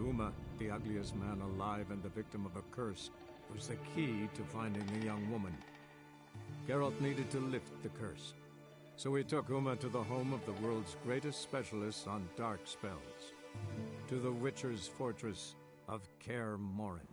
Uma, the ugliest man alive and the victim of a curse, was the key to finding the young woman. Geralt needed to lift the curse. So he took Uma to the home of the world's greatest specialist on dark spells. To the Witcher's fortress of Kaer Morhen.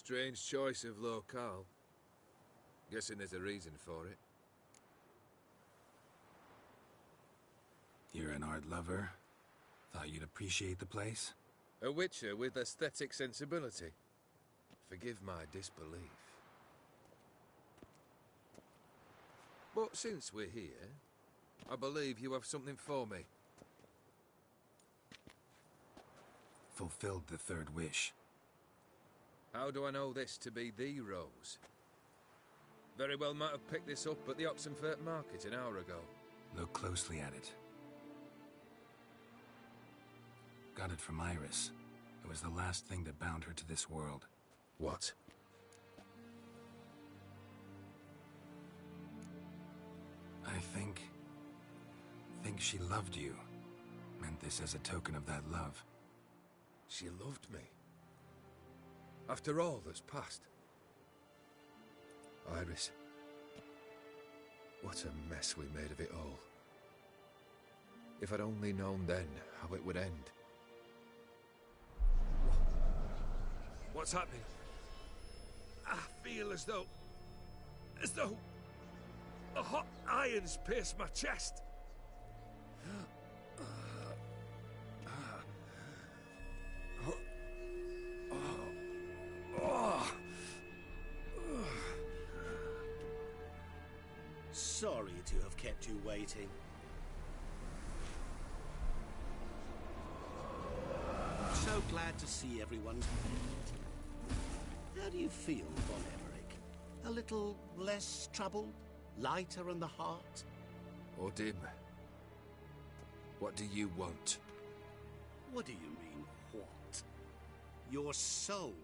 Strange choice of locale. Guessing there's a reason for it. You're an art lover. Thought you'd appreciate the place? A witcher with aesthetic sensibility. Forgive my disbelief. But since we're here, I believe you have something for me. Fulfilled the third wish. How do I know this to be the rose? Very well might have picked this up at the Oxenfurt market an hour ago. Look closely at it. Got it from Iris. It was the last thing that bound her to this world. What? I think she loved you. Meant this as a token of that love. She loved me. After all that's passed. Iris. What a mess we made of it all. If I'd only known then how it would end. What's happening? I feel as though a hot iron's pierced my chest. Sorry to have kept you waiting. So glad to see everyone's feet. How do you feel, Von Emmerich? A little less troubled? Lighter on the heart? Or dim? What do you want? What do you mean, what? Your soul.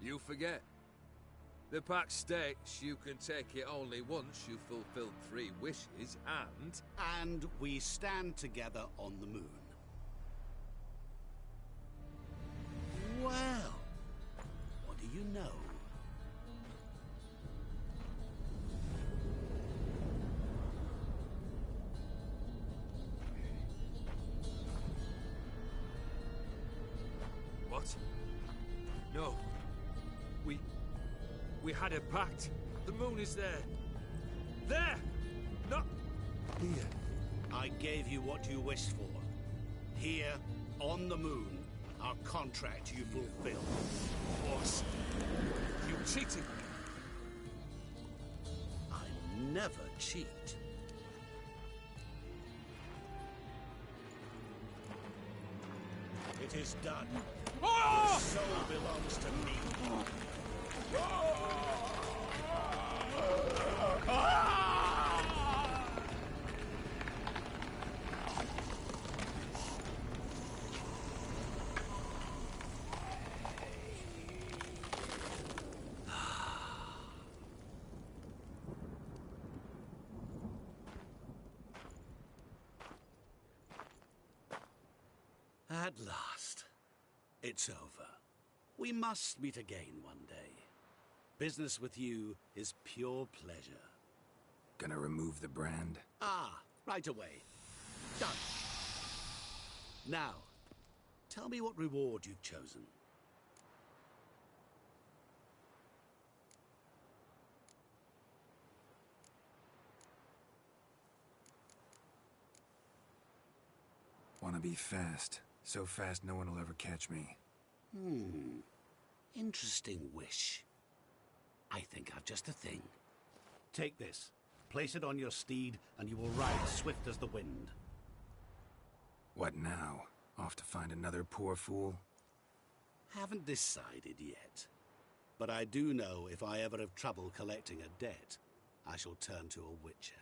You forget. The pact states you can take it only once you've fulfilled 3 wishes, and... And we stand together on the moon. Well, what do you know? What? No. We had a pact. The moon is there. There! Not here. I gave you what you wished for. Here, on the moon, our contract you fulfilled. Boss, you cheated. I never cheat. It is done. Your soul belongs to me. At last, it's over. We must meet again one day. Business with you is pure pleasure. Gonna remove the brand? Ah, right away. Done. Now, tell me what reward you've chosen. Wanna be fast. So fast no one will ever catch me. Interesting wish. I think I've just the thing. Take this. Place it on your steed, and you will ride swift as the wind. What now? Off to find another poor fool? Haven't decided yet. But I do know if I ever have trouble collecting a debt, I shall turn to a witcher.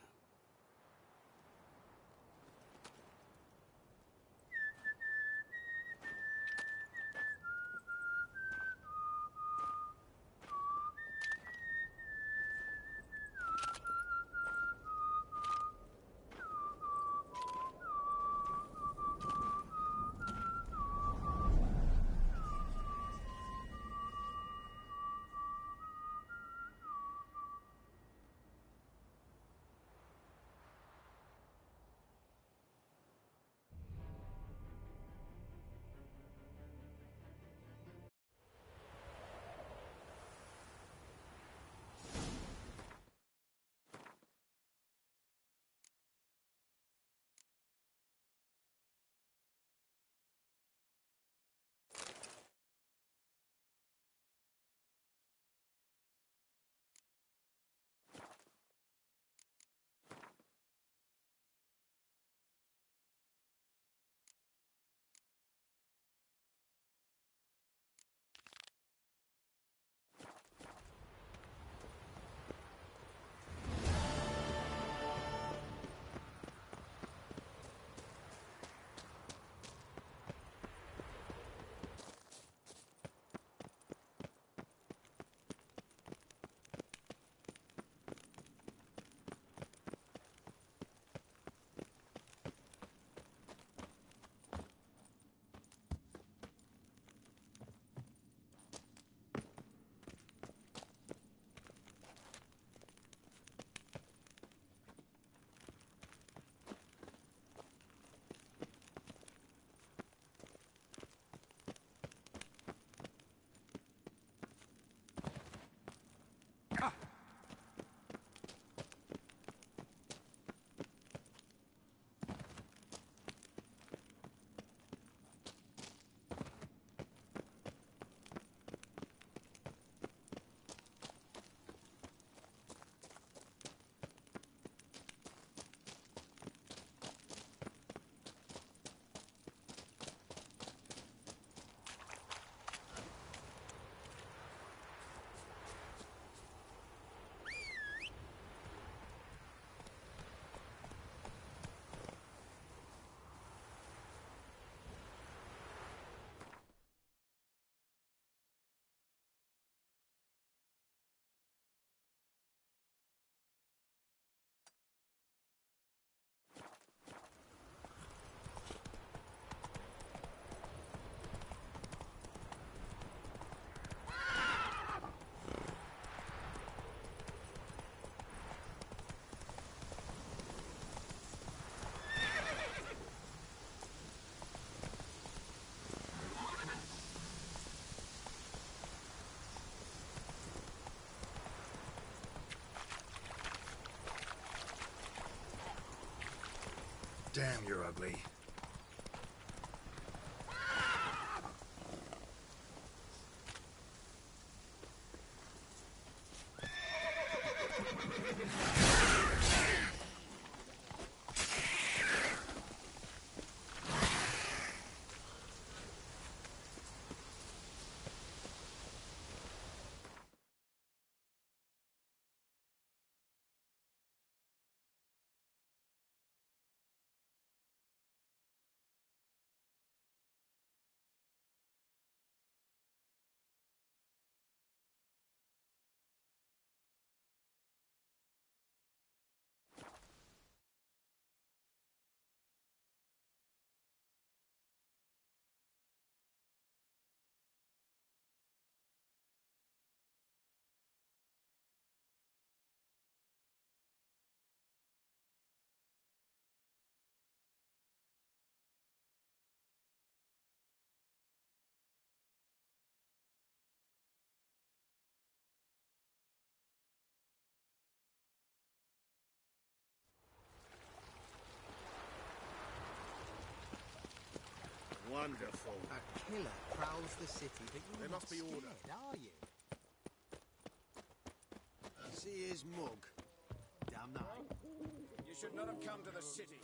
Damn, you're ugly. Wonderful. A killer prowls the city, but you're There not must be scared, order. are you? See his mug. Damn night. You should not have come to the city.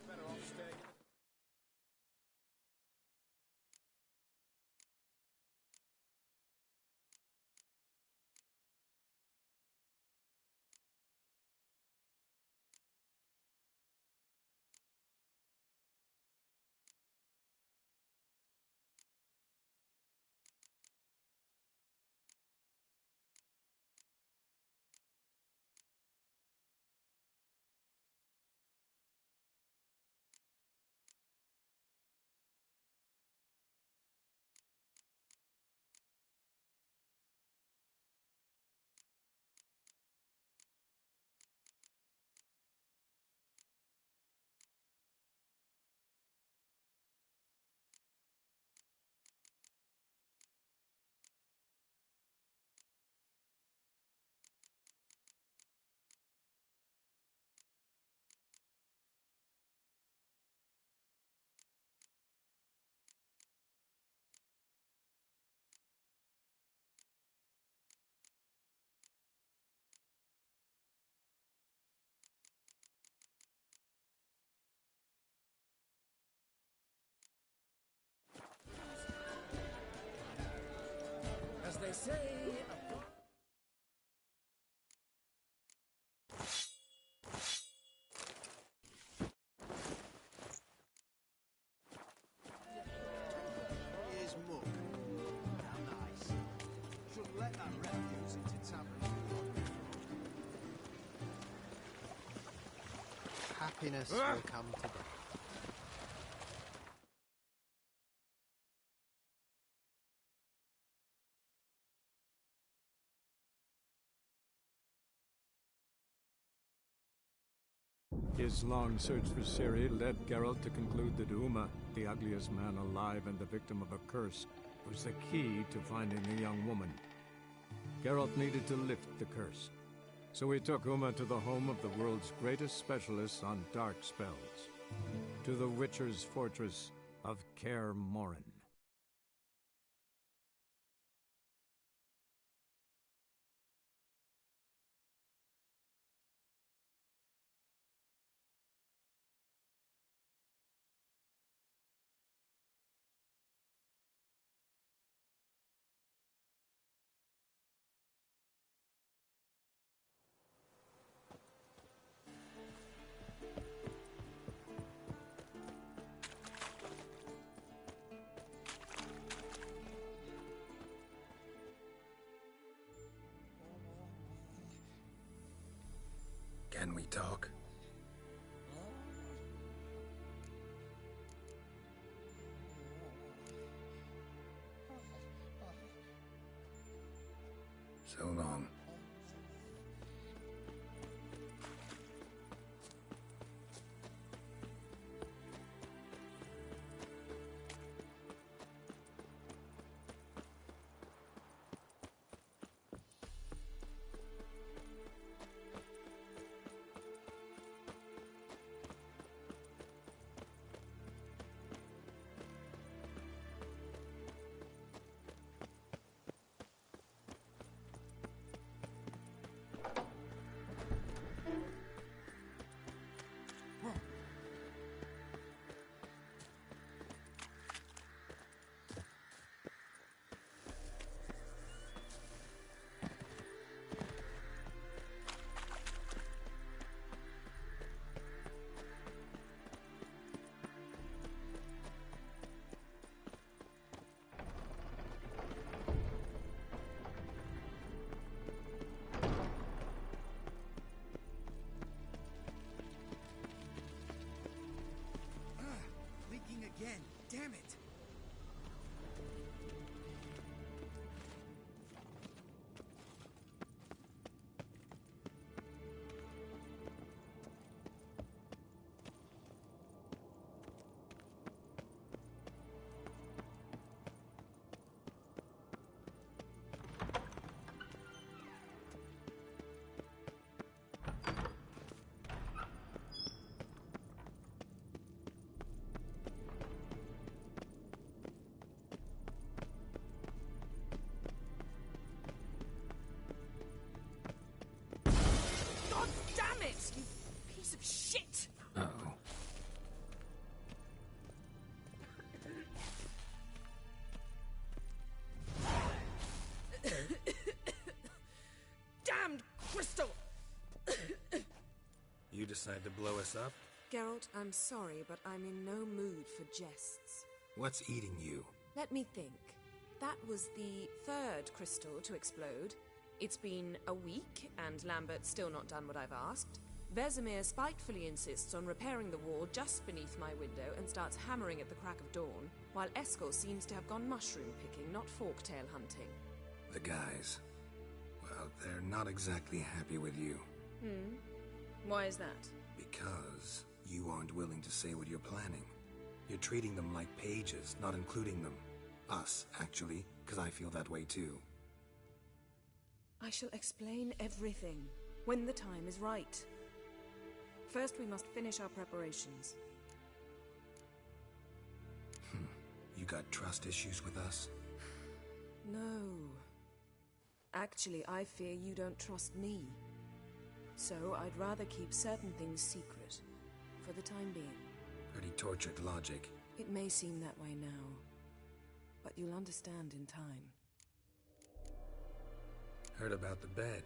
Better off staying in the... As they say... Here's mug. Damn nice. Shouldn't let that refuse into taverns. Happiness will come to death. His long search for Ciri led Geralt to conclude that Uma, the ugliest man alive and the victim of a curse, was the key to finding the young woman. Geralt needed to lift the curse, so he took Uma to the home of the world's greatest specialist on dark spells, to the Witcher's fortress of Kaer Morhen. Can we talk? So long. Leaking again. Damn it. God damn it, you piece of shit! Uh-oh. Damned crystal! You decide to blow us up? Geralt, I'm sorry, but I'm in no mood for jests. What's eating you? Let me think. That was the third crystal to explode. It's been a week, and Lambert's still not done what I've asked. Vesemir spitefully insists on repairing the wall just beneath my window and starts hammering at the crack of dawn, while Eskel seems to have gone mushroom picking, not forktail hunting. The guys. Well, they're not exactly happy with you. Why is that? Because you aren't willing to say what you're planning. You're treating them like pages, not including them. Us, actually, because I feel that way too. I shall explain everything when the time is right. First, we must finish our preparations. You got trust issues with us? No. Actually, I fear you don't trust me. So I'd rather keep certain things secret, for the time being. Pretty tortured logic. It may seem that way now, but you'll understand in time. Heard about the bed.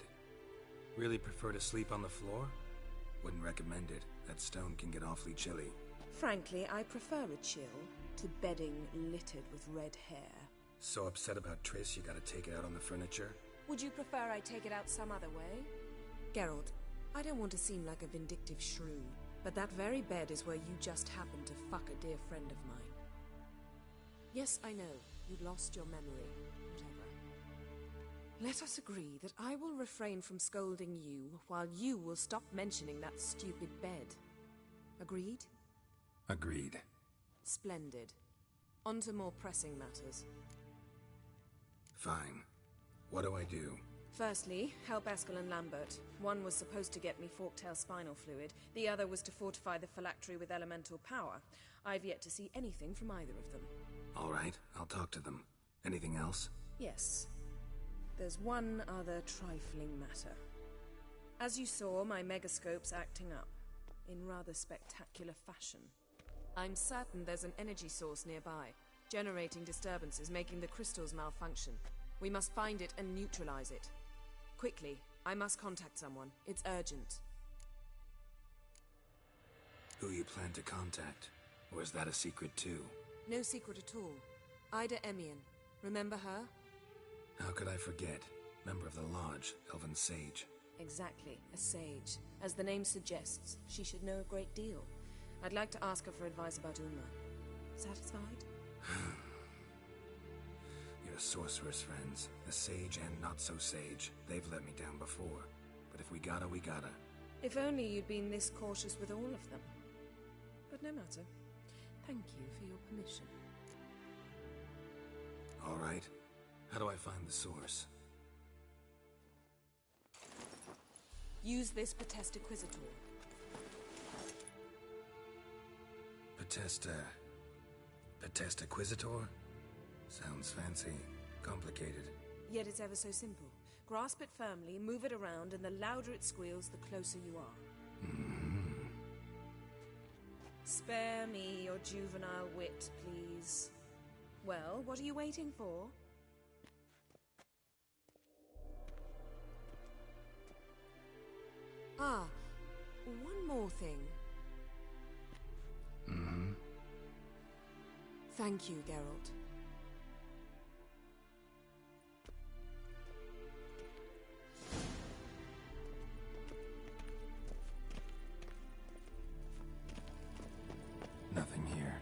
Really prefer to sleep on the floor? Wouldn't recommend it. That stone can get awfully chilly. Frankly, I prefer a chill to bedding littered with red hair. So upset about Triss you gotta take it out on the furniture? Would you prefer I take it out some other way? Geralt, I don't want to seem like a vindictive shrew, but that very bed is where you just happened to fuck a dear friend of mine. Yes, I know, you'd lost your memory. Whatever. Let us agree that I will refrain from scolding you, while you will stop mentioning that stupid bed. Agreed? Agreed. Splendid. On to more pressing matters. Fine. What do I do? Firstly, help Eskel and Lambert. One was supposed to get me forktail spinal fluid, the other was to fortify the phylactery with elemental power. I've yet to see anything from either of them. All right, I'll talk to them. Anything else? Yes. There's one other trifling matter. As you saw, my megascope's acting up, in rather spectacular fashion. I'm certain there's an energy source nearby, generating disturbances, making the crystals malfunction. We must find it and neutralize it. Quickly, I must contact someone. It's urgent. Who you plan to contact? Or is that a secret too? No secret at all. Ida Emian. Remember her? How could I forget? Member of the Lodge, Elven Sage. Exactly, a sage. As the name suggests, she should know a great deal. I'd like to ask her for advice about Uma. Satisfied? You're your sorceress friends, the sage and not-so-sage. They've let me down before. But if we gotta, we gotta. If only you'd been this cautious with all of them. But no matter. Thank you for your permission. All right. How do I find the source? Use this Potesta Inquisitor. Potesta Inquisitor? Sounds fancy. Complicated. Yet it's ever so simple. Grasp it firmly, move it around, and the louder it squeals, the closer you are. Spare me your juvenile wit, please. Well, what are you waiting for? Ah, one more thing. Thank you, Geralt. Nothing here.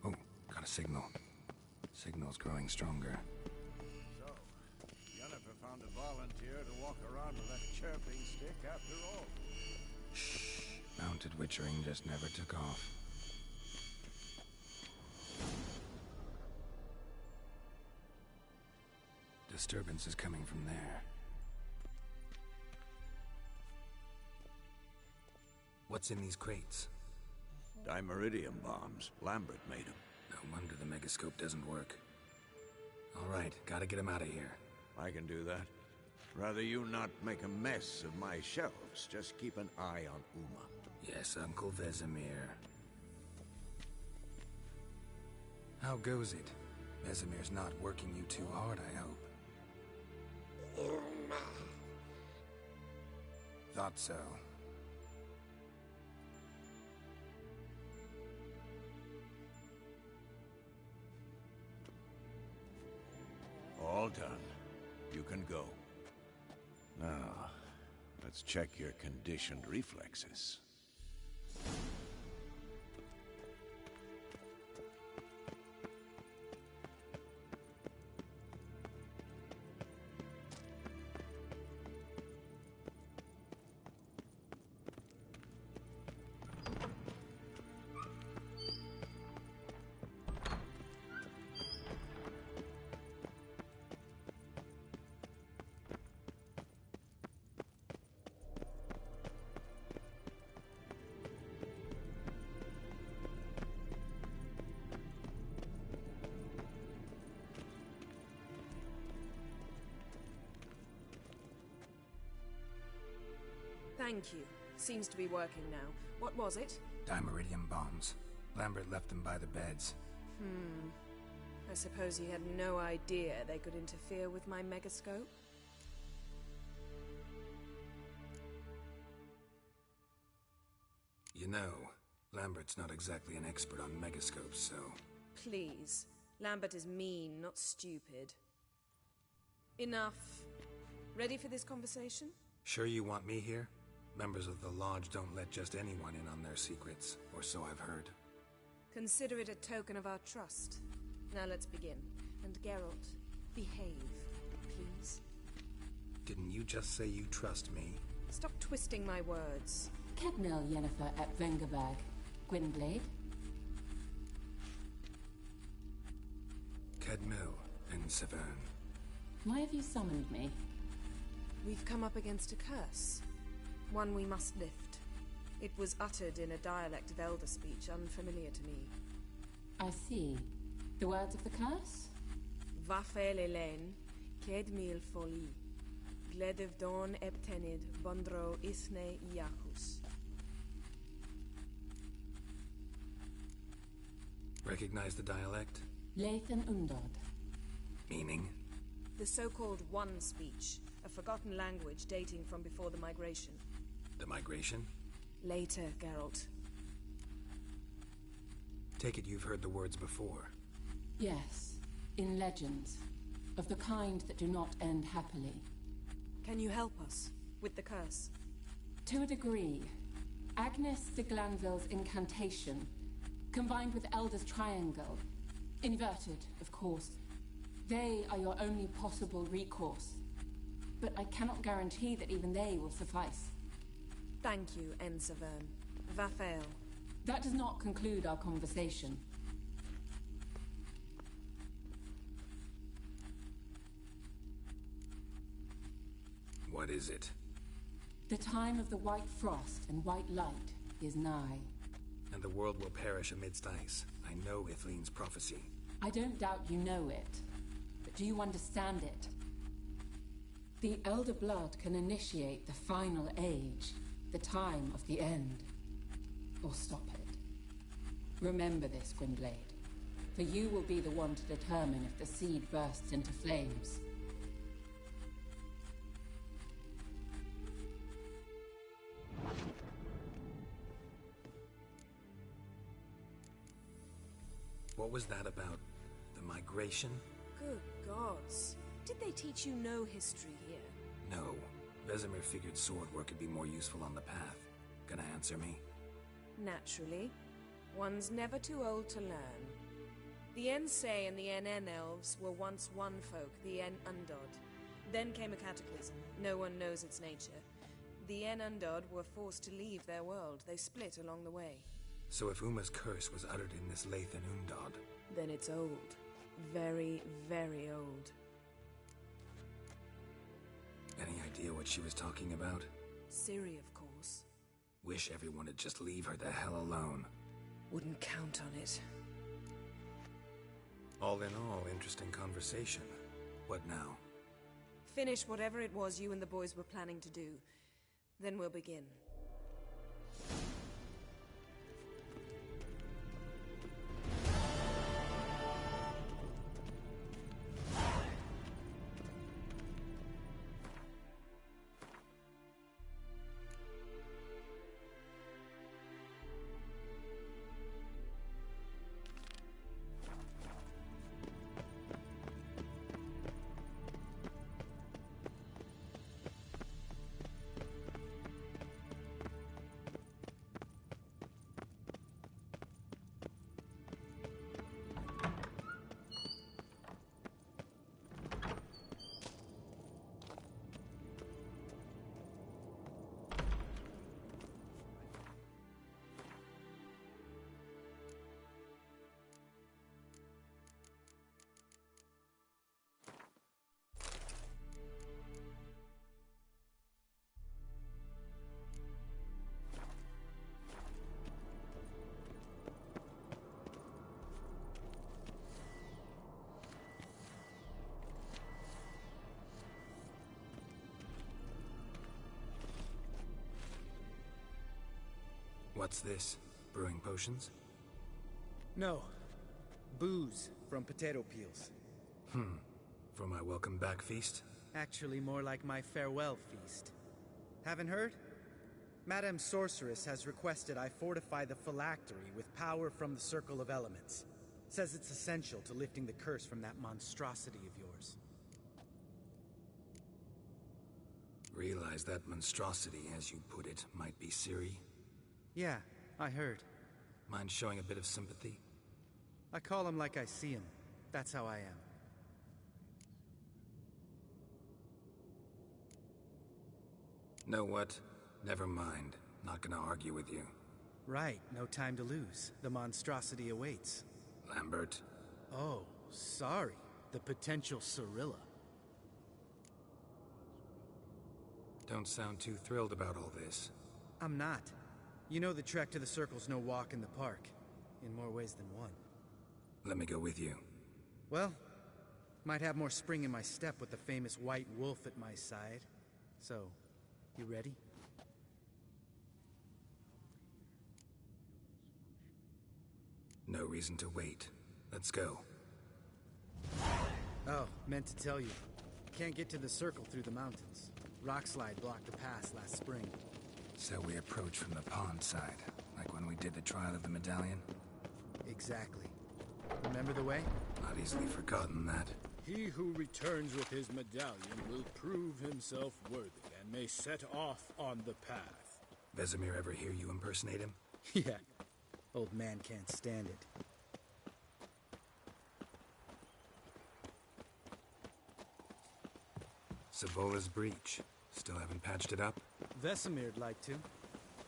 Oh, got a signal. Signal's growing stronger. So, Yennefer found a volunteer to walk around with that chirping stick after all. Shh. Mounted witchering just never took off. Disturbance is coming from there. What's in these crates? Dimeridium bombs. Lambert made them. No wonder the megascope doesn't work. All right, gotta get him out of here. I can do that. Rather you not make a mess of my shelves. Just keep an eye on Uma. Yes, Uncle Vesemir. How goes it? Vesemir's not working you too hard, I hope. Thought so. All done. You can go. Now, let's check your conditioned reflexes. Thank you. Seems to be working now. What was it? Dimeridium bombs. Lambert left them by the beds. I suppose he had no idea they could interfere with my megascope? You know, Lambert's not exactly an expert on megascopes, so... Please. Lambert is mean, not stupid. Enough. Ready for this conversation? Sure you want me here? Members of the Lodge don't let just anyone in on their secrets, or so I've heard. Consider it a token of our trust. Now let's begin. And Geralt, behave, please. Didn't you just say you trust me? Stop twisting my words. Cadnell Yennefer at Vengerberg. Gwynblade? Cadmel and Severn. Why have you summoned me? We've come up against a curse. One we must lift. It was uttered in a dialect of Elder speech unfamiliar to me. I see. The words of the curse? Vafel Elen, Ked mil foli, Gledev don eptenid, Bondro isne iacus. Recognize the dialect? Lathan Undod. Meaning? The so-called One speech, a forgotten language dating from before the migration. The migration? Later, Geralt. Take it you've heard the words before. Yes, in legends. Of the kind that do not end happily. Can you help us with the curse? To a degree. Agnes de Glanville's incantation, combined with Elder's triangle, inverted, of course. They are your only possible recourse. But I cannot guarantee that even they will suffice. Thank you, Ensavern. Vafael. That does not conclude our conversation. What is it? The time of the white frost and white light is nigh. And the world will perish amidst ice. I know Ithleen's prophecy. I don't doubt you know it. But do you understand it? The Elder Blood can initiate the final age, the time of the end. Or stop it. Remember this, Gwynblade. For you will be the one to determine if the seed bursts into flames. What was that about? The migration? Good gods. Did they teach you no history here? No. Vesemir figured sword work could be more useful on the path. Gonna answer me? Naturally. One's never too old to learn. The Ensei and the NN elves were once one folk, the En Undod. Then came a cataclysm. No one knows its nature. The En Undod were forced to leave their world. They split along the way. So if Uma's curse was uttered in this Lathan Undod... Then it's old. Very, very old. Any idea what she was talking about? Ciri, of course. Wish everyone would just leave her the hell alone. Wouldn't count on it. All in all, interesting conversation. What now? Finish whatever it was you and the boys were planning to do. Then we'll begin. What's this? Brewing potions? No. Booze from potato peels. For my welcome back feast? Actually more like my farewell feast. Haven't heard? Madame Sorceress has requested I fortify the phylactery with power from the Circle of Elements. Says it's essential to lifting the curse from that monstrosity of yours. Realize that monstrosity, as you put it, might be Ciri? Yeah, I heard. Mind showing a bit of sympathy? I call him like I see him. That's how I am. Know what? Never mind. Not gonna argue with you. Right, no time to lose. The monstrosity awaits. Lambert. Oh, sorry. The potential Cirilla. Don't sound too thrilled about all this. I'm not. You know the trek to the Circle's no walk in the park. In more ways than one. Let me go with you. Well, might have more spring in my step with the famous White Wolf at my side. So, you ready? No reason to wait. Let's go. Oh, meant to tell you. Can't get to the circle through the mountains. Rockslide blocked the pass last spring. So we approach from the pond side, like when we did the trial of the medallion? Exactly. Remember the way? Not easily forgotten that. He who returns with his medallion will prove himself worthy and may set off on the path. Vesemir ever hear you impersonate him? Yeah. Old man can't stand it. Savola's breach. Still haven't patched it up? Vesemir'd like to.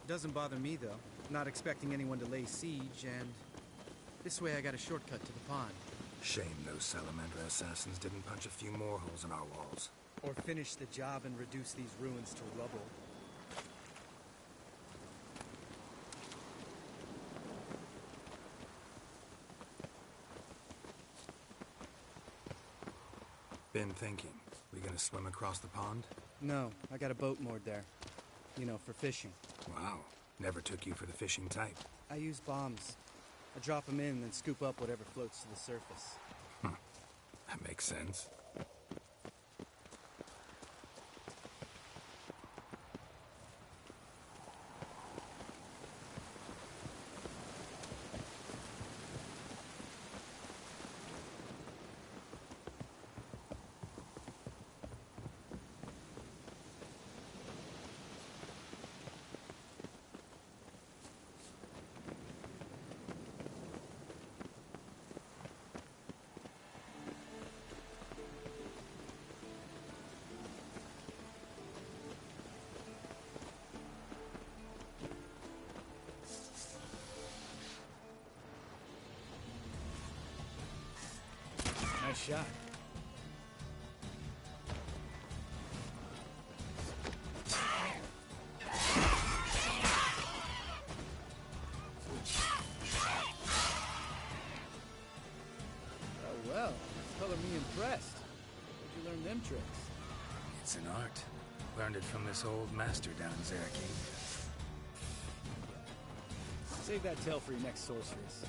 Doesn't bother me, though. Not expecting anyone to lay siege, and... this way I got a shortcut to the pond. Shame those Salamander assassins didn't punch a few more holes in our walls. Or finish the job and reduce these ruins to rubble. Been thinking. We gonna swim across the pond? No, I got a boat moored there. You know, for fishing. Wow. Never took you for the fishing type. I use bombs. I drop them in, then scoop up whatever floats to the surface. That makes sense. Nice shot. Oh well, color me impressed. Where'd you learn them tricks? It's an art. Learned it from this old master down in Zarakeen. Save that tale for your next sorceress.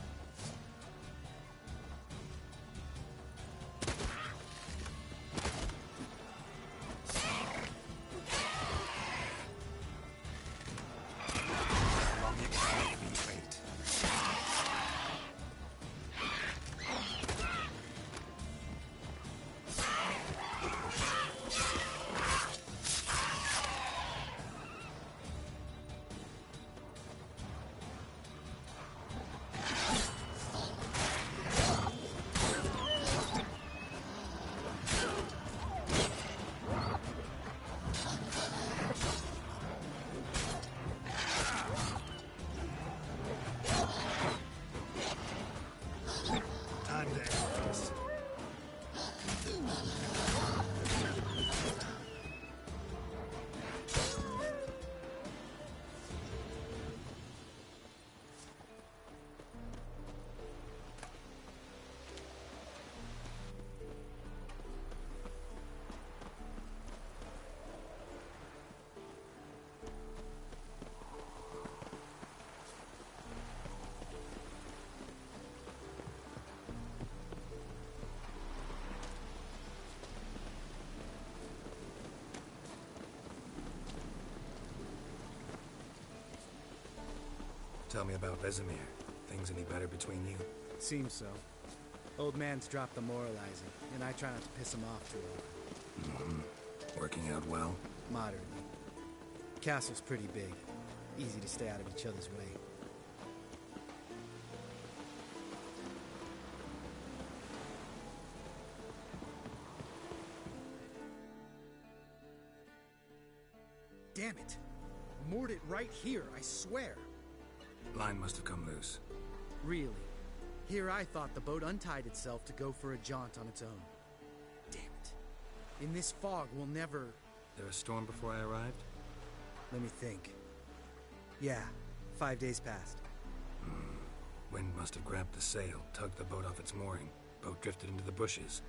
Tell me about Vesemir. Things any better between you? Seems so. Old man's dropped the moralizing, and I try not to piss him off too often. Working out well? Moderately. Castle's pretty big. Easy to stay out of each other's way. Damn it! Moored it right here, I swear! Line must have come loose. Really? Here I thought the boat untied itself to go for a jaunt on its own. Damn it. In this fog, we'll never... There a storm before I arrived? Let me think. Yeah, 5 days passed. Wind must have grabbed the sail, tugged the boat off its mooring. Boat drifted into the bushes.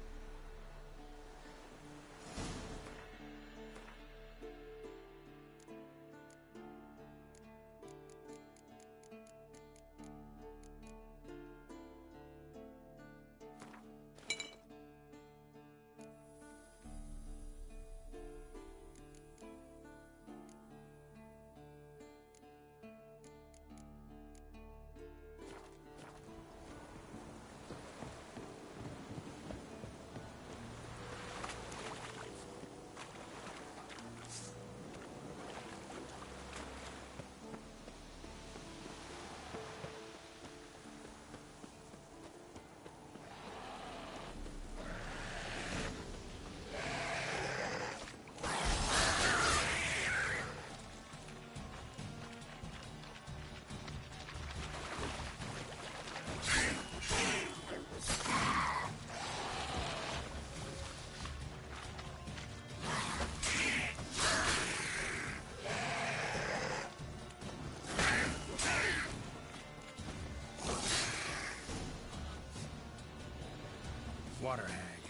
Water hag.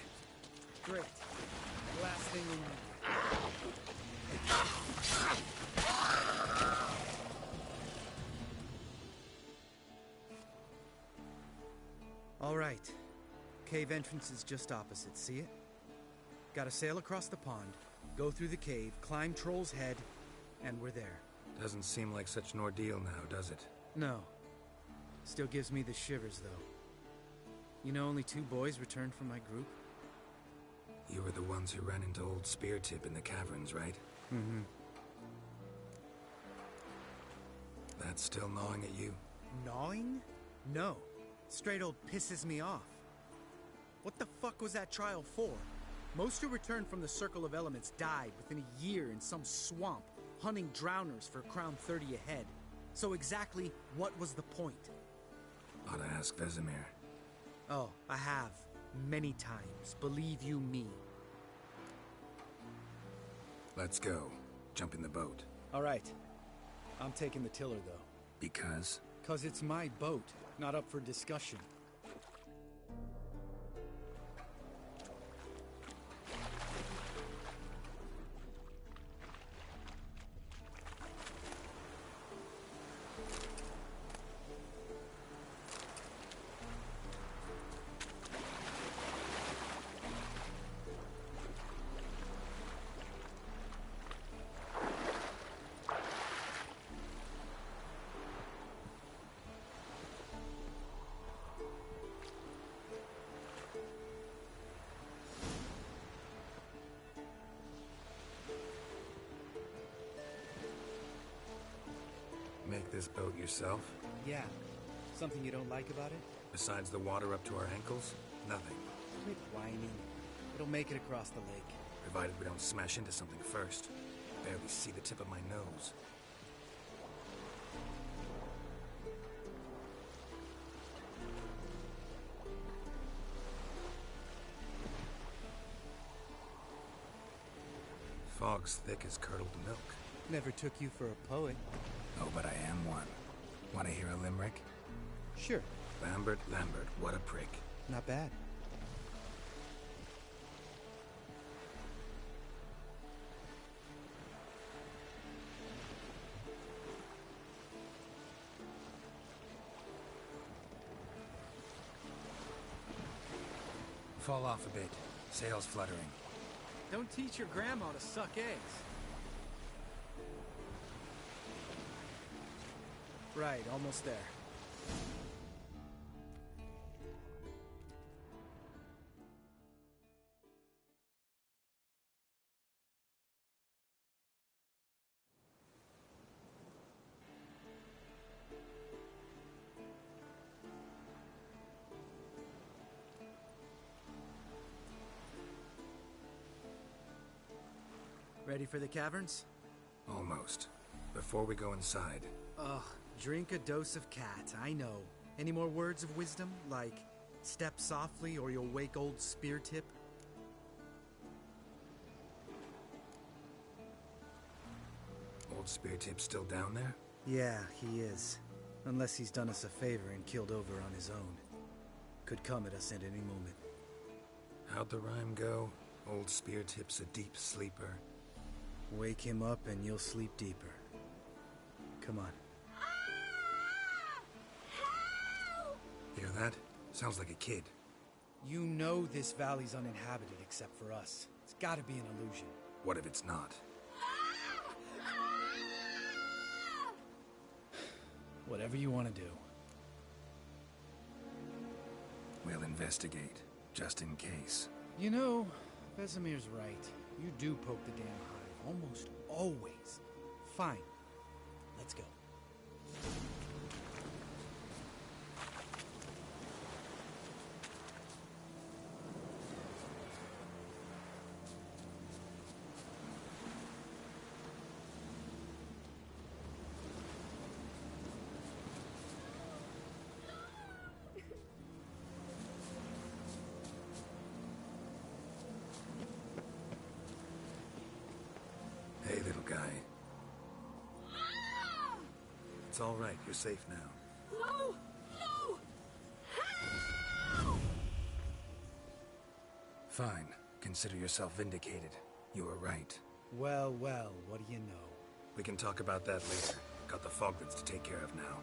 Great. Last thing we need. All right. Cave entrance is just opposite, see it? Gotta sail across the pond, go through the cave, climb Troll's Head, and we're there. Doesn't seem like such an ordeal now, does it? No. Still gives me the shivers, though. You know only 2 boys returned from my group? You were the ones who ran into old Speartip in the caverns, right? Mm-hmm. That's still gnawing at you? Gnawing? No. Straight old pisses me off. What the fuck was that trial for? Most who returned from the Circle of Elements died within a year in some swamp, hunting drowners for Crown 30 a head. So exactly what was the point? Ought to ask Vesemir. Oh, I have. Many times. Believe you me. Let's go. Jump in the boat. All right. I'm taking the tiller, though. Because? 'Cause it's my boat, not up for discussion. Make this boat yourself? Yeah. Something you don't like about it? Besides the water up to our ankles? Nothing. Quit whining. It'll make it across the lake. Provided we don't smash into something first. Barely see the tip of my nose. Fog's thick as curdled milk. Never took you for a poet. Oh, but I am one. Want to hear a limerick? Sure. Lambert, Lambert, what a prick. Not bad. Fall off a bit. Sails fluttering. Don't teach your grandma to suck eggs. Right, almost there. Ready for the caverns? Almost. Before we go inside... Ugh, drink a dose of cat, I know. Any more words of wisdom? Like, step softly or you'll wake old Speartip? Old Speartip's still down there? Yeah, he is. Unless he's done us a favor and killed over on his own. Could come at us at any moment. How'd the rhyme go? Old Speartip's a deep sleeper. Wake him up and you'll sleep deeper. Come on. Hear that? Sounds like a kid. You know this valley's uninhabited except for us. It's gotta be an illusion. What if it's not? Whatever you want to do. We'll investigate, just in case. You know, Vesemir's right. You do poke the damn hive. Almost always. Fine. Let's go. Hey, little guy. It's all right. You're safe now. No! No! Fine. Consider yourself vindicated. You were right. Well, well, what do you know? We can talk about that later. Got the foglets to take care of now.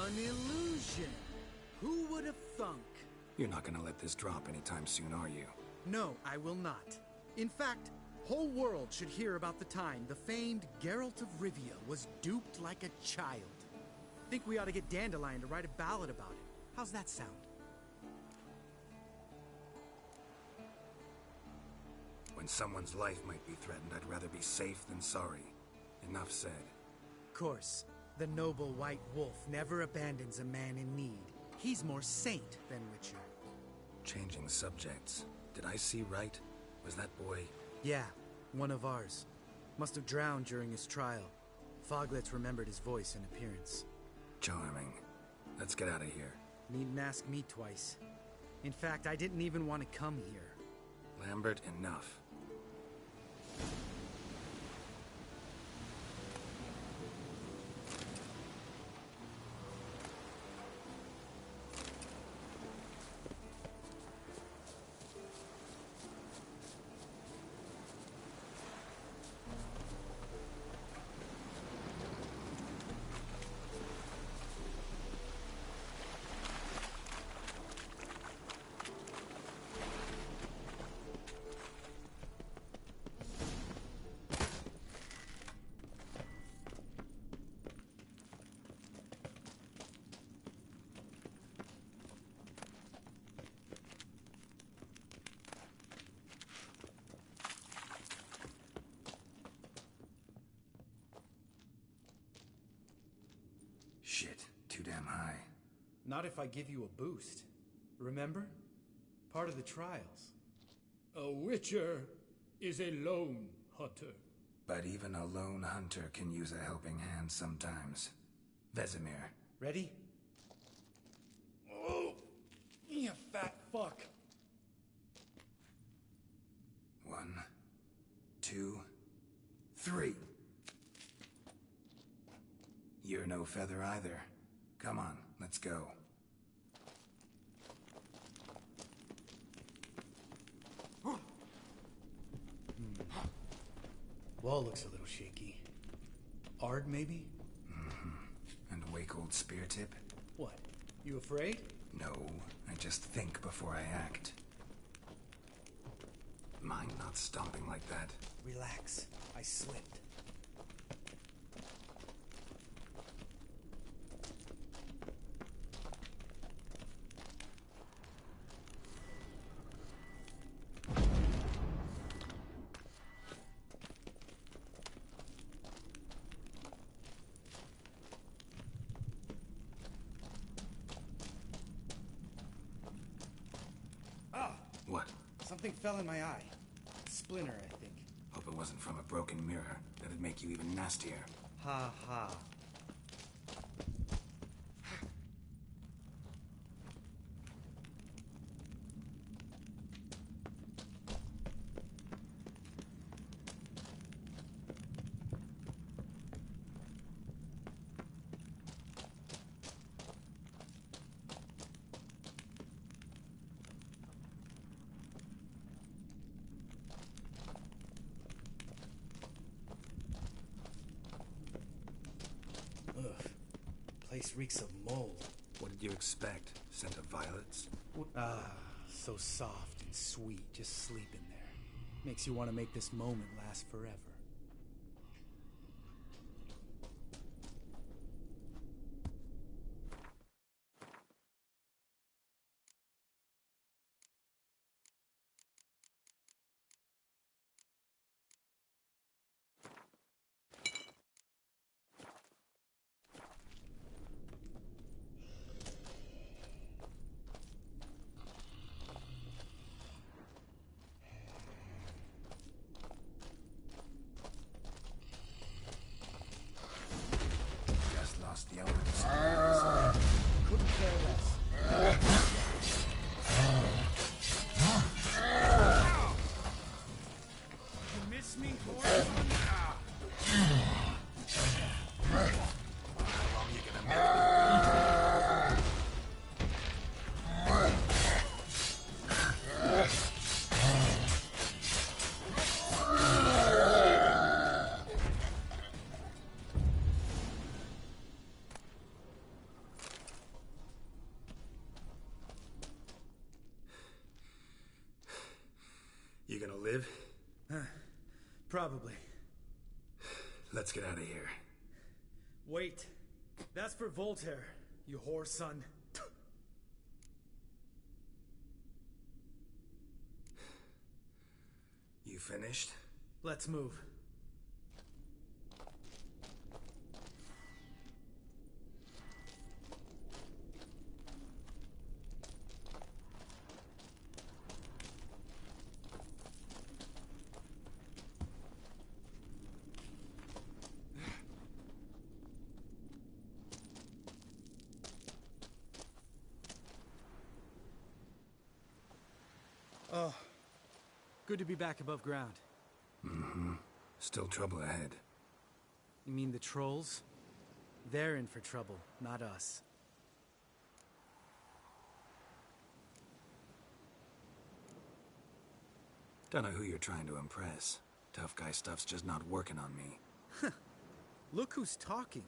An illusion! Who would have thunk? You're not gonna let this drop anytime soon, are you? No, I will not. In fact, whole world should hear about the time the famed Geralt of Rivia was duped like a child. Think we ought to get Dandelion to write a ballad about it. How's that sound? When someone's life might be threatened, I'd rather be safe than sorry. Enough said. Of course, the noble white wolf never abandons a man in need. He's more saint than Witcher. Changing subjects. Did I see right? Was that boy... Yeah, one of ours. Must have drowned during his trial. Foglets remembered his voice and appearance. Charming. Let's get out of here. Needn't ask me twice. In fact, I didn't even want to come here. Lambert, enough. Shit, too damn high. Not if I give you a boost. Remember? Part of the trials. A witcher is a lone hunter. But even a lone hunter can use a helping hand sometimes. Vesemir. Ready? Oh, you fat fuck. 1, 2, 3. You're no feather either. Come on, let's go. Wall looks a little shaky. Ard, maybe? And a wake-old spear tip? What? You afraid? No, I just think before I act. Mind not stomping like that. Relax. I slipped. What? Something fell in my eye. Splinter, I think. Hope it wasn't from a broken mirror. That'd make you even nastier. Ha ha. Ugh. Place reeks of mold. What did you expect? Scent of violets? Ah, so soft and sweet. Just sleep in there. Makes you want to make this moment last forever. gonna live? Probably. Let's get out of here. Wait. That's for Voltaire, you whore son. You finished? Let's move. Oh, good to be back above ground. Mm-hmm. Still trouble ahead. You mean the trolls? They're in for trouble, not us. Don't know who you're trying to impress. Tough guy stuff's just not working on me. Look who's talking.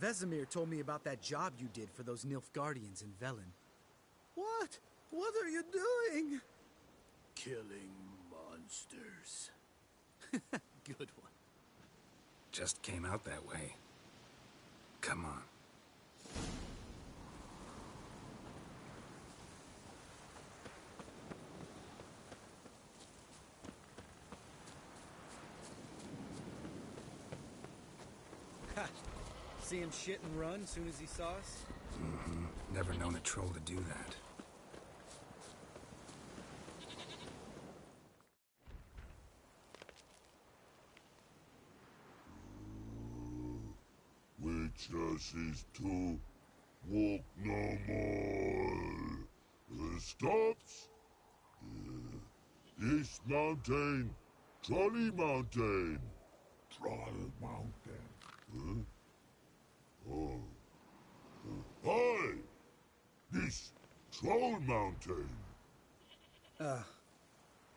Vesemir told me about that job you did for those Nilfgaardians in Velen. What? What are you doing? Killing monsters. Good one. Just came out that way. Come on. See him shit and run as soon as he saw us? Mm-hmm. Never known a troll to do that. Witches to walk no more. Stops. East Mountain, Trolley Mountain. Troll Mountain. Huh? Oh. Hi! This Troll Mountain.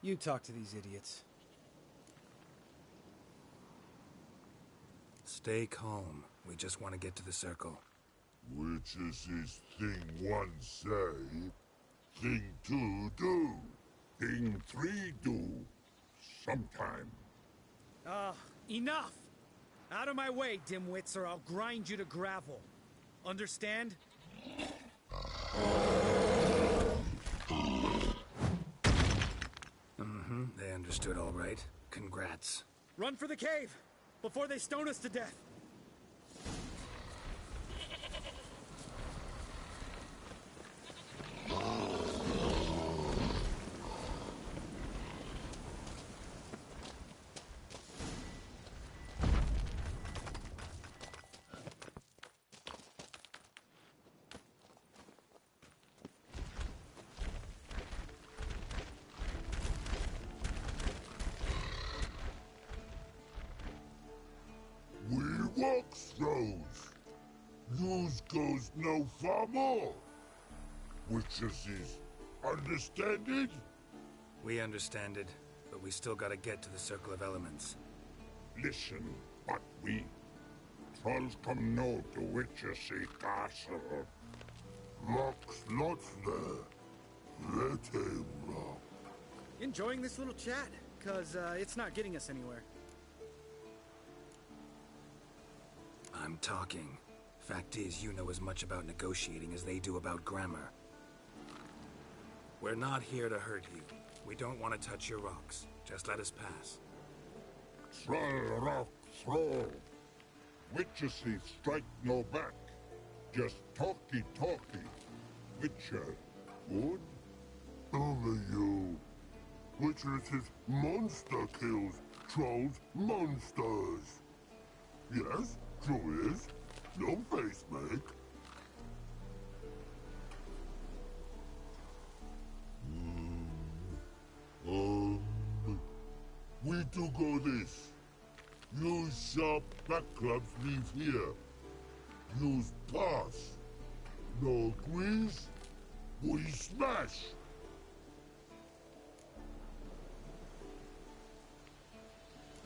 You talk to these idiots. Stay calm. We just want to get to the circle. Witches is thing one say, thing two do, thing three do, sometime. Enough! Out of my way, dimwits, or I'll grind you to gravel. Understand? Mm-hmm. They understood all right. Congrats. Run for the cave! Before they stone us to death! We walk throws. News goes no far more. Witches is understand it? We understand it, but we still gotta get to the Circle of Elements. Listen, but we trolls come no to Witches castle. Locks lots there. Let him rock. Enjoying this little chat? Cause, it's not getting us anywhere. I'm talking. Fact is, you know as much about negotiating as they do about grammar. We're not here to hurt you. We don't want to touch your rocks. Just let us pass. Troll rock throw. Witches strike no back. Just talky. Witcher, good? Only you. Witches monster kills. Trolls monsters. Yes, true is. No face make. We do go this. Use sharp back clubs leave here. Use pass. No agrees, we smash.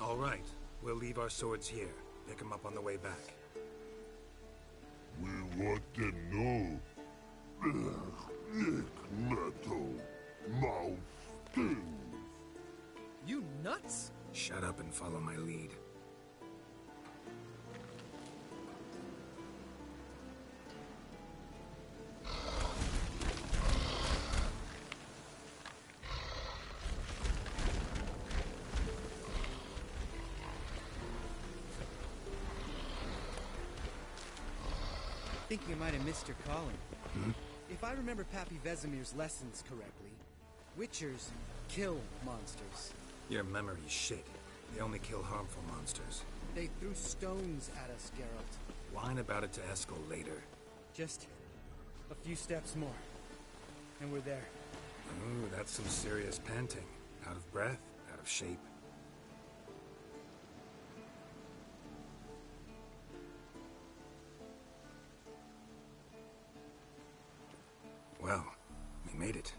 All right. We'll leave our swords here. Pick them up on the way back. We want to know. Lick metal. Mouth stings. nuts. Shut up and follow my lead. I think you might have missed your calling. If I remember Pappy Vesemir's lessons correctly, Witchers kill monsters. Your memory's shit. They only kill harmful monsters. They threw stones at us, Geralt. Whine about it to Eskel later. Just a few steps more, and we're there. Ooh, that's some serious panting. Out of breath, out of shape. Well, we made it.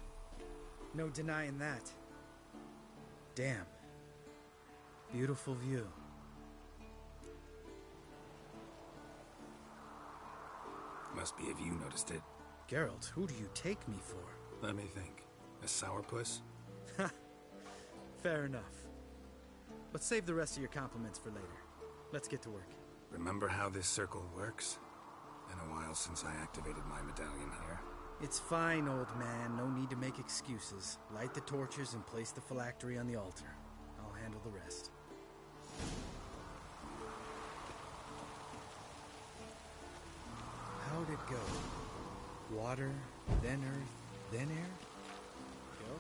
No denying that. Damn. Beautiful view. Must be if you noticed it. Geralt, who do you take me for? Let me think. A sourpuss? Ha! Fair enough. But save the rest of your compliments for later. Let's get to work. Remember how this circle works? Been a while since I activated my medallion here. It's fine, old man. No need to make excuses. Light the torches and place the phylactery on the altar. I'll handle the rest. How'd it go? Water, then earth, then air? Go.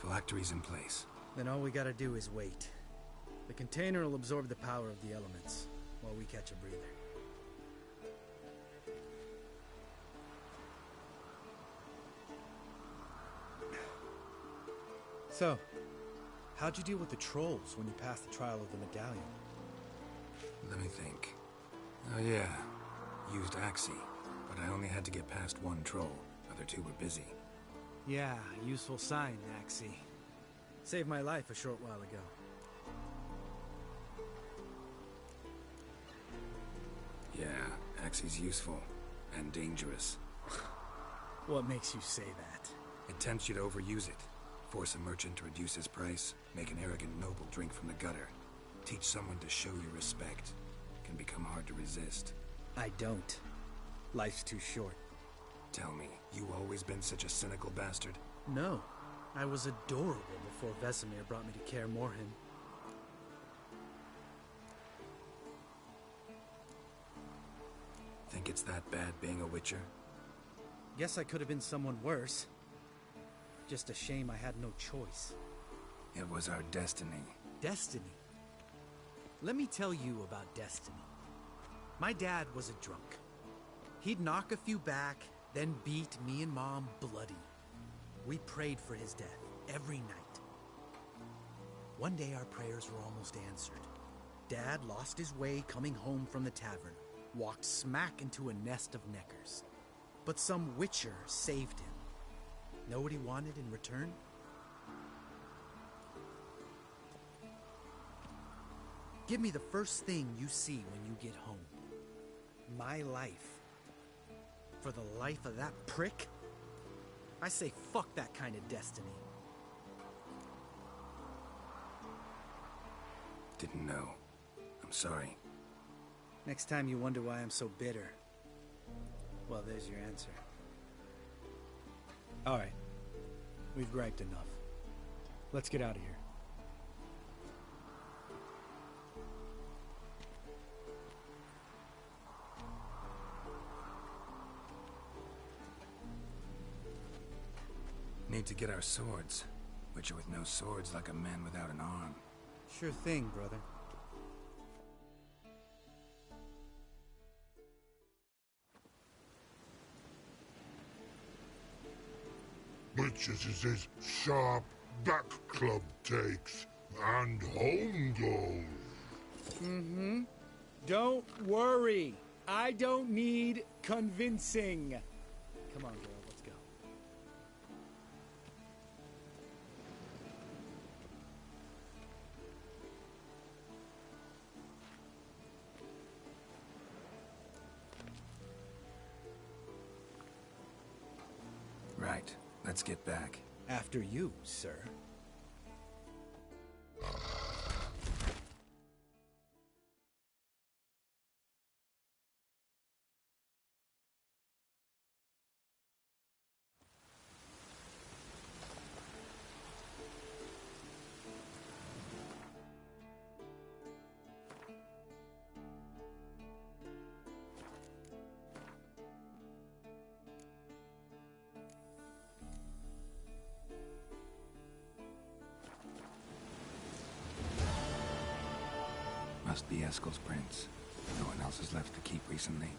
Phylactery's in place. Then all we gotta do is wait. The container will absorb the power of the elements, while we catch a breather. So, how'd you deal with the trolls when you passed the trial of the medallion? Let me think. Oh yeah, used Axii, but I only had to get past one troll. Other two were busy. Yeah, useful sign, Axii. Saved my life a short while ago. Yeah, Axii's useful. And dangerous. What makes you say that? It tempts you to overuse it. Force a merchant to reduce his price. Make an arrogant noble drink from the gutter. Teach someone to show you respect. Can become hard to resist. I don't. Life's too short. Tell me, you always been such a cynical bastard? No. I was adorable before Vesemir brought me to Kaer Morhen. Think it's that bad being a Witcher? Guess I could have been someone worse. Just a shame I had no choice. It was our destiny. Destiny? Let me tell you about destiny. My dad was a drunk. He'd knock a few back, then beat me and Mom bloody. We prayed for his death every night. One day our prayers were almost answered. Dad lost his way coming home from the tavern, walked smack into a nest of neckers. But some Witcher saved him. Know what he wanted in return? Give me the first thing you see when you get home. My life. For the life of that prick? I say fuck that kind of destiny. Didn't know. I'm sorry. Next time you wonder why I'm so bitter, well, there's your answer. Alright. We've griped enough. Let's get out of here. Need to get our swords. Witcher with no swords like a man without an arm. Sure thing, brother. Bitches is his sharp back club takes. And home goes. Mm-hmm. Don't worry. I don't need convincing. Come on, girl, let's go. Right. Let's get back. After you, sir. Must be Eskel's prints. No one else has left the keep recently.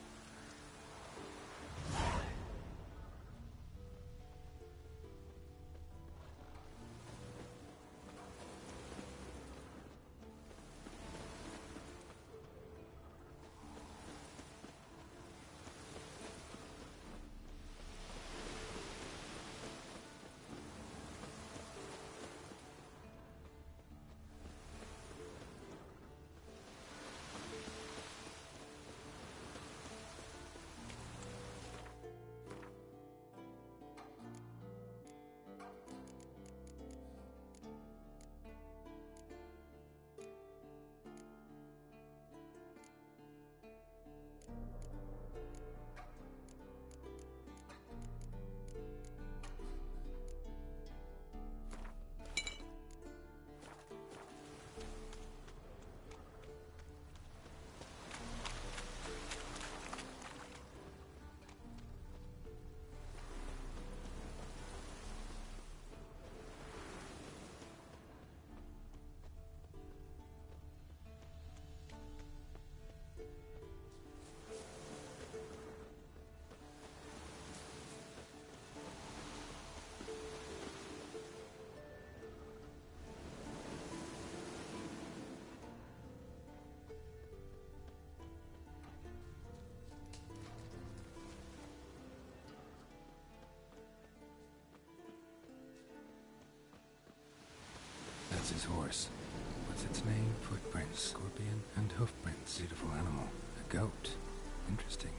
That's his horse. What's its name? Footprints, scorpion, and hoofprints. Beautiful animal. A goat. Interesting.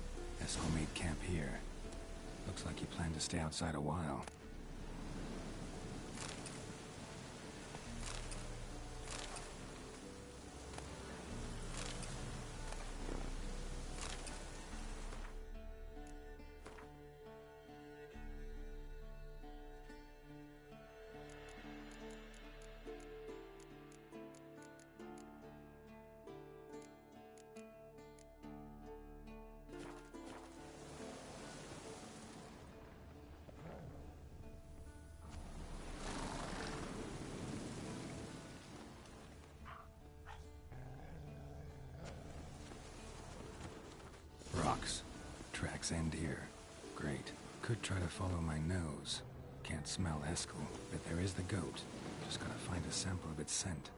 Eskel made camp here. Looks like he planned to stay outside a while. Rocks. Tracks end here. Great. Could try to follow my nose. Can't smell Eskel, but there is the goat. Just gotta find a sample of its scent.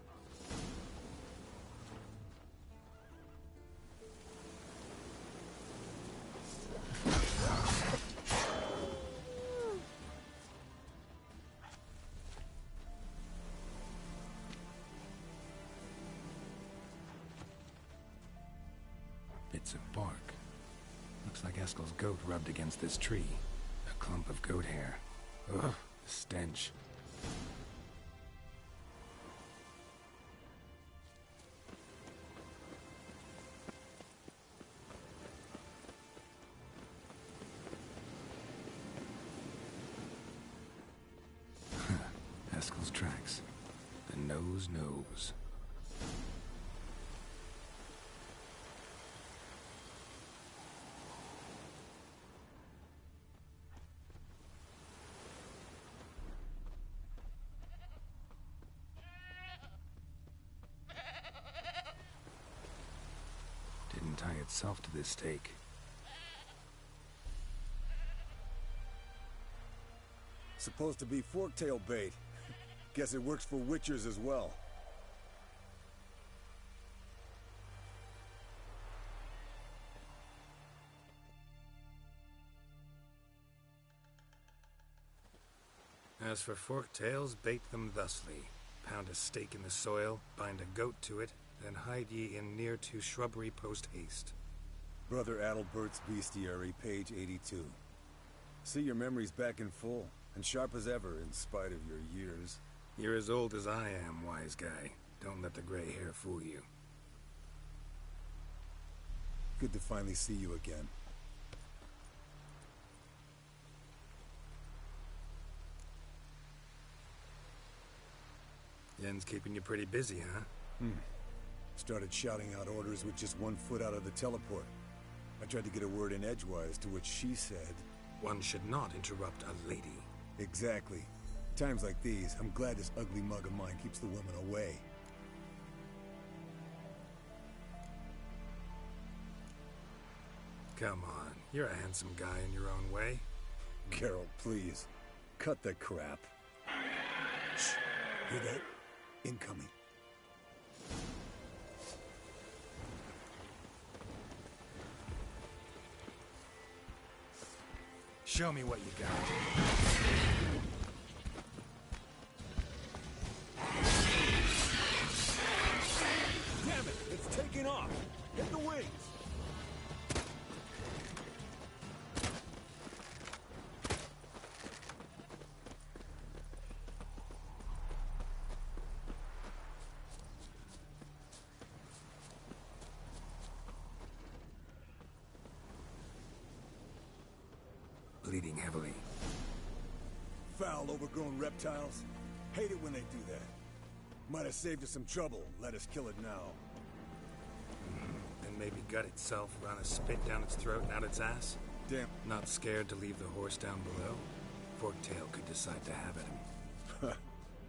Bits of bark. Looks like Eskel's goat rubbed against this tree. A clump of goat hair. Ugh, the stench. Eskel's tracks. The nose knows. Didn't tie itself to this stake. Supposed to be forktail bait. Guess it works for witchers as well. As for forked tails, bait them thusly. Pound a stake in the soil, bind a goat to it, then hide ye in near to shrubbery post haste. Brother Adalbert's Bestiary, page 82. See, your memory's back in full, and sharp as ever in spite of your years. You're as old as I am, wise guy. Don't let the gray hair fool you. Good to finally see you again. Yen's keeping you pretty busy, huh? Started shouting out orders with just 1 foot out of the teleport. I tried to get a word in edgewise, to which she said... One should not interrupt a lady. Exactly. Times like these, I'm glad this ugly mug of mine keeps the women away. Come on, you're a handsome guy in your own way. Geralt, please. Cut the crap. Shh. Hear that? Incoming. Show me what you got. Damn it! It's taking off! Hit the wings! Bleeding heavily. Foul, overgrown reptiles. Hate it when they do that. Might have saved us some trouble. Let us kill it now. And maybe gut itself, run a spit down its throat and out its ass? Damn. Not scared to leave the horse down below? Forktail could decide to have at him.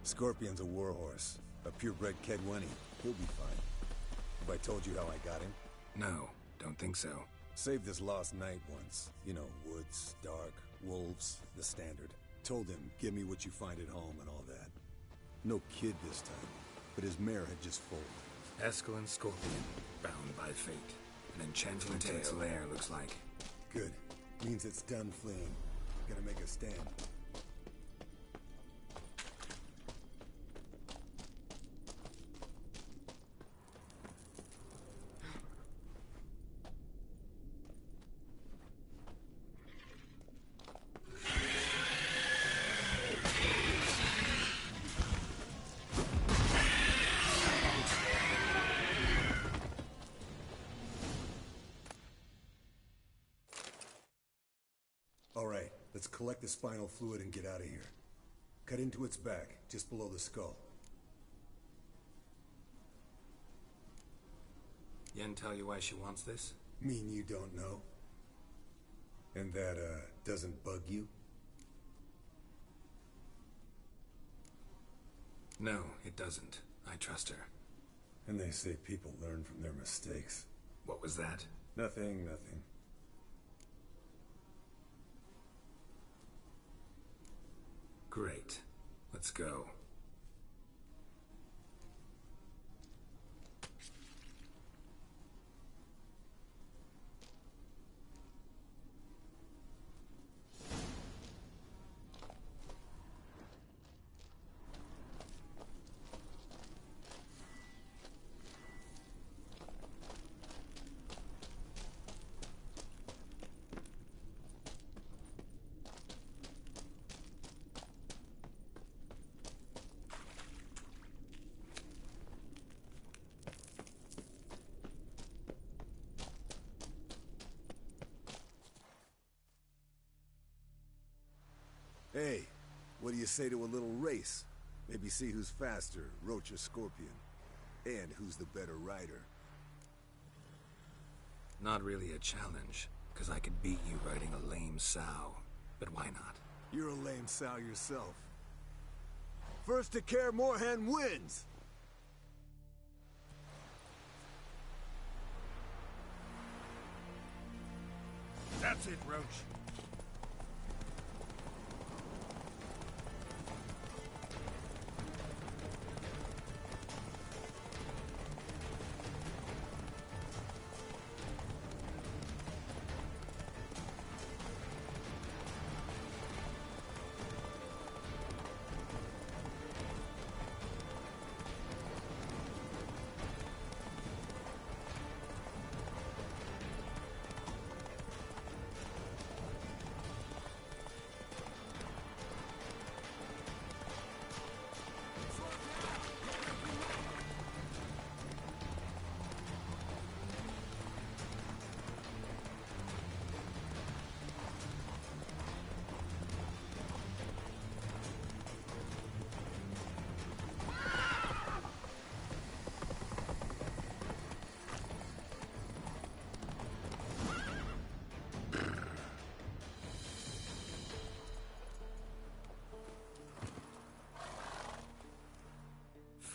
Scorpion's a warhorse. A purebred Kedwenny. He'll be fine. Have I told you how I got him? No, don't think so. Saved this lost knight once. You know, woods, dark, wolves, the standard. Told him, give me what you find at home and all that. No kid this time, but his mare had just foaled. Escalin Scorpion, bound by fate. An enchanting tale lair, looks like. Good. Means it's done fleeing. Gonna make a stand. Alright, let's collect the spinal fluid and get out of here. Cut into its back, just below the skull. Yen tell you why she wants this? Mean you don't know? And that, doesn't bug you? No, it doesn't. I trust her. And they say people learn from their mistakes. What was that? Nothing, nothing. Great. Let's go. Hey, what do you say to a little race? Maybe see who's faster, Roach or Scorpion. And who's the better rider. Not really a challenge, because I could beat you riding a lame sow. But why not? You're a lame sow yourself. First to Kaer Morhen wins! That's it, Roach.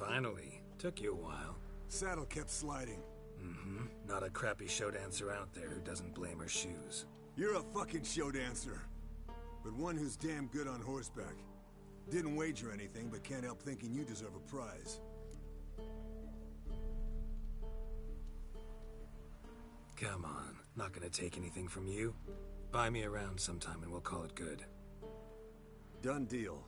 Finally. Took you a while. Saddle kept sliding. Mm-hmm. Not a crappy show dancer out there who doesn't blame her shoes. You're a fucking show dancer. But one who's damn good on horseback. Didn't wager anything, but can't help thinking you deserve a prize. Come on. Not gonna take anything from you. Buy me around sometime and we'll call it good. Done deal.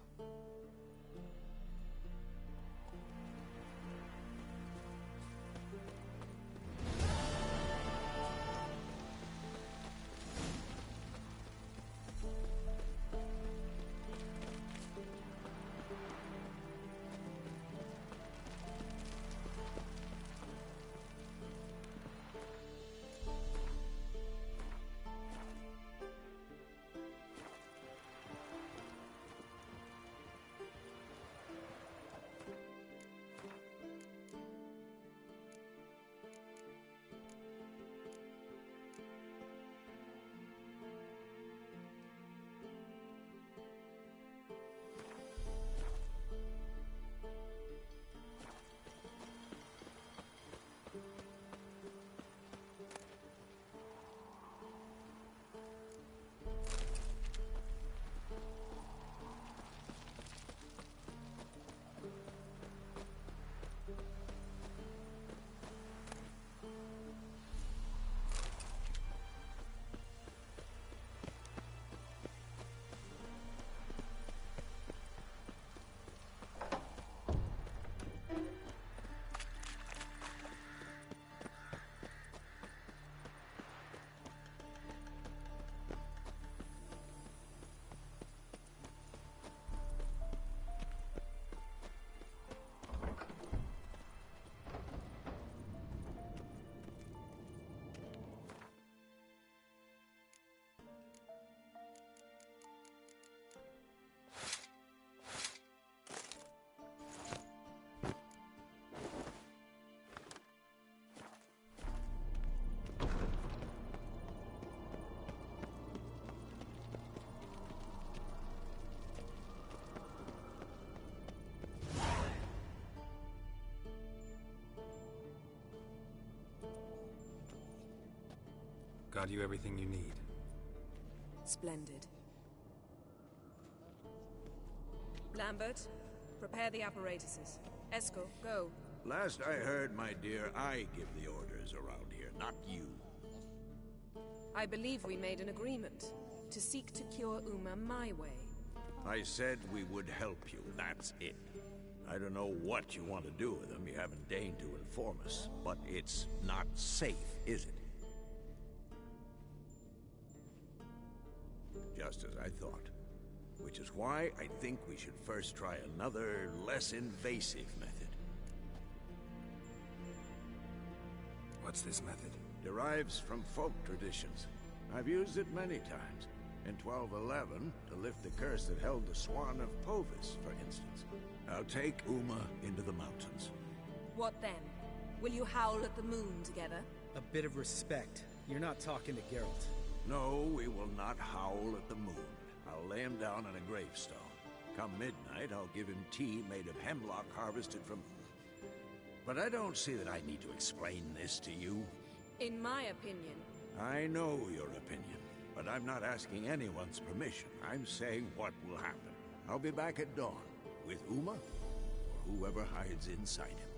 Got you everything you need. Splendid. Lambert, prepare the apparatuses. Esco, go. Last I heard, my dear, I give the orders around here, not you. I believe we made an agreement to seek to cure Uma my way. I said we would help you, that's it. I don't know what you want to do with them, you haven't deigned to inform us, but it's not safe, is it? Just as I thought. Which is why I think we should first try another, less invasive method. What's this method? Derives from folk traditions. I've used it many times. In 1211, to lift the curse that held the Swan of Povis, for instance. I'll take Uma into the mountains. What then? Will you howl at the moon together? A bit of respect. You're not talking to Geralt. No, we will not howl at the moon. I'll lay him down on a gravestone. Come midnight, I'll give him tea made of hemlock harvested from... But I don't see that I need to explain this to you. In my opinion. I know your opinion, but I'm not asking anyone's permission. I'm saying what will happen. I'll be back at dawn, with Uma, or whoever hides inside him.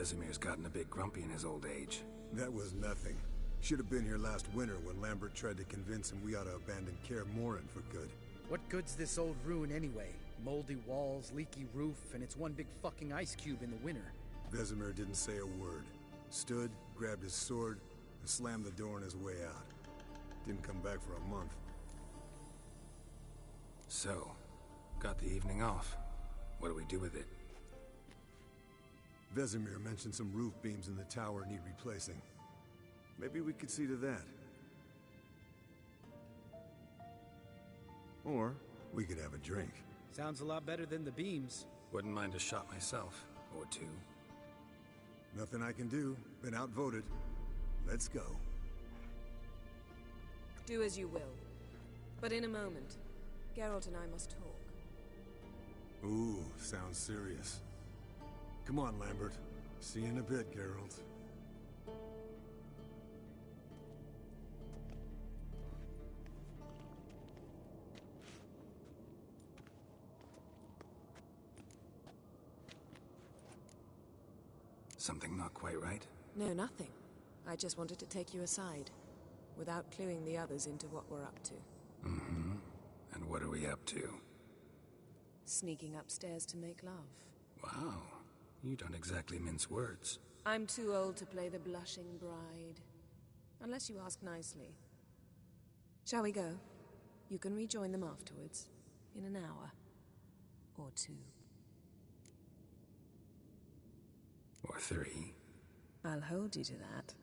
Vesemir's gotten a bit grumpy in his old age. That was nothing. Should have been here last winter when Lambert tried to convince him we ought to abandon Kaer Morhen for good. What good's this old ruin anyway? Moldy walls, leaky roof, and it's one big fucking ice cube in the winter. Vesemir didn't say a word. Stood, grabbed his sword, and slammed the door on his way out. Didn't come back for a month. So, got the evening off. What do we do with it? Vesemir mentioned some roof beams in the tower need replacing. Maybe we could see to that. Or we could have a drink. Sounds a lot better than the beams. Wouldn't mind a shot myself, or two. Nothing I can do. Been outvoted. Let's go. Do as you will. But in a moment, Geralt and I must talk. Ooh, sounds serious. Come on, Lambert. See you in a bit, Geralt. Something not quite right? No, nothing. I just wanted to take you aside, without cluing the others into what we're up to. Mm-hmm. And what are we up to? Sneaking upstairs to make love. Wow. You don't exactly mince words. I'm too old to play the blushing bride. Unless you ask nicely. Shall we go? You can rejoin them afterwards. In an hour. Or two. Or three. I'll hold you to that.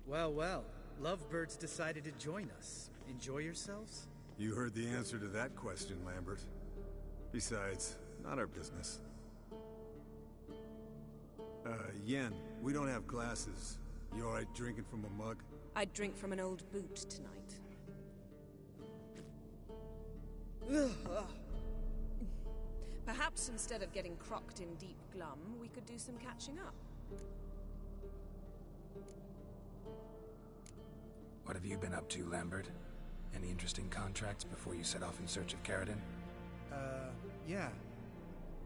Well, well. Lovebirds decided to join us. Enjoy yourselves? You heard the answer to that question, Lambert. Besides, not our business. Yen, we don't have glasses. You alright drinking from a mug? I'd drink from an old boot tonight. Perhaps instead of getting crocked in deep glum, we could do some catching up. What have you been up to, Lambert? Any interesting contracts before you set off in search of Caradon? Yeah.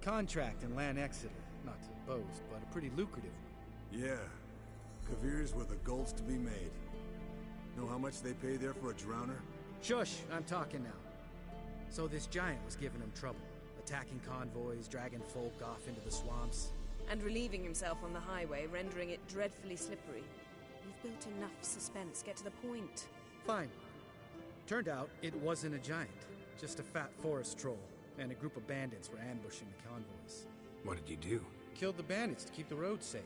Contract in Lan Exeter. Not to boast, but a pretty lucrative one. Yeah. Kavir's were the goals to be made. Know how much they pay there for a drowner? Shush! I'm talking now. So this giant was giving him trouble. Attacking convoys, dragging folk off into the swamps. And relieving himself on the highway, rendering it dreadfully slippery. You've built enough suspense. Get to the point. Fine. Turned out it wasn't a giant. Just a fat forest troll. And a group of bandits were ambushing the convoys. What did you do? Killed the bandits to keep the road safe.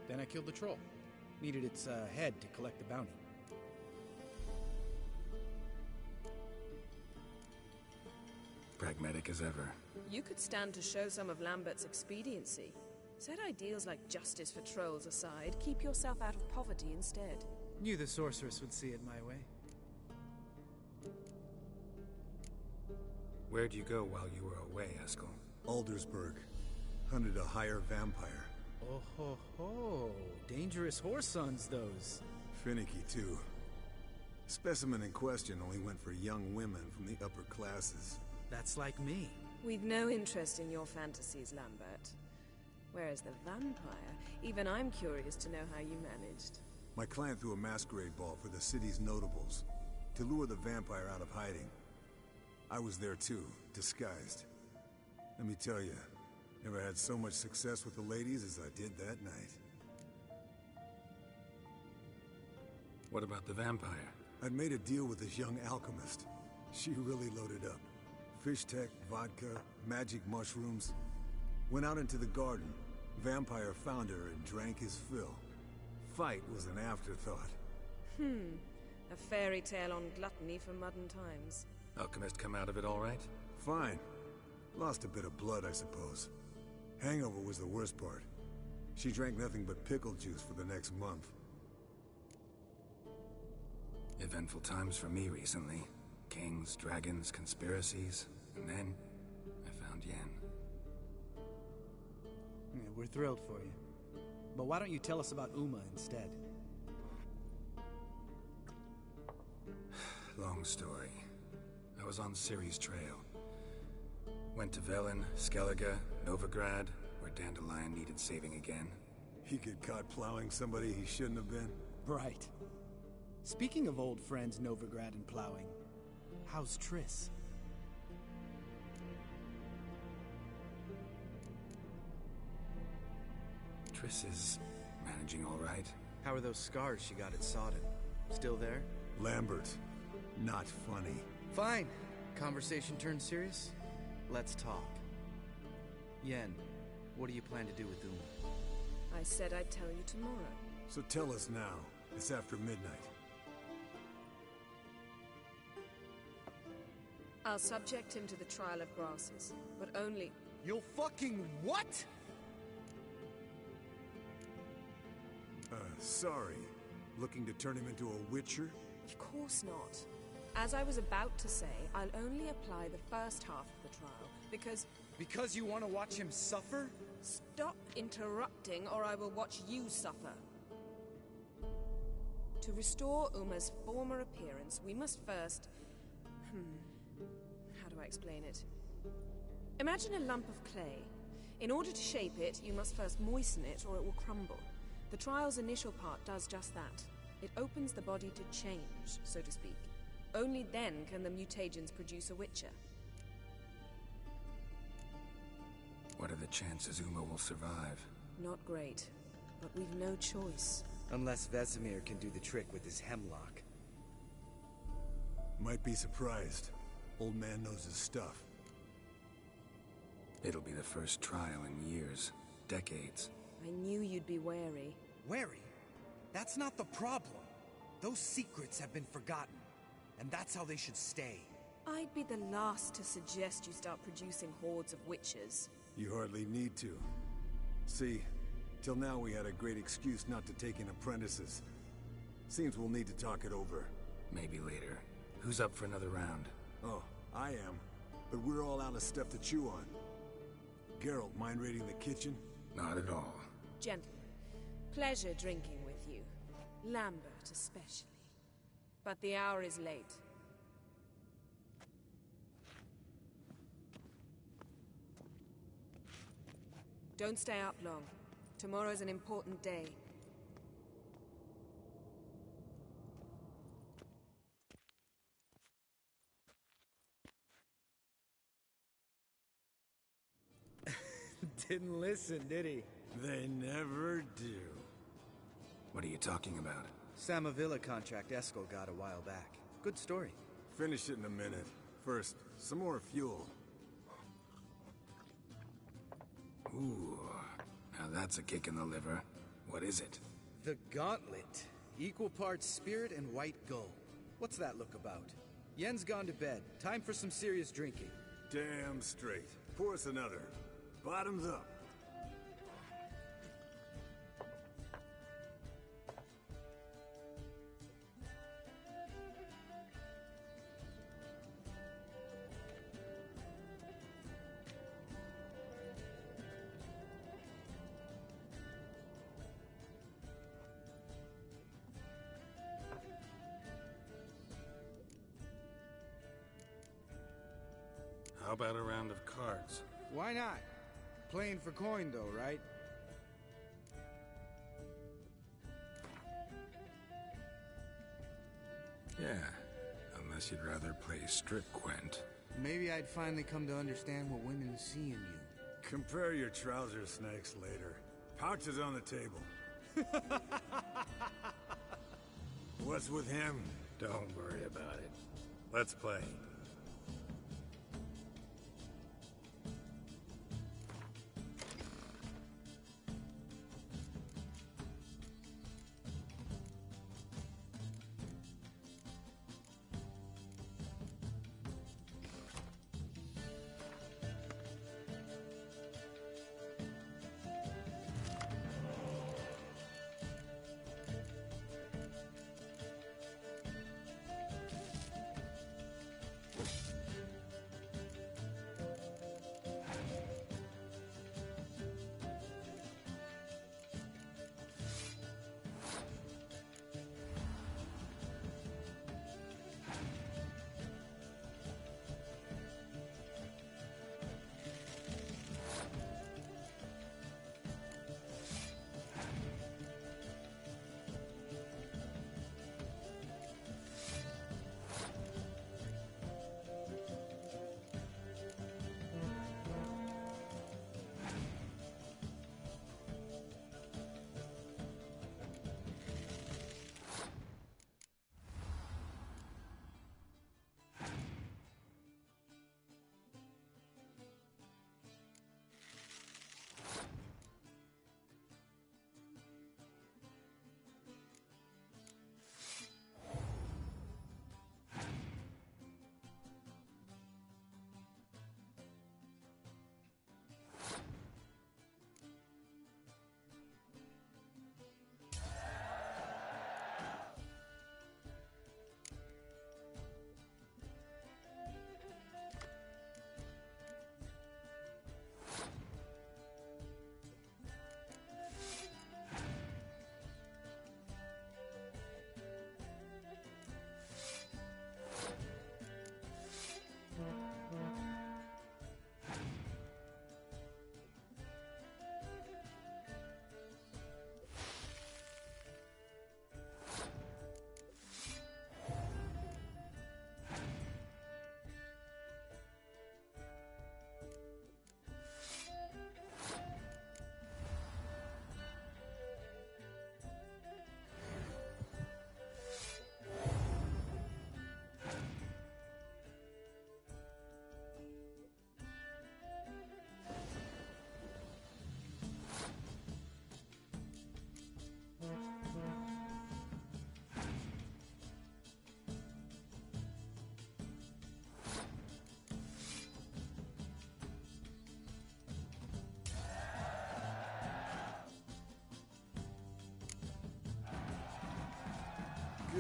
Then I killed the troll. Needed its head to collect the bounty. Pragmatic as ever. You could stand to show some of Lambert's expediency. Set ideals like justice for trolls aside, keep yourself out of poverty instead. Knew the sorceress would see it my way. Where'd you go while you were away, Eskel? Aldersburg. Hunted a higher vampire. Oh ho ho. Dangerous horse sons, those. Finicky, too. Specimen in question only went for young women from the upper classes. That's like me. We've no interest in your fantasies, Lambert. Whereas the vampire, even I'm curious to know how you managed. My client threw a masquerade ball for the city's notables, to lure the vampire out of hiding. I was there too, disguised. Let me tell you, never had so much success with the ladies as I did that night. What about the vampire? I'd made a deal with this young alchemist. She really loaded up. Fish tech, vodka, magic mushrooms. Went out into the garden. Vampire found her and drank his fill. Fight was an afterthought. A fairy tale on gluttony for modern times. Alchemist come out of it all right? Fine. Lost a bit of blood, I suppose. Hangover was the worst part. She drank nothing but pickle juice for the next month. Eventful times for me recently. Kings, dragons, conspiracies, and then I found Yen. Yeah, we're thrilled for you. But why don't you tell us about Uma instead? Long story. I was on Ciri's trail. Went to Velen, Skellige, Novigrad, where Dandelion needed saving again. He get caught plowing somebody he shouldn't have been? Right. Speaking of old friends Novigrad and plowing, how's Triss? Triss is managing all right. How are those scars she got at Sodden? Still there? Lambert. Not funny. Fine. Conversation turned serious? Let's talk. Yen, what do you plan to do with Uma? I said I'd tell you tomorrow. So tell us now. It's after midnight. I'll subject him to the trial of grasses, but only... You'll fucking what? Sorry. Looking to turn him into a witcher? Of course not. As I was about to say, I'll only apply the first half of the trial, because... Because you want to watch him suffer? Stop interrupting, or I will watch you suffer. To restore Uma's former appearance, we must first... How do I explain it? Imagine a lump of clay. In order to shape it, you must first moisten it, or it will crumble. The trial's initial part does just that. It opens the body to change, so to speak. Only then can the mutagens produce a witcher. What are the chances Uma will survive? Not great, but we've no choice. Unless Vesemir can do the trick with his hemlock. Might be surprised. Old man knows his stuff. It'll be the first trial in years. Decades. I knew you'd be wary. Wary? That's not the problem. Those secrets have been forgotten. And that's how they should stay. I'd be the last to suggest you start producing hordes of witches. You hardly need to. See, till now we had a great excuse not to take in apprentices. Seems we'll need to talk it over. Maybe later. Who's up for another round? Oh, I am. But we're all out of stuff to chew on. Geralt, mind raiding the kitchen? Not at all. Gentlemen, pleasure drinking with you. Lambert especially. But the hour is late. Don't stay up long. Tomorrow's an important day. Didn't listen, did he? They never do. What are you talking about? Samavilla contract Eskel got a while back. Good story. Finish it in a minute. First, some more fuel. Ooh, now that's a kick in the liver. What is it? The Gauntlet. Equal parts spirit and white gold. What's that look about? Yen's gone to bed. Time for some serious drinking. Damn straight. Pour us another. Bottoms up. How about a round of cards? Why not? Playing for coin though, right? Yeah, unless you'd rather play strip Gwent. Maybe I'd finally come to understand what women see in you. Compare your trouser snakes later. Pouch is on the table. What's with him? Don't worry about it. Let's play.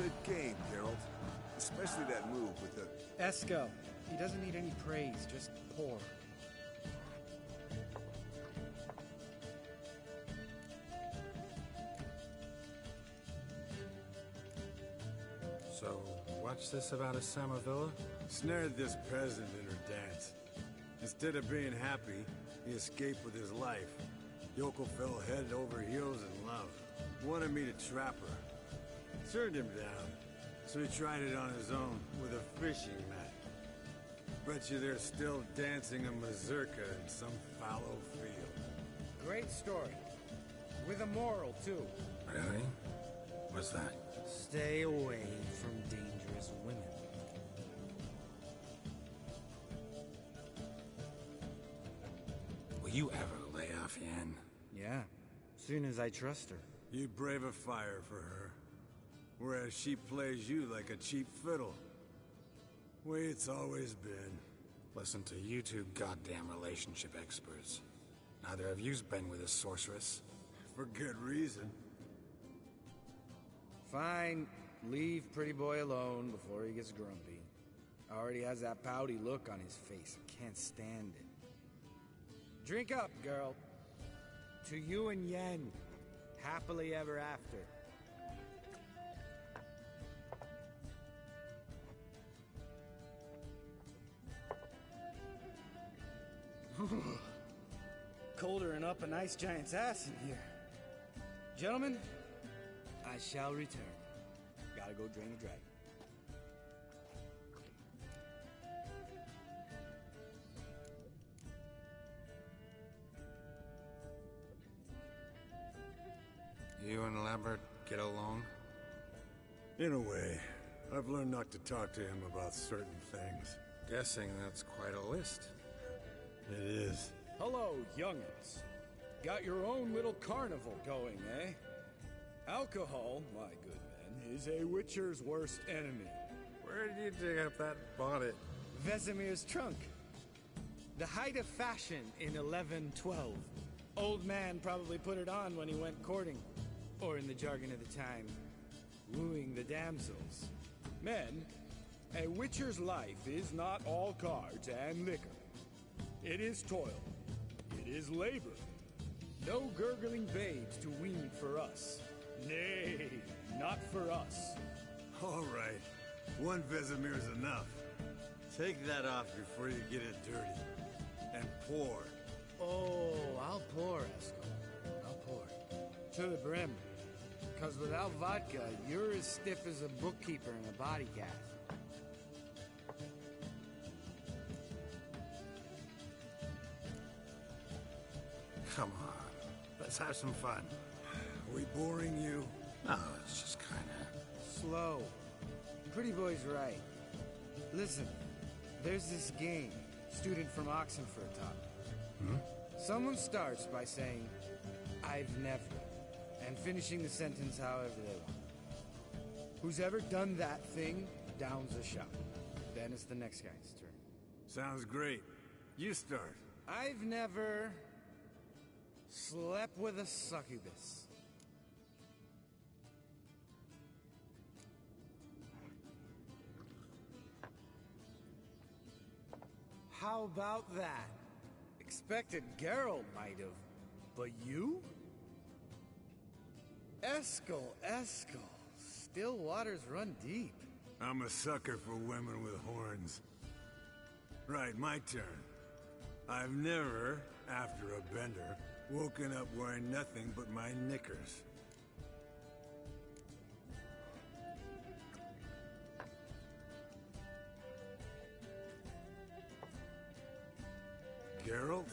Good game, Geralt. Especially that move with the... Esco. He doesn't need any praise, just pour. So, what's this about a Samarvilla? Snared this peasant in her dance. Instead of being happy, he escaped with his life. Yoko fell head over heels in love. Wanted me to trap her. Turned him down. So he tried it on his own with a fishing mat. Bet you they're still dancing a mazurka in some fallow field. Great story. With a moral, too. Really? What's that? Stay away from dangerous women. Will you ever lay off Yen? Yeah, soon as I trust her. You brave a fire for her. Whereas she plays you like a cheap fiddle. Way it's always been. Listen to you two goddamn relationship experts. Neither of you's been with a sorceress. For good reason. Fine. Leave pretty boy alone before he gets grumpy. Already has that pouty look on his face. Can't stand it. Drink up, girl. To you and Yen. Happily ever after. Colder and up a nice giant's ass in here. Gentlemen, I shall return. Gotta go drain a dragon. You and Lambert get along? In a way. I've learned not to talk to him about certain things. Guessing that's quite a list. It is. Hello, young'uns. Got your own little carnival going, eh? Alcohol, my good men, is a witcher's worst enemy. Where did you dig up that bonnet? Vesemir's trunk. The height of fashion in 1112. Old man probably put it on when he went courting. Or in the jargon of the time, wooing the damsels. Men, a witcher's life is not all cards and liquor. It is toil. It is labor. No gurgling babes to wean for us. Nay, not for us. All right. One Vesemir's enough. Take that off before you get it dirty. And pour. Oh, I'll pour, Esco. I'll pour. To the brim. Because without vodka, you're as stiff as a bookkeeper in a body cast. Come on. Let's have some fun. Are we boring you? No, it's just kinda... Slow. Pretty boy's right. Listen, there's this game. Student from Oxenford taught. Someone starts by saying, I've never, and finishing the sentence however they want. Who's ever done that thing downs a shot. Then it's the next guy's turn. Sounds great. You start. I've never slept with a succubus. How about that? Expected Geralt might have, but you? Eskel. Still waters run deep. I'm a sucker for women with horns. Right, my turn. I've never, after a bender, woken up wearing nothing but my knickers. Geralt?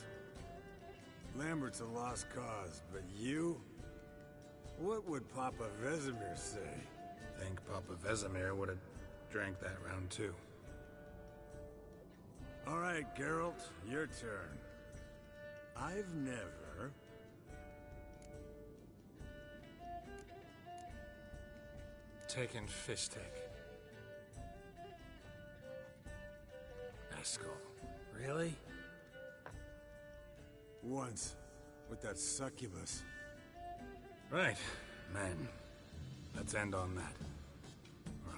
Lambert's a lost cause, but you? What would Papa Vesemir say? Think Papa Vesemir would have drank that round too. All right, Geralt, your turn. I've never... taken fistic. Eskel. Really? Once, with that succubus. Right. Men. Let's end on that.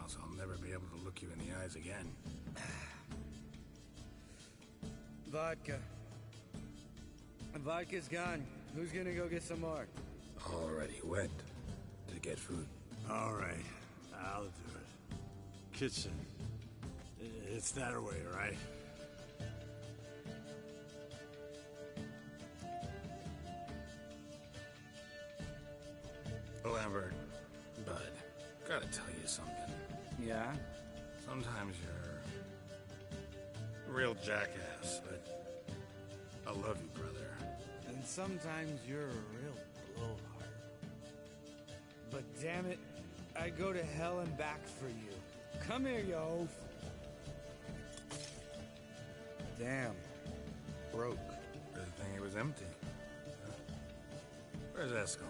else, I'll never be able to look you in the eyes again. Vodka. Vodka's gone. Who's gonna go get some more? Already went to get food. All right, I'll do it. Kitchen. It's that way, right? Lambert, Bud, gotta tell you something. Yeah? Sometimes you're a real jackass, but I love you, brother. And sometimes you're a real blowhard. But damn it, I'd go to hell and back for you. Come here, you oaf. Damn. Broke. Good thing it was empty. Where's Eskel?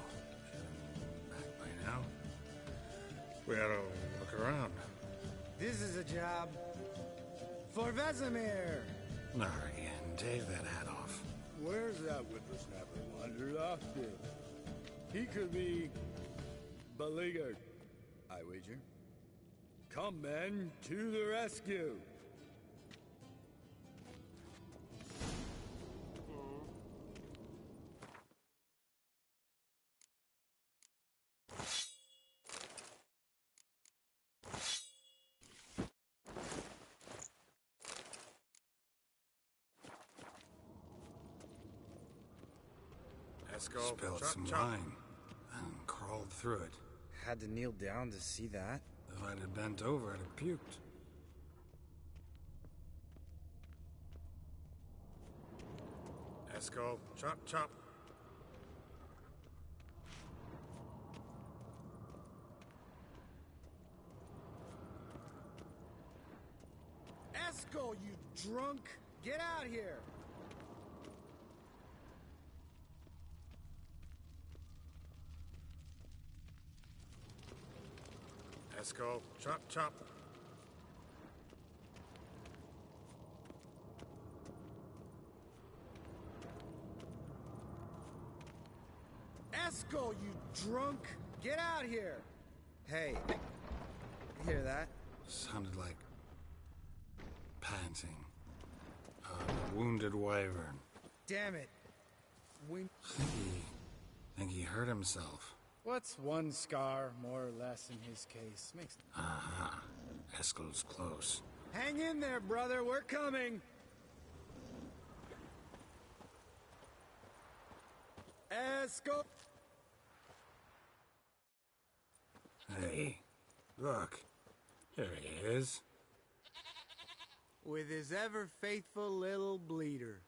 Back by now. We ought to look around. This is a job for Vesemir. Not again. Take that hat off. Where's that whippersnapper wandered off to? He could be beleaguered, I wager. Come, men, to the rescue! Eskel spilled some wine and crawled through it. Had to kneel down to see that. If I'd have bent over, I'd have puked. Eskel, chop, chop. Eskel, you drunk! Get out here! Eskel, chop, chop. Eskel, you drunk! Get out here! Hey, you hear that? Sounded like panting. A wounded wyvern. Damn it. Think he hurt himself. What's one scar, more or less, in his case? Makes... Aha. Eskel's close. Hang in there, brother. We're coming. Eskel. Hey, look. There he is. With his ever-faithful little bleeder.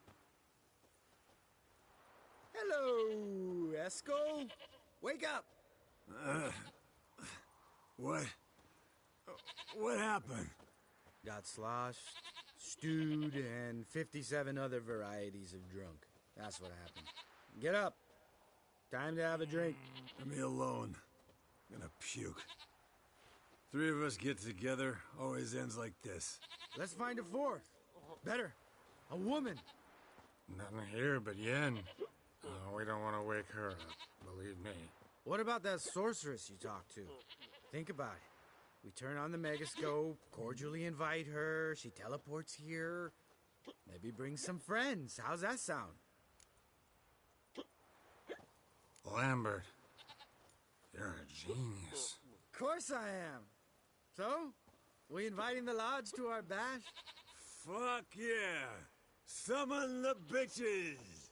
Hello, Eskel. Wake up! What? What happened? Got sloshed, stewed, and 57 other varieties of drunk. That's what happened. Get up. Time to have a drink. Leave me alone. I'm gonna puke. Three of us get together, always ends like this. Let's find a fourth. Better. A woman. Nothing here but Yen. We don't want to wake her up, believe me. What about that sorceress you talked to? Think about it. We turn on the megascope, cordially invite her, she teleports here. Maybe bring some friends. How's that sound? Lambert, you're a genius. Of course I am. So, we inviting the lodge to our bash? Fuck yeah! Summon the bitches!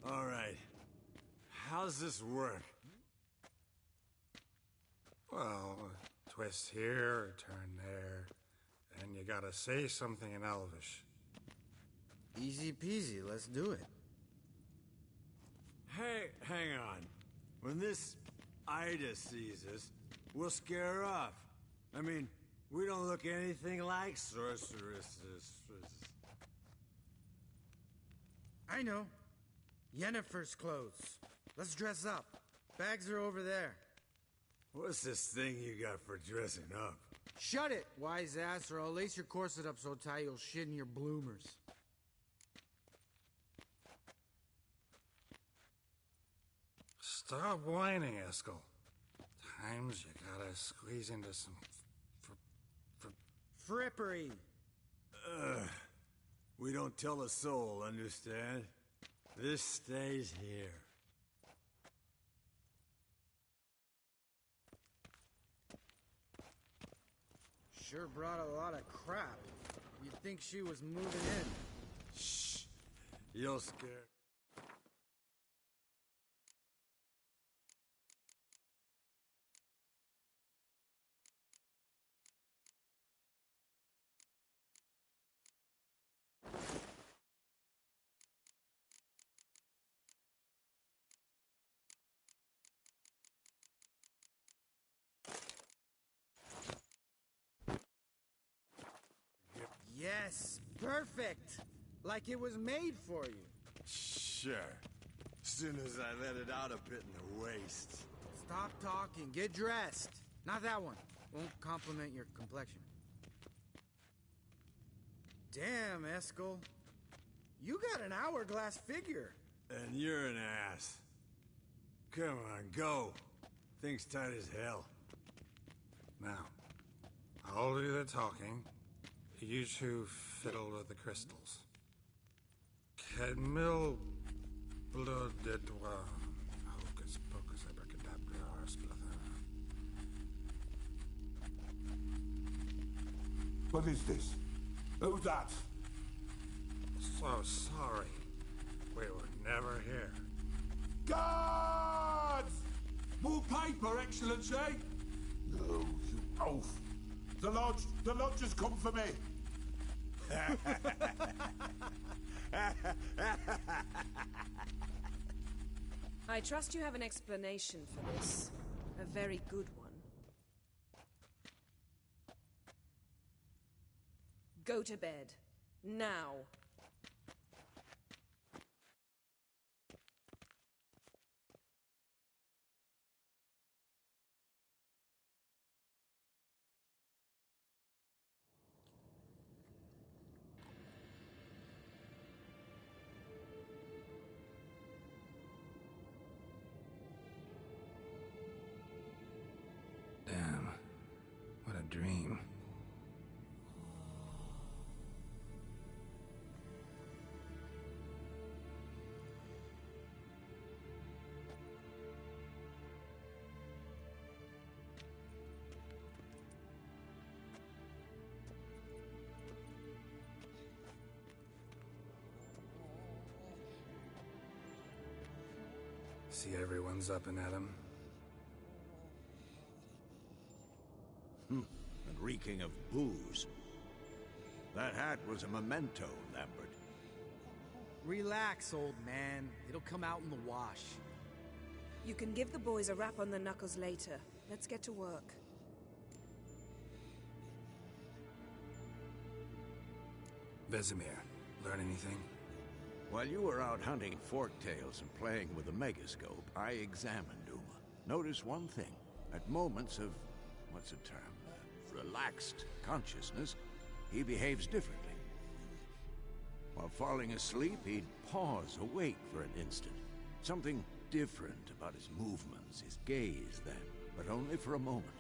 All right. How's this work? Well, twist here, turn there, and you gotta say something in Elvish. Easy peasy, let's do it. Hey, hang on. When this Ida sees us, we'll scare her off. I mean, we don't look anything like sorceresses. I know. Yennefer's clothes. Let's dress up. Bags are over there. What's this thing you got for dressing up? Shut it, wise ass, or I'll lace your corset up so tight you'll shit in your bloomers. Stop whining, Eskel. Times you gotta squeeze into some frippery. We don't tell a soul, understand? This stays here. Sure brought a lot of crap. You'd think she was moving in. Shh. You'll scare. Yes, perfect. Like it was made for you. Sure. Soon as I let it out a bit in the waist. Stop talking. Get dressed. Not that one. Won't compliment your complexion. Damn, Eskel. You got an hourglass figure. And you're an ass. Come on, go. Thing's tight as hell. Now, I'll do the talking. You two fiddle with the crystals. Cadmil blood de doigt. Hocus pocus abracadabra splather. What is this? Who's that? So sorry. We were never here. Guards! More paper, Excellency! No, you oaf. The lodge has come for me. I trust you have an explanation for this. A very good one. Go to bed. Now. Damn. What a dream. See everyone's up and at 'em. And reeking of booze. That hat was a memento, Lambert. Relax, old man. It'll come out in the wash. You can give the boys a rap on the knuckles later. Let's get to work. Vesemir, learn anything? While you were out hunting forktails and playing with the megascope, I examined Uma. Notice one thing. At moments of, what's the term? Relaxed consciousness, he behaves differently. While falling asleep, he'd pause, awake for an instant. Something different about his movements, his gaze then, but only for a moment.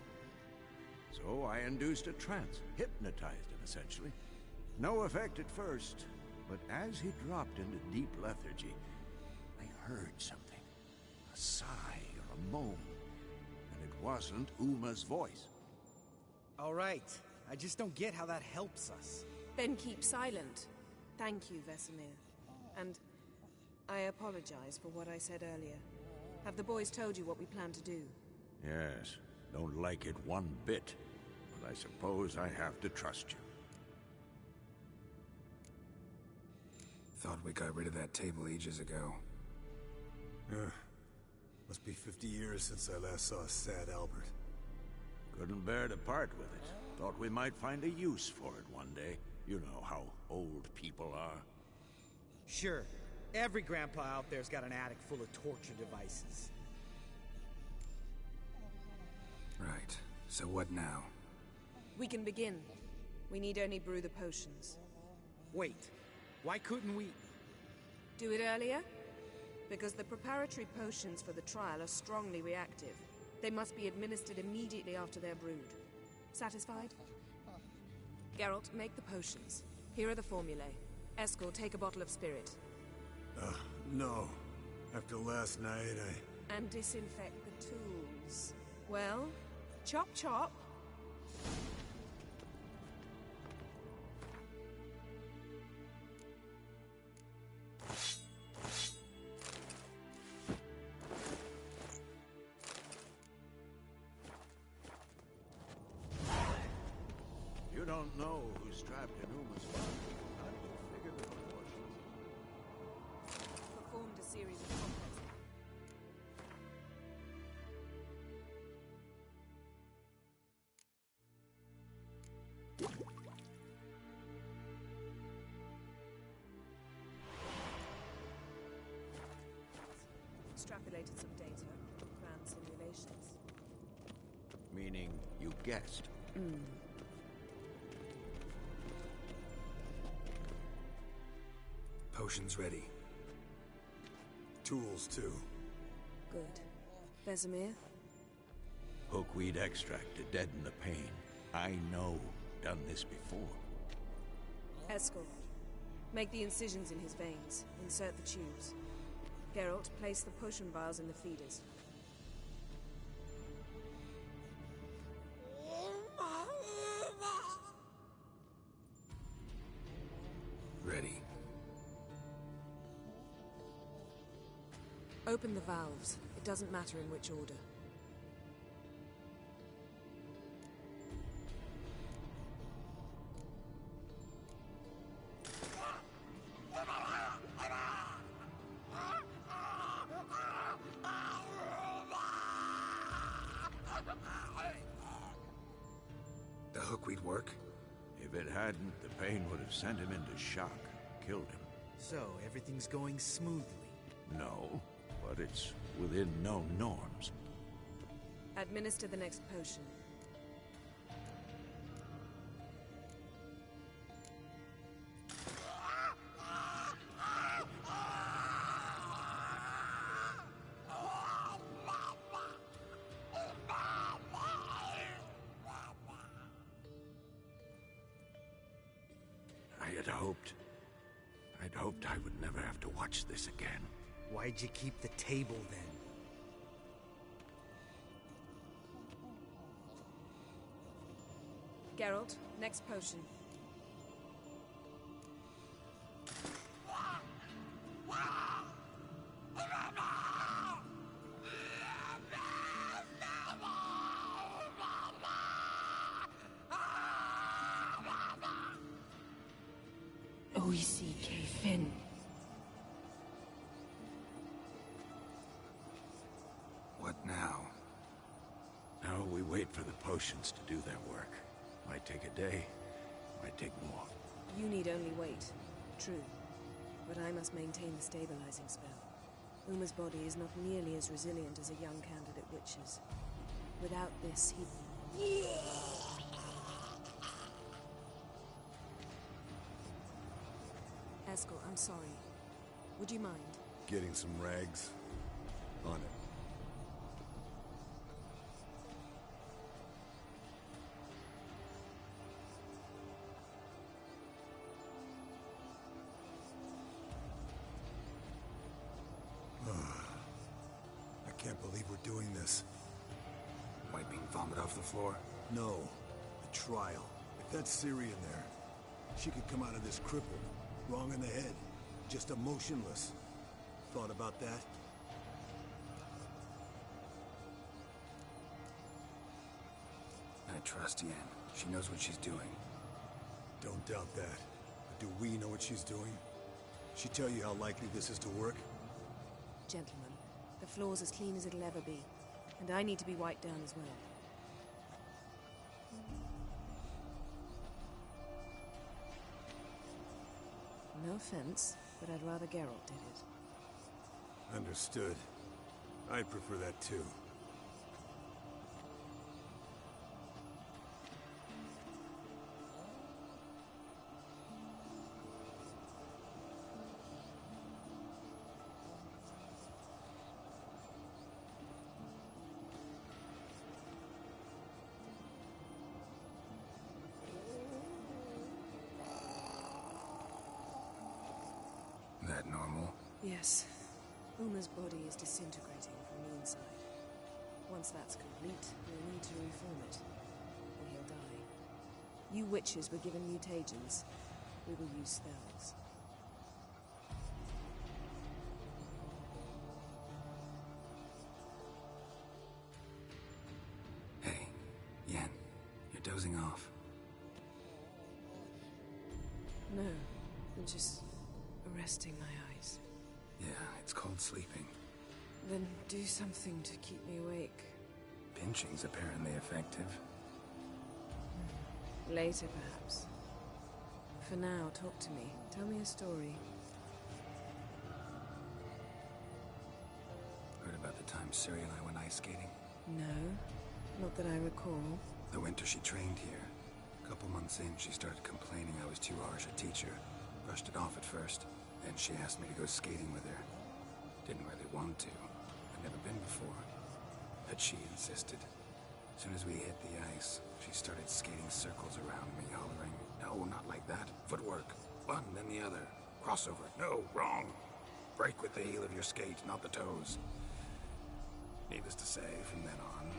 So I induced a trance, hypnotized him essentially. No effect at first, but as he dropped into deep lethargy, I heard something. A sigh or a moan. And it wasn't Uma's voice. All right. I just don't get how that helps us. Then keep silent. Thank you, Vesemir. And I apologize for what I said earlier. Have the boys told you what we plan to do? Yes, don't like it one bit. But I suppose I have to trust you. Thought we got rid of that table ages ago. Must be 50 years since I last saw a sad Albert. Couldn't bear to part with it. Thought we might find a use for it one day. You know how old people are. Sure. Every grandpa out there's got an attic full of torture devices. Right. So what now? We can begin. We need only brew the potions. Wait. Why couldn't we... Do it earlier? Because the preparatory potions for the trial are strongly reactive. They must be administered immediately after they're brewed. Satisfied? Geralt, make the potions. Here are the formulae. Eskel, take a bottle of spirit. No. After last night, And disinfect the tools. Well, chop chop. You don't know who's strapped in Uma's body. How did you figure the proportions? Performed a series of complex. Extrapolated some data, ran simulations. Meaning you guessed. Potions ready. tools too. Good. Vesemir? Hookweed extract to deaden the pain. I know. Done this before. Eskel. Make the incisions in his veins. Insert the tubes. Geralt, place the potion vials in the feeders. Ready. Open the valves. It doesn't matter in which order. The hookweed work? If it hadn't, the pain would have sent him into shock, killed him. So, everything's going smoothly? No, but it's within known norms. Administer the next potion. I'd hoped I would never have to watch this again. Why'd you keep the table then? Geralt, next potion. Finn. What now? Now we wait for the potions to do their work. Might take a day, might take more. You need only wait. True. But I must maintain the stabilizing spell. Uma's body is not nearly as resilient as a young candidate witch's. Without this, he... Eskel, I'm sorry. Would you mind? Getting some rags? On it. I can't believe we're doing this. Wiping vomit off the floor? No. The trial. If that's Ciri in there, she could come out of this crippled. Wrong in the head. Just emotionless. Thought about that? I trust Yen. She knows what she's doing. Don't doubt that. But do we know what she's doing? She tell you how likely this is to work? Gentlemen, the floor's as clean as it'll ever be. And I need to be wiped down as well. No offense, but I'd rather Geralt did it. Understood. I'd prefer that too. Yes. Uma's body is disintegrating from the inside. Once that's complete, we'll need to reform it, or he'll die. You witches were given mutagens. We will use spells. Hey, Yen, you're dozing off. No, I'm just arresting my eyes. Yeah, it's called sleeping. Then do something to keep me awake. Pinching's apparently effective. Later, perhaps. For now, talk to me. Tell me a story. Heard about the time Ciri and I went ice skating? No, not that I recall. The winter she trained here. A couple months in, she started complaining I was too harsh a teacher. Brushed it off at first. Then she asked me to go skating with her. Didn't really want to. I'd never been before. But she insisted. As soon as we hit the ice, she started skating circles around me, hollering, "No, not like that. Footwork. One, then the other. Crossover. No, wrong. Break with the heel of your skate, not the toes." Needless to say, from then on...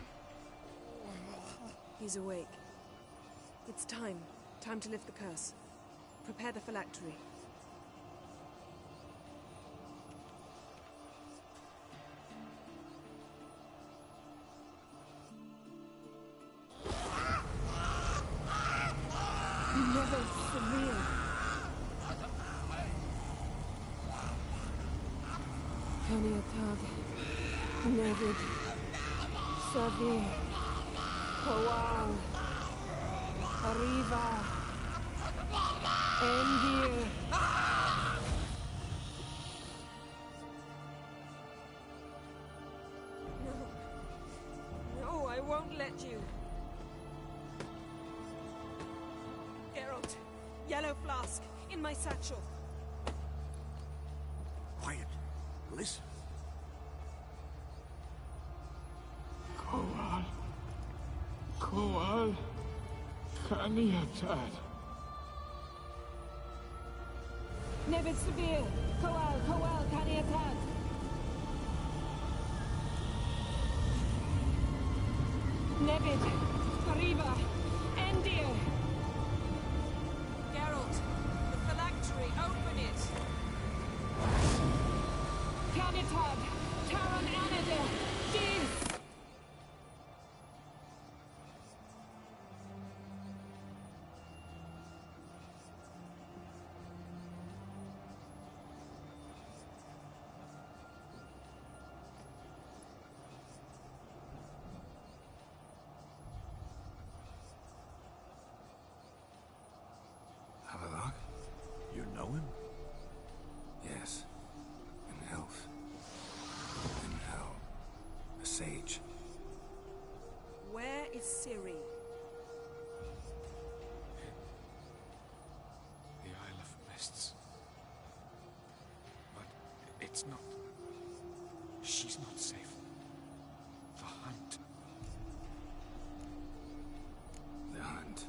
He's awake. It's time. Time to lift the curse. Prepare the phylactery. Never surreal. Kaniatag, Nevid, Savi, Kowal, Arriva, Endir. No, I won't let you. Geralt, yellow flask, in my satchel. Quiet. Listen. Kowal, Kaniatad. Nevid Severe, Kowal, Kaniatad. Nevid, Arriva, Endir. Geralt, the phylactery, open it. Canitad, Taran Anadir, Diz. Havelock? You know him? Yes. An elf. In hell. A sage. Where is Ciri? The Isle of Mists. But it's not... She's not safe. The hunt. The hunt.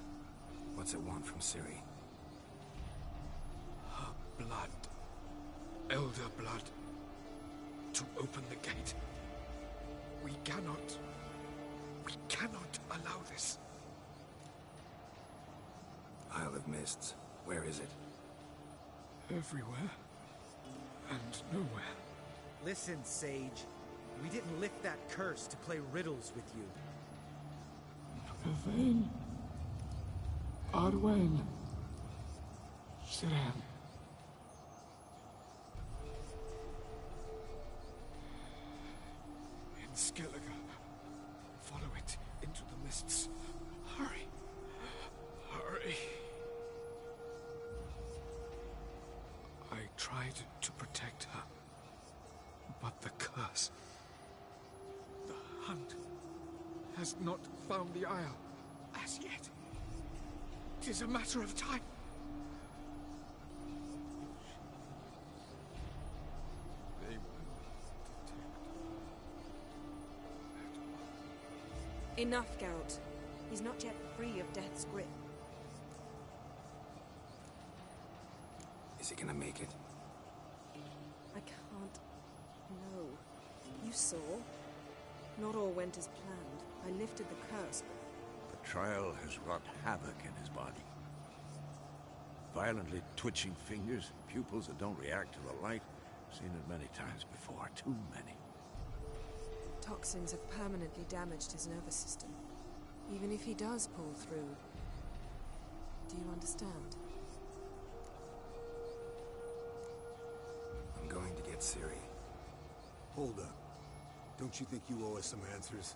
What's it want from Ciri? Her blood. Elder blood. To open the gate. We cannot allow this. Isle of Mists. Where is it? Everywhere. And nowhere. Listen, Sage. We didn't lift that curse to play riddles with you. Yvain. Arwen. Siran. In Skellige. Follow it into the mists. Hurry. Hurry. I tried to protect her. But the curse... The hunt has not found the Isle as yet. It is a matter of time. They will detect. Enough, Geralt. He's not yet free of death's grip. Is he gonna make it? you saw. Not all went as planned. I lifted the curse, but The trial has wrought havoc in his body. Violently twitching fingers, pupils that don't react to the light. Seen it many times before, too many. toxins have permanently damaged his nervous system. Even if he does pull through, do you understand? I'm going to get Ciri. Hold up. Don't you think you owe us some answers?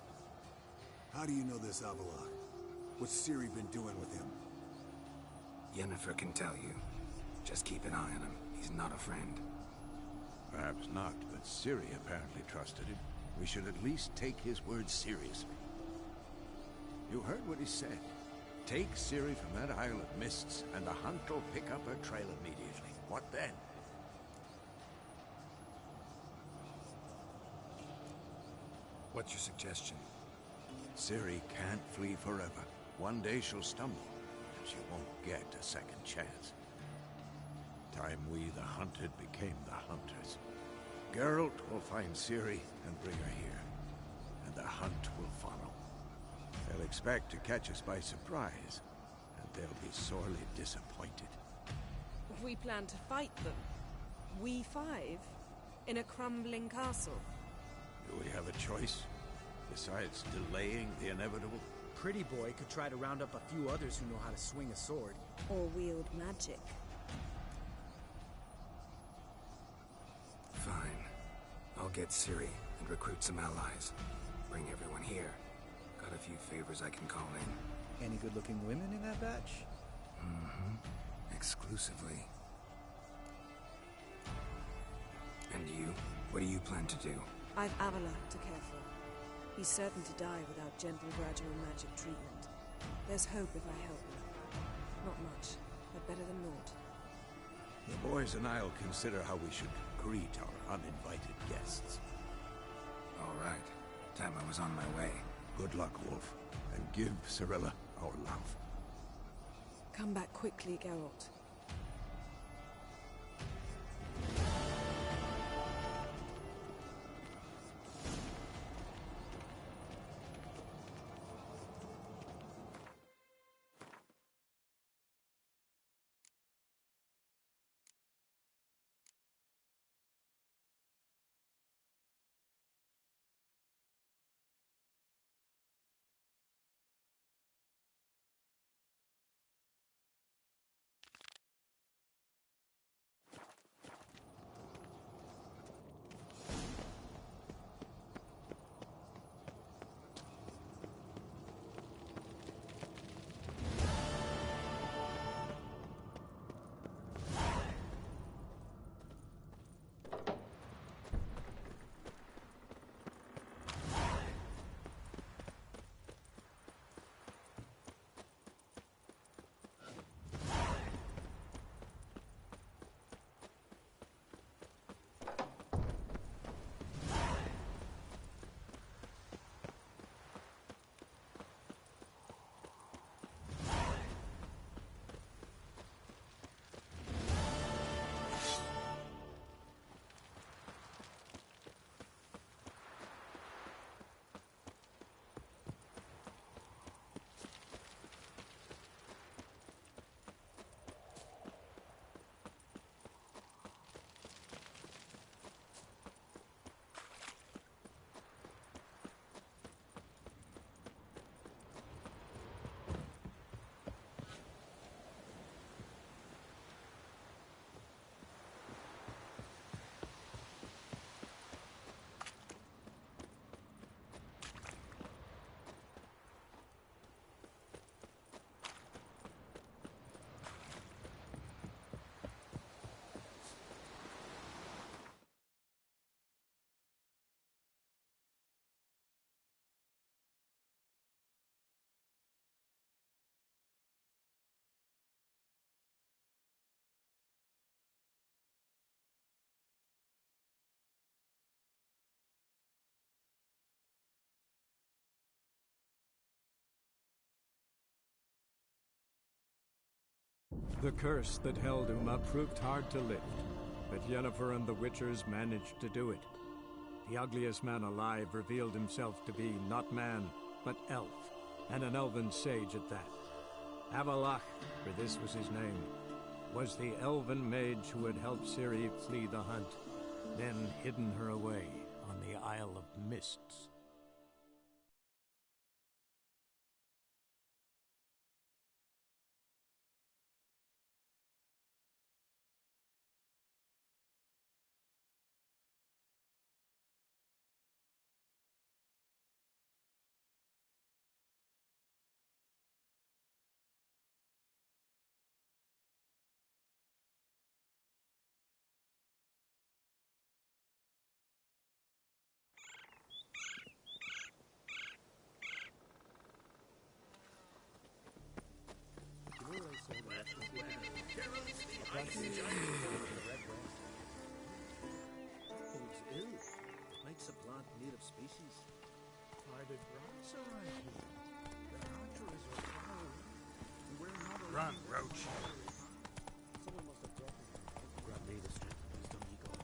How do you know this Avila? What's Ciri been doing with him? Yennefer can tell you. Just keep an eye on him. He's not a friend. Perhaps not, but Ciri apparently trusted him. We should at least take his words seriously. You heard what he said. Take Ciri from that Isle of Mists, and the hunt will pick up her trail immediately. What then? What's your suggestion? Ciri can't flee forever. One day she'll stumble, and she won't get a second chance. Time we, the hunted, became the hunters. Geralt will find Ciri and bring her here, and the hunt will follow. They'll expect to catch us by surprise, and they'll be sorely disappointed. We plan to fight them. We five? In a crumbling castle? Do we have a choice? Besides delaying the inevitable? Pretty Boy could try to round up a few others who know how to swing a sword. Or wield magic. Fine. I'll get Ciri and recruit some allies. Bring everyone here. Got a few favors I can call in. Any good-looking women in that batch? Mm-hmm. Exclusively. And you? What do you plan to do? I've Avila to care for. He's certain to die without gentle, gradual magic treatment. There's hope if I help him. Not much, but better than naught. The boys and I'll consider how we should greet our uninvited guests. All right. Time I was on my way. Good luck, Wolf, and give Cirilla our love. Come back quickly, Geralt. The curse that held Uma proved hard to lift, but Yennefer and the Witchers managed to do it. the ugliest man alive revealed himself to be not man, but elf, and an elven sage at that. Avalach, for this was his name, was the elven mage who had helped Ciri flee the hunt, then hidden her away on the Isle of Mists. Makes a plant native species. Why did grass around here? The hatcheries are far away. We're not Run, Roach. Someone must have taught me. Grab me the strength of these dumb eagles.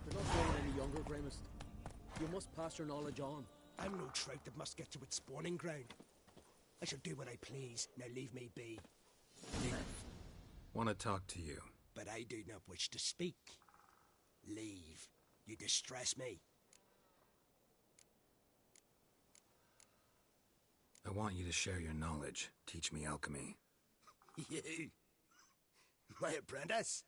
You're not growing any younger, Grimace. You must pass your knowledge on. I'm no trout that must get to its spawning ground. I shall do what I please. Now leave me be. Leave. Want to talk to you. But I do not wish to speak. Leave. You distress me. I want you to share your knowledge. Teach me alchemy. You? My apprentice?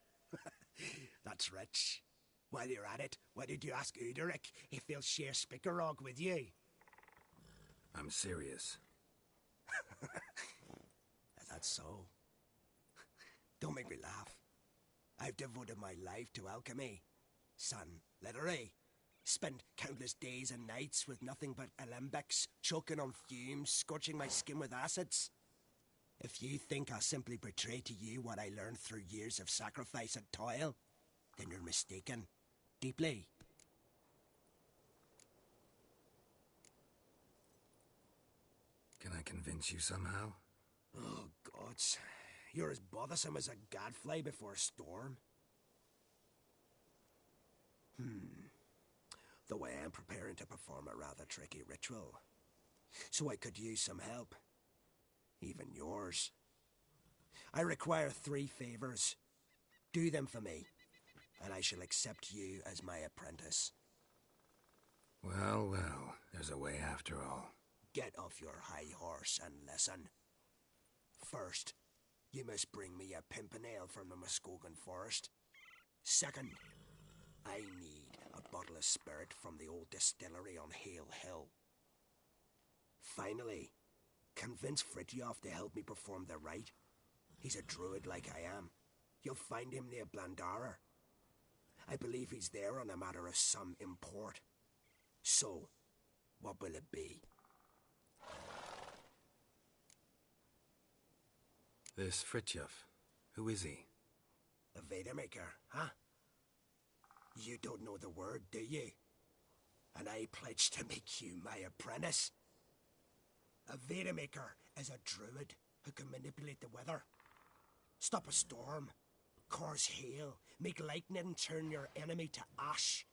That's rich. While you're at it, why did you ask Uderic if he'll share Spickerog with you? I'm serious. Is that so? Don't make me laugh. I've devoted my life to alchemy. Son, literally. Spent countless days and nights with nothing but alembics, choking on fumes, scorching my skin with acids. If you think I'll simply betray to you what I learned through years of sacrifice and toil, then you're mistaken. Deeply. Can I convince you somehow? Oh, gods. You're as bothersome as a gadfly before a storm. Though I am preparing to perform a rather tricky ritual. So I could use some help. Even yours. I require 3 favors. Do them for me, and I shall accept you as my apprentice. Well, well, there's a way after all. Get off your high horse and listen. First, you must bring me a pimpernel from the Muskogan forest. Second, I need a bottle of spirit from the old distillery on Hale Hill. Finally, convince Fritjof to help me perform the rite. He's a druid like I am. You'll find him near Blandara. I believe he's there on a matter of some import. So, what will it be? This Fritjof, who is he? A Vadermaker, huh? You don't know the word, do you? And I pledge to make you my apprentice. A Vadermaker is a druid who can manipulate the weather. Stop a storm, cause hail, make lightning and turn your enemy to ash.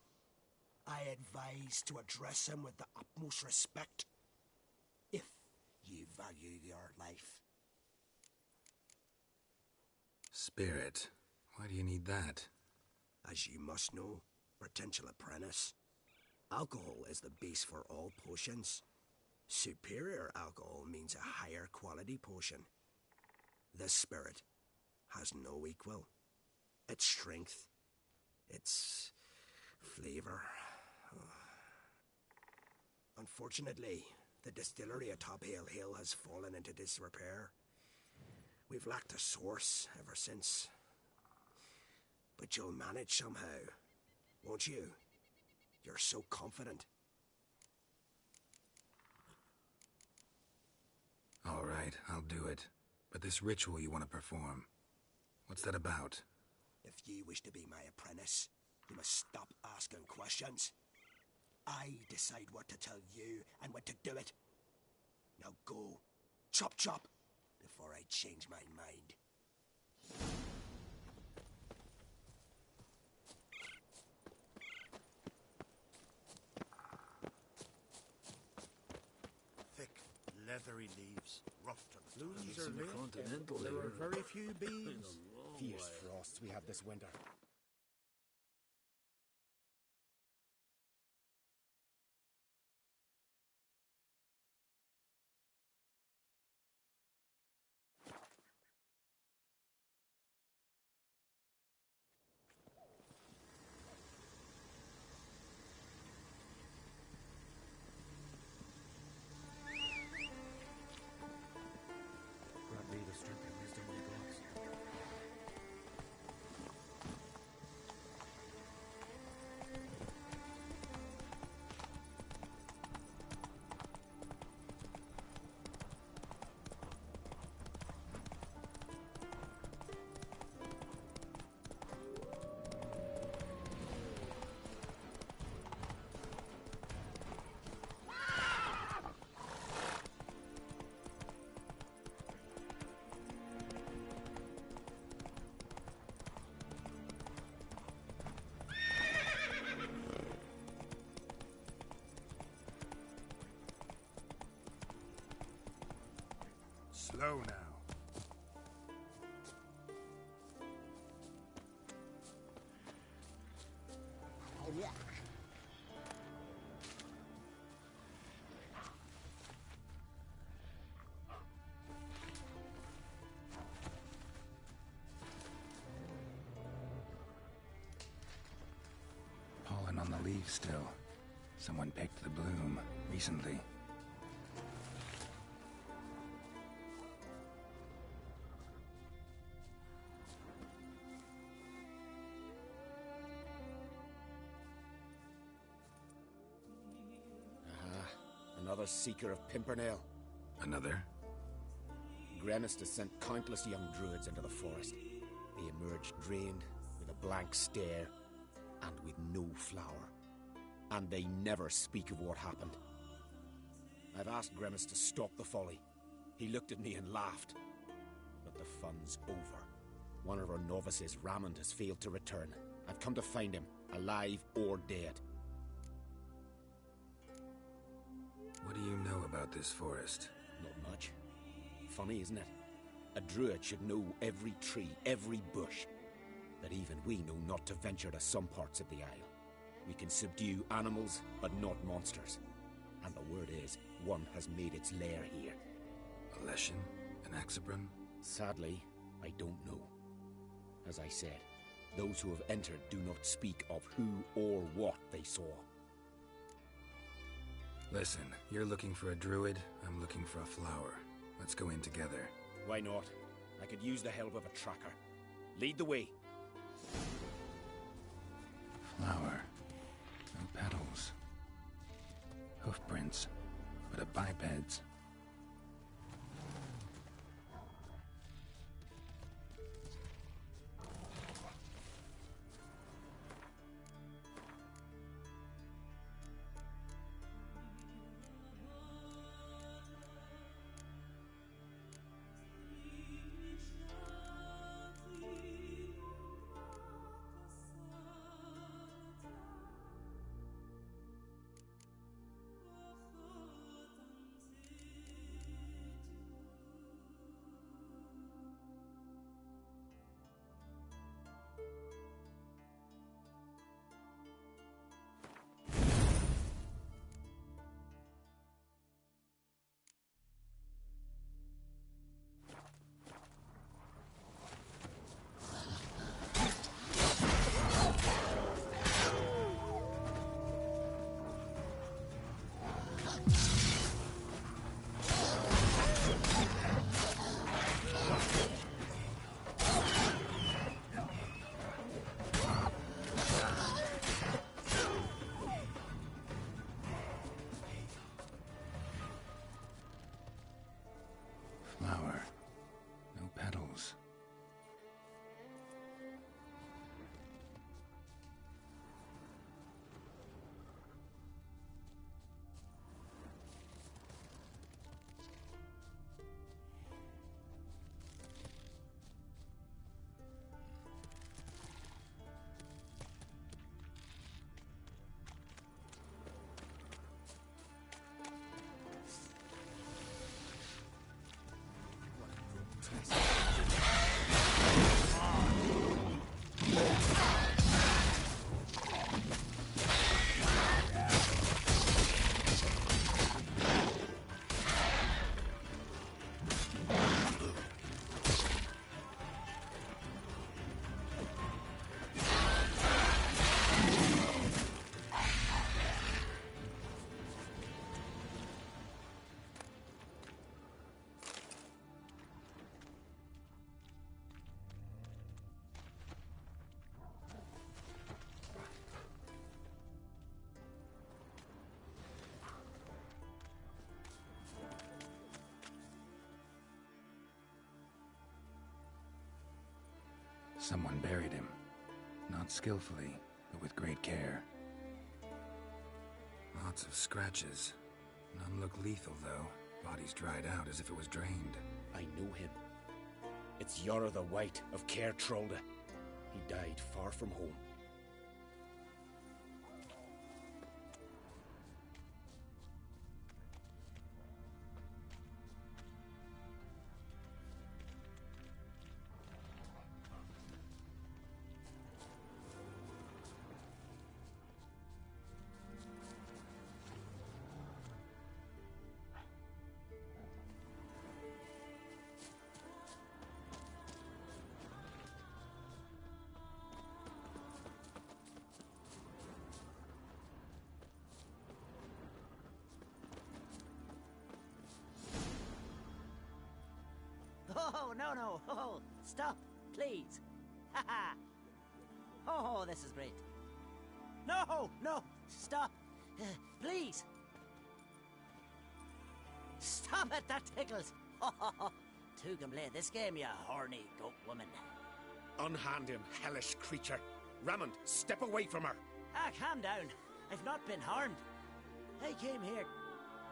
I advise to address him with the utmost respect, if you value your life. Spirit. Why do you need that? As you must know, potential apprentice, alcohol is the base for all potions. Superior alcohol means a higher quality potion. This spirit has no equal. Its strength, its flavor. Unfortunately, the distillery atop Hale Hill has fallen into disrepair. We've lacked a source ever since. But you'll manage somehow, won't you? You're so confident. All right, I'll do it. But this ritual you want to perform, what's that about? If you wish to be my apprentice, you must stop asking questions. I decide what to tell you and when to do it. Now go. Chop chop, before I change my mind. Thick, leathery leaves, rough to the Blooms touch. are late, continental there are here. very few bees. Fierce frosts we have this winter. Grant me the strength and wisdom of the gods. Slow now. Pollen on the leaves still. Someone picked the bloom recently. Another seeker of Pimpernel. Another? Gremistus sent countless young druids into the forest. They emerged drained, with a blank stare, and with no flower. And they never speak of what happened. I've asked Gremis to stop the folly. He looked at me and laughed. But the fun's over. One of our novices, Ramond, has failed to return. I've come to find him, alive or dead. What do you know about this forest? Not much. Funny, isn't it? A druid should know every tree, every bush. But even we know not to venture to some parts of the isle. We can subdue animals, but not monsters. And the word is, one has made its lair here. A Leshen? An Axabron? Sadly, I don't know. As I said, those who have entered do not speak of who or what they saw. Listen, you're looking for a druid, I'm looking for a flower. Let's go in together. Why not? I could use the help of a tracker. Lead the way. Flower. No petals. Hoofprints, but a biped's. Someone buried him. Not skillfully, but with great care. Lots of scratches. None look lethal, though. Body's dried out as if it was drained. I know him. It's Yara the White of Caer Trolda. He died far from home. Oh, no. Oh, stop, please. Ha ha. Oh, this is great. No, stop. Please. Stop it, that tickles. Two can play this game, you horny goat woman. Unhand him, hellish creature. Raymond, step away from her. Calm down. I've not been harmed. I came here.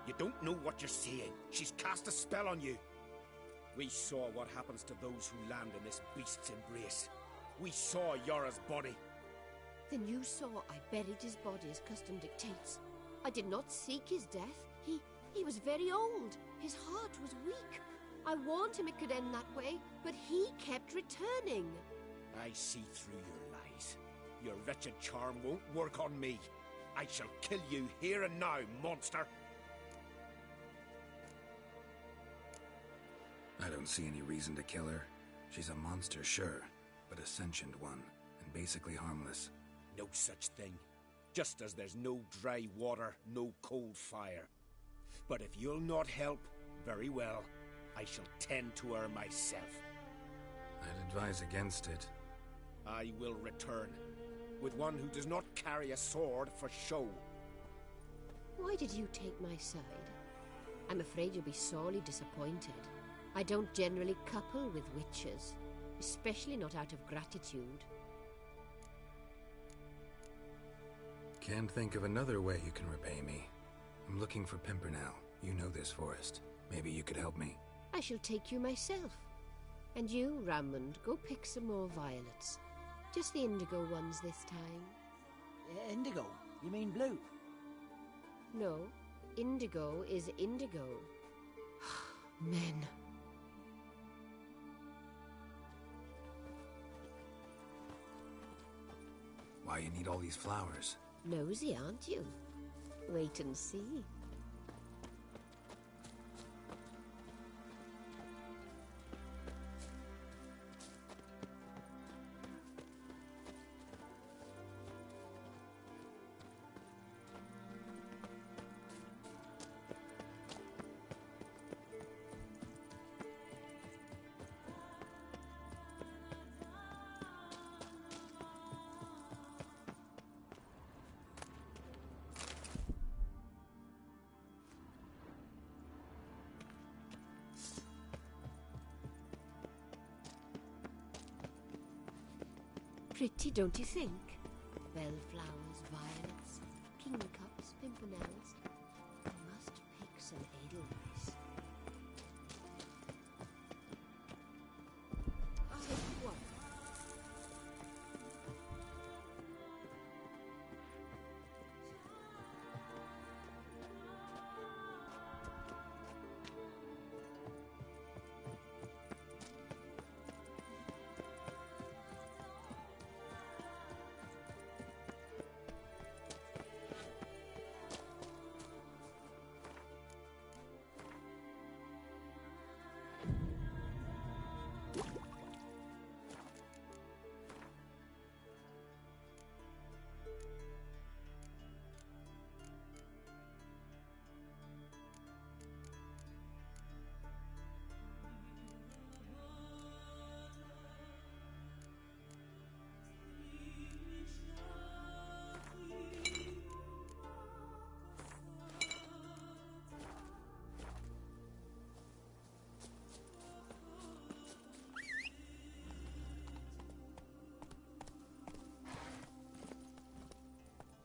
You don't know what you're saying. She's cast a spell on you. We saw what happens to those who land in this beast's embrace. We saw Yara's body. Then you saw I buried his body as custom dictates. I did not seek his death. He was very old. His heart was weak. I warned him it could end that way, but he kept returning. I see through your lies. Your wretched charm won't work on me. I shall kill you here and now, monster. I don't see any reason to kill her. She's a monster, sure, but a sentient one, and basically harmless. No such thing. Just as there's no dry water, no cold fire. But if you'll not help, very well. I shall tend to her myself. I'd advise against it. I will return, with one who does not carry a sword for show. Why did you take my side? I'm afraid you'll be sorely disappointed. I don't generally couple with witches, especially not out of gratitude. Can't think of another way you can repay me. I'm looking for Pimpernel. You know this forest. Maybe you could help me. I shall take you myself. And you, Raymond, go pick some more violets. Just the indigo ones this time. Indigo? You mean blue? No, indigo is indigo. Men. Why you need all these flowers? Nosy, aren't you? Wait and see. Pretty, don't you think? Bellflowers, violets, kingcups, pimpernels. I must pick some edelweiss. Take one.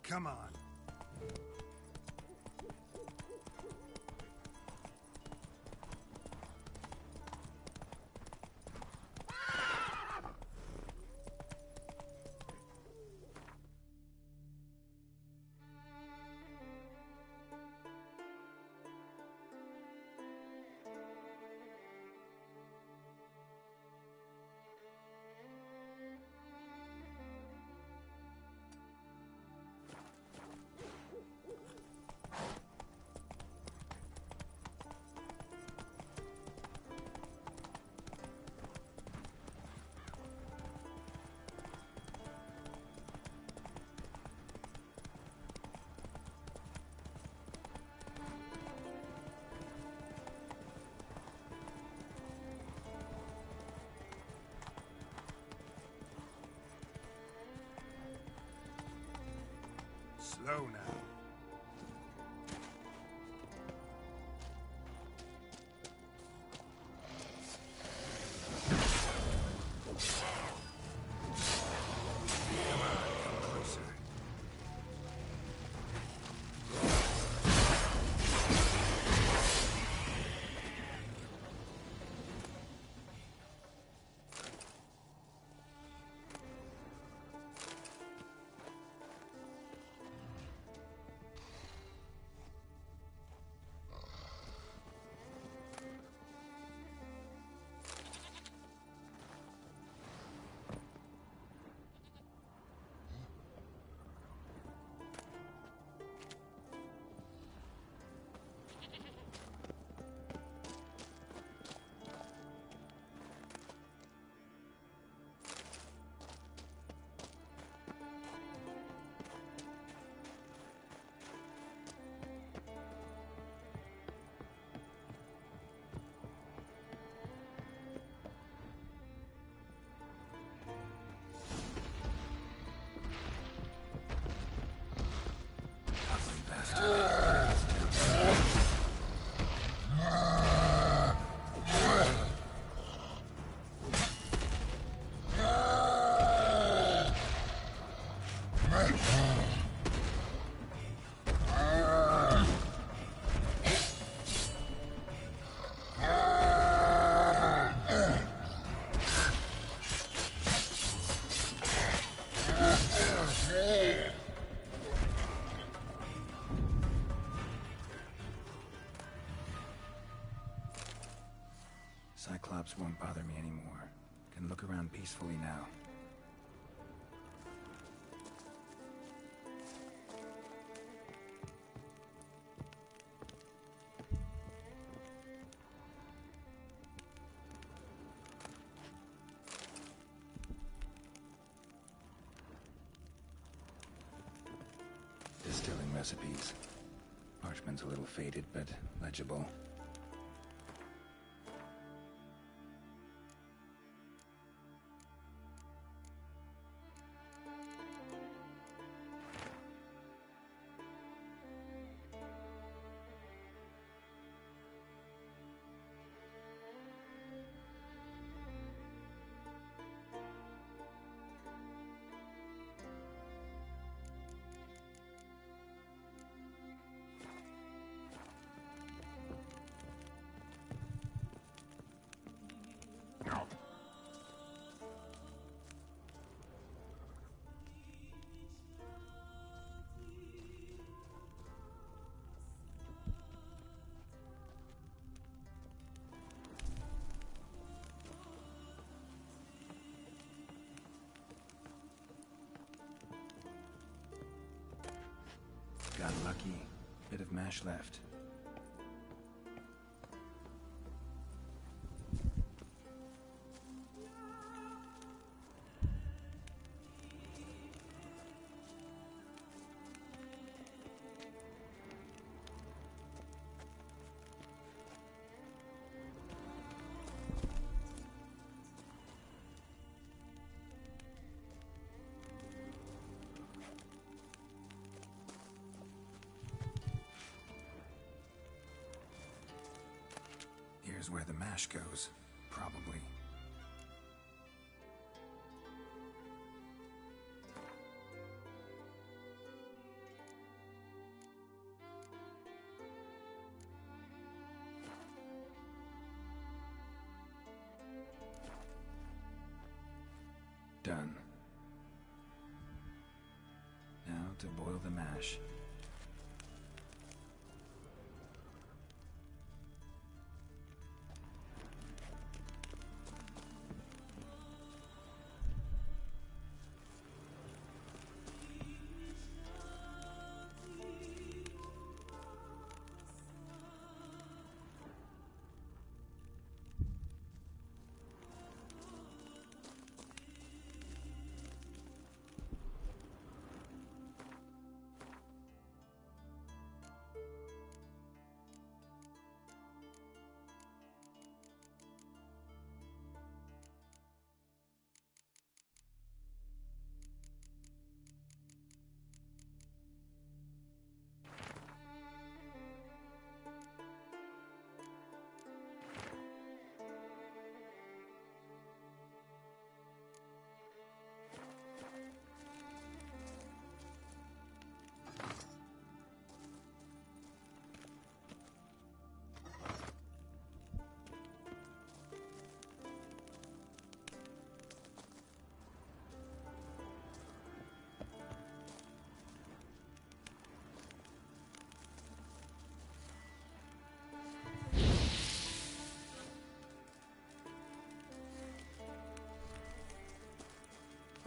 Come on. Slow now. Cyclops won't bother me anymore. Can look around peacefully now. Distilling recipes. Parchment's a little faded, but legible. Got lucky. Bit of mash left. Here's where the mash goes, probably. done. Now to boil the mash.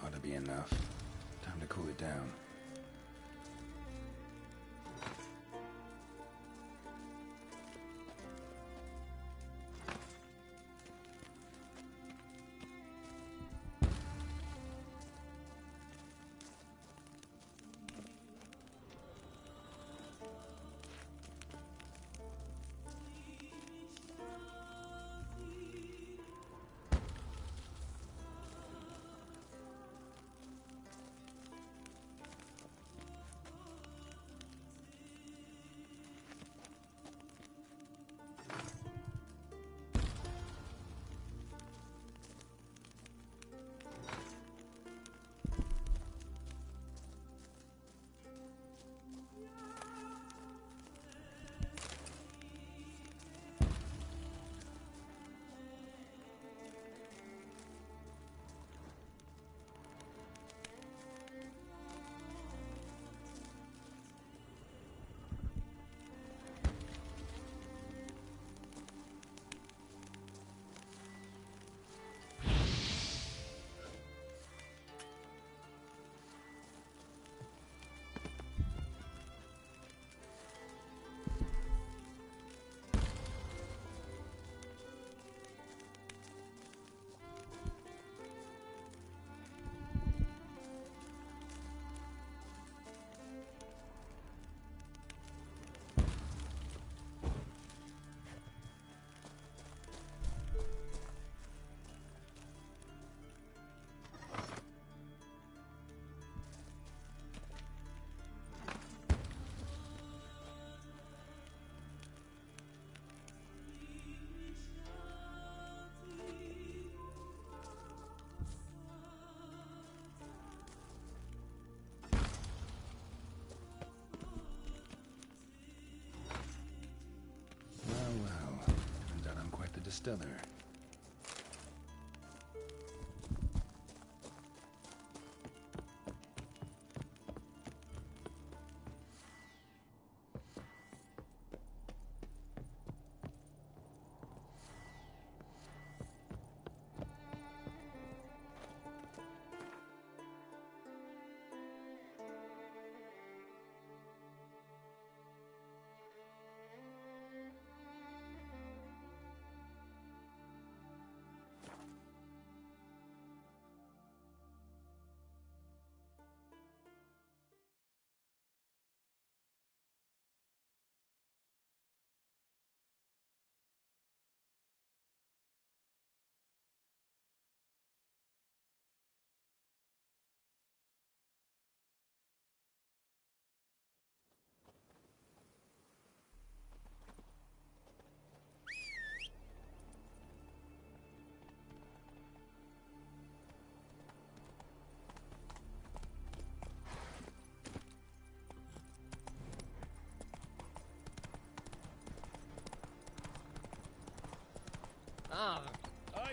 Ought to be enough. Time to cool it down. Distiller. Ah. Aye.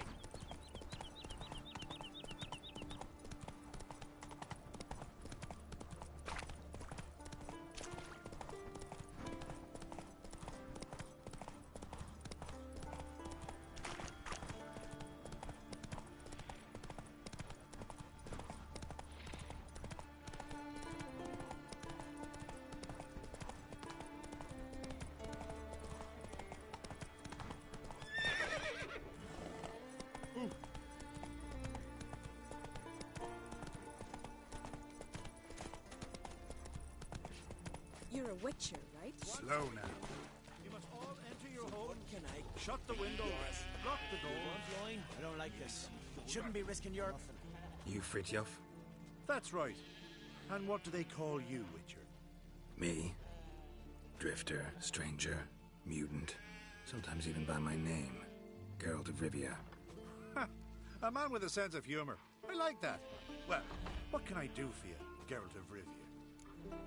you're a witcher, right? Slow now. You must all enter your home. Can I? Shut the windows. Lock the door. Line? I don't like this. Shouldn't be risking your... You Fritjof? That's right. And what do they call you, Witcher? Me? Drifter, stranger, mutant, sometimes even by my name. Geralt of Rivia. Ha! A man with a sense of humor. I like that. Well, what can I do for you, Geralt of Rivia?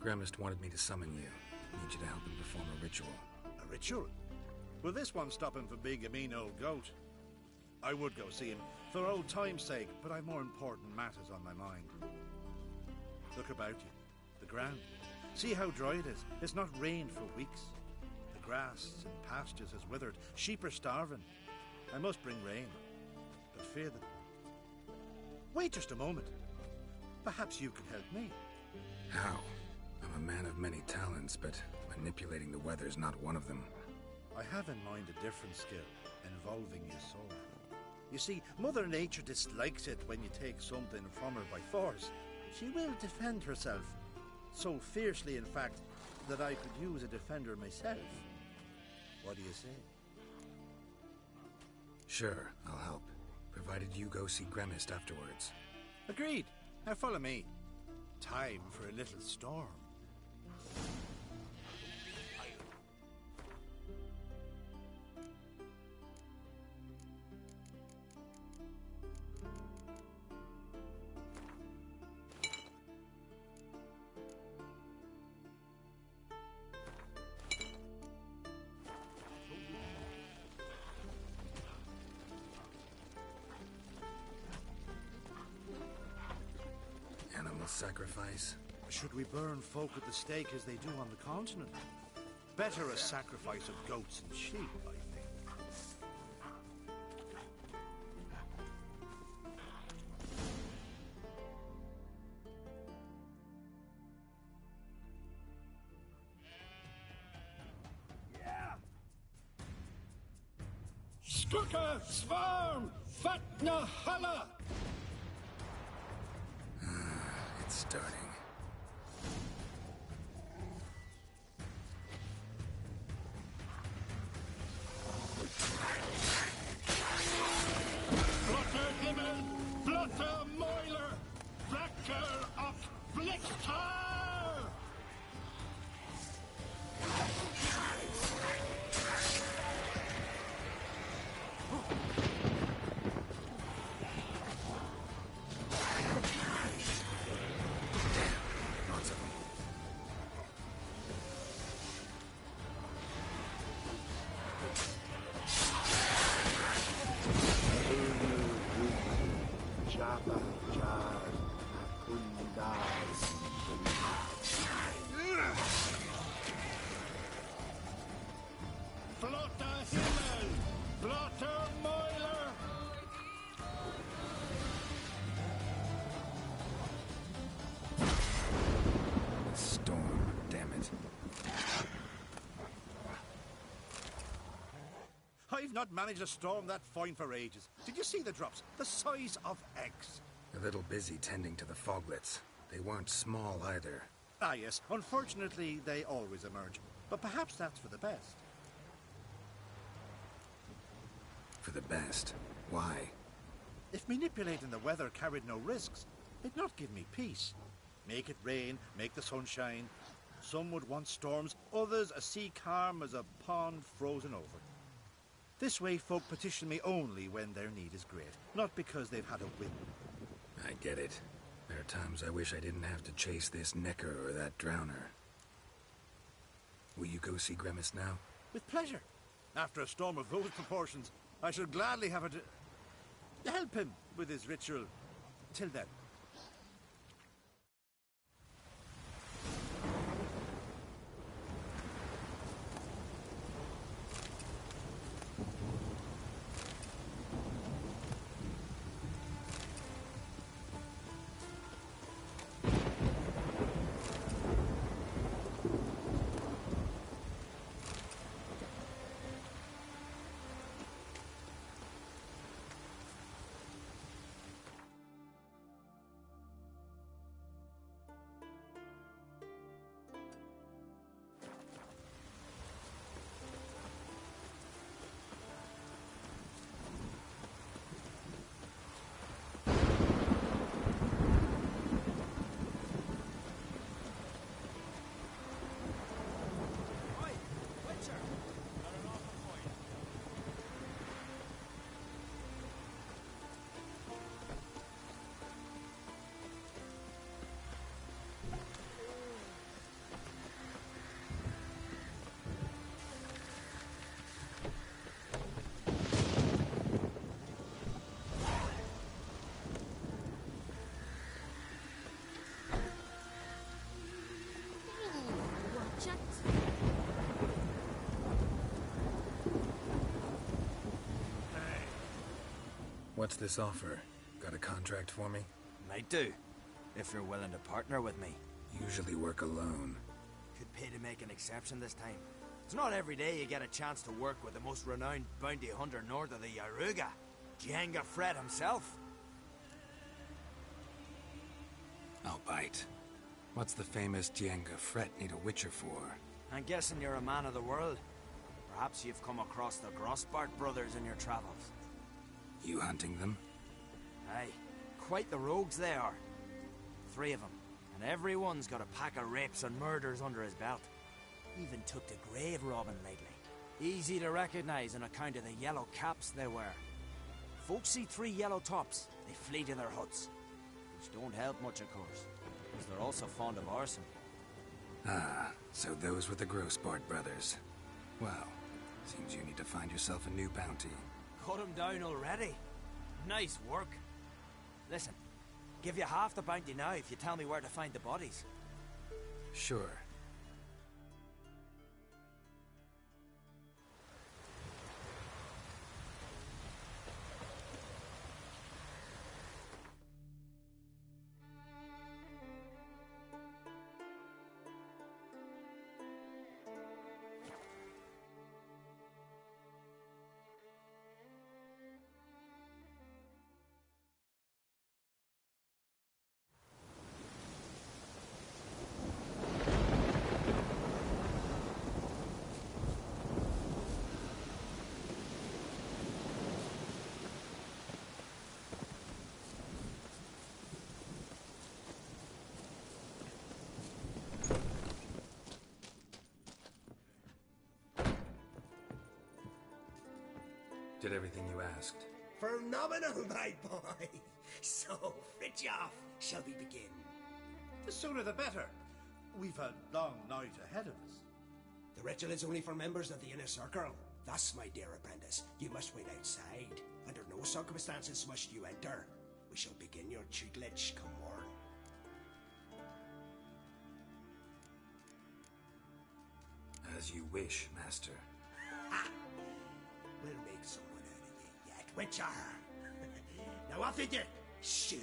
Gremist wanted me to summon you. Need you to help him perform a ritual. A ritual? Will this one stop him from being a mean old goat? I would go see him for old time's sake, but I've more important matters on my mind. Look about you. The ground. See how dry it is. It's not rained for weeks. The grass in pastures has withered. Sheep are starving. I must bring rain, but fear them. Wait just a moment. Perhaps you can help me. How? I'm a man of many talents, but manipulating the weather's not one of them. I have in mind a different skill, involving your soul. You see, Mother Nature dislikes it when you take something from her by force. She will defend herself. So fiercely, in fact, that I could use a defender myself. What do you say? Sure, I'll help. Provided you go see Gremist afterwards. Agreed. Now follow me. Time for a little storm. Sacrifice? Should we burn folk at the stake as they do on the continent? Better a sacrifice of goats and sheep, I think. Yeah! Skuka Svarm Fatna Hala! Starting. Blotter Himmel, Blotter Moiler, Wrecker of Blichter! I've not managed to storm that fine for ages. Did you see the drops? The size of eggs. A little busy tending to the foglets. They weren't small either. Ah, yes. Unfortunately, they always emerge. But perhaps that's for the best. For the best? Why? If manipulating the weather carried no risks, it'd not give me peace. Make it rain, make the sun shine. Some would want storms, others a sea calm as a pond frozen over. This way folk petition me only when their need is great, not because they've had a whim. I get it. There are times I wish I didn't have to chase this necker or that drowner. Will you go see Gremist now? With pleasure. After a storm of those proportions, I should gladly have it to help him with his ritual. Till then. What's this offer? Got a contract for me? Might do, if you're willing to partner with me. Usually work alone. Could pay to make an exception this time. It's not every day you get a chance to work with the most renowned bounty hunter north of the Yaruga, Jenga Fred himself. I'll bite. What's the famous Jenga Fred need a witcher for? I'm guessing you're a man of the world. Perhaps you've come across the Grossbart brothers in your travels. You hunting them? Aye, quite the rogues they are. 3 of them, and every one's got a pack of rapes and murders under his belt. Even took to grave robbing lately. Easy to recognize on account of the yellow caps they wear. Folks see 3 yellow tops, they flee to their huts. Which don't help much, of course, because they're also fond of arson. Ah, so those were the Grossbart brothers. Well, seems you need to find yourself a new bounty. Cut him down already? Nice work. Listen, give you half the bounty now if you tell me where to find the bodies. Sure. Did everything you asked. Phenomenal, my boy. So, Fritjof, shall we begin? The sooner the better. We've a long night ahead of us. The ritual is only for members of the inner circle. Thus, my dear apprentice, you must wait outside. Under no circumstances must you enter. We shall begin your tutelage come morn. As you wish, Master. Ha! We'll make someone out of you yet, Witcher. Now off with you. Shoot.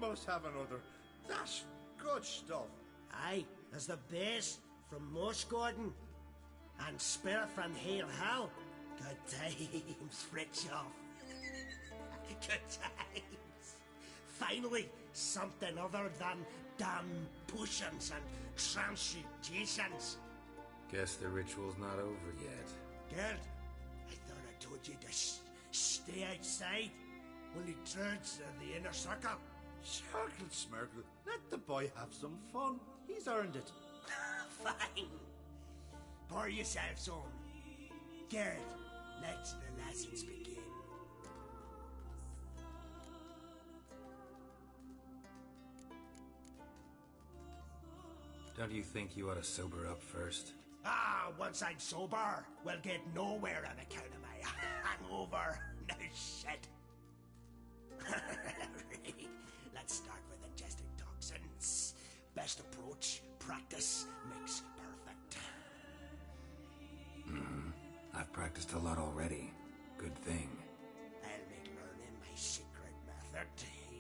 must have another. That's good stuff. Aye, there's the base from Mosh Gordon and Spirit from Hail Hell. Good times, Fritjof. Good times. Finally, something other than damn potions and transmutations. Guess the ritual's not over yet. Gerd, I thought I told you to stay outside. Only turds are the inner circle. Circle Smirkle, let the boy have some fun. He's earned it. Fine. Pour yourselves on. Gerd, let the lessons begin. Don't you think you ought to sober up first? Ah, once I'm sober, we'll get nowhere on account of my hangover. No shit. Let's start with ingesting toxins. Best approach, practice makes perfect. I've practiced a lot already. Good thing. I'll make learning my secret method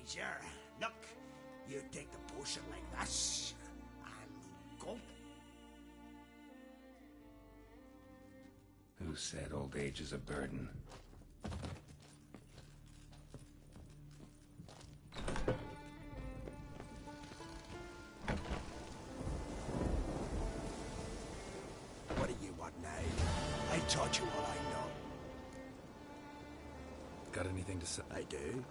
easier. Look, you take the potion like this, and gulp. Who said old age is a burden? What do you want now? I taught you what I know. Got anything to say? I do.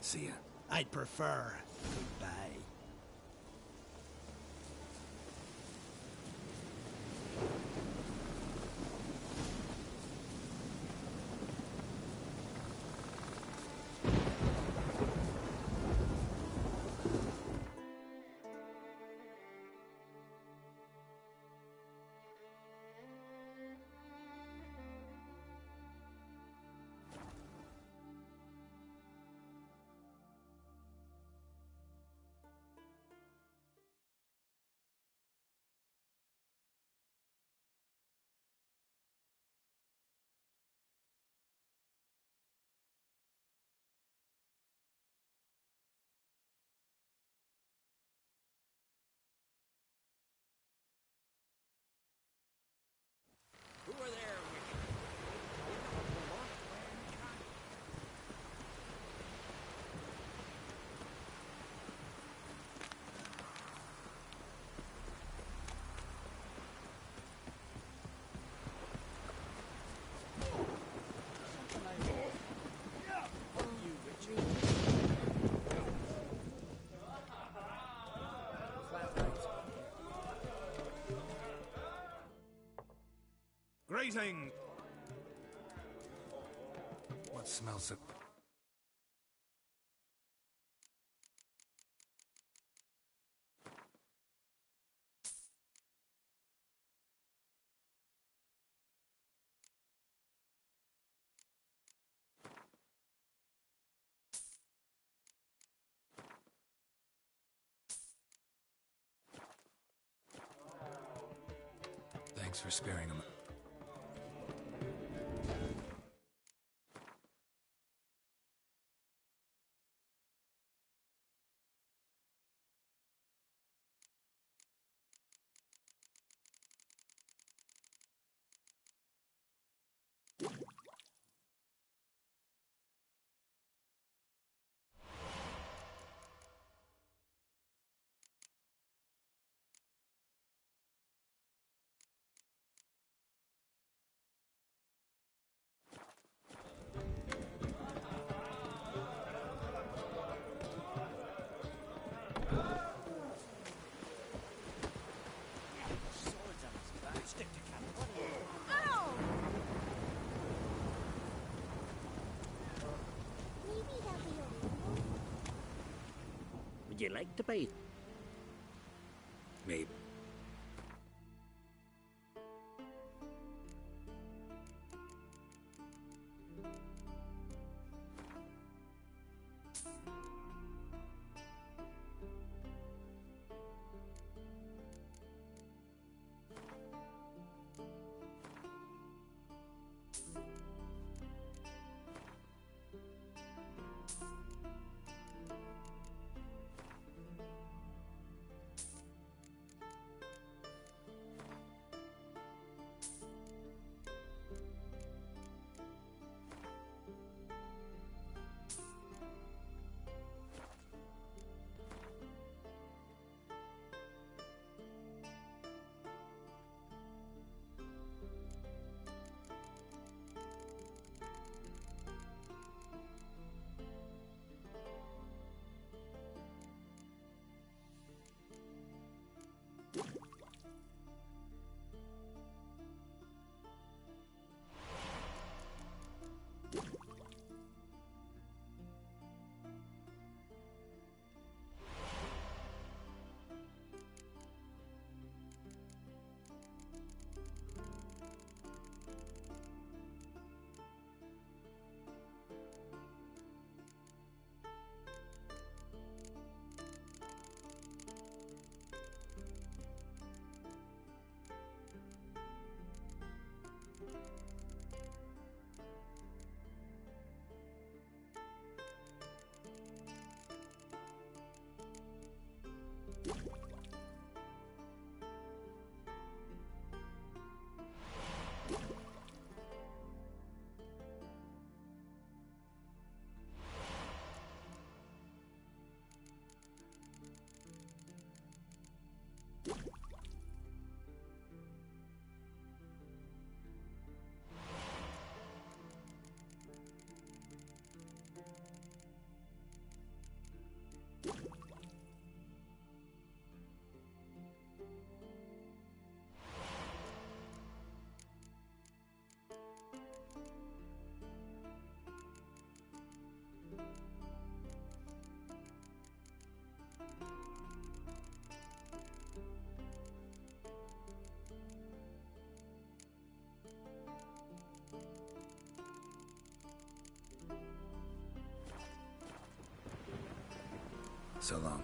See ya. I'd prefer goodbye. Greeting! What smells so... Thanks for sparing him. Would you like to bite? Maybe. So long.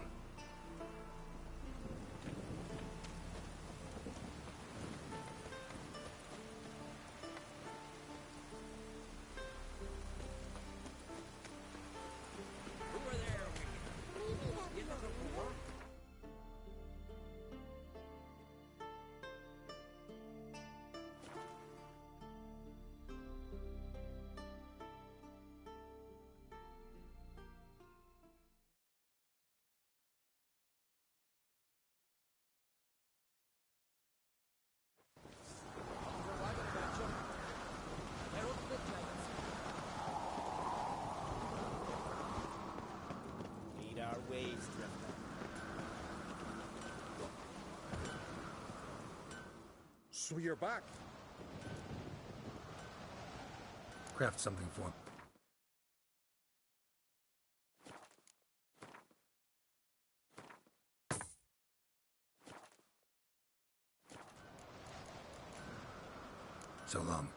Lead our ways, Drifter. So you're back. craft something for him. So long.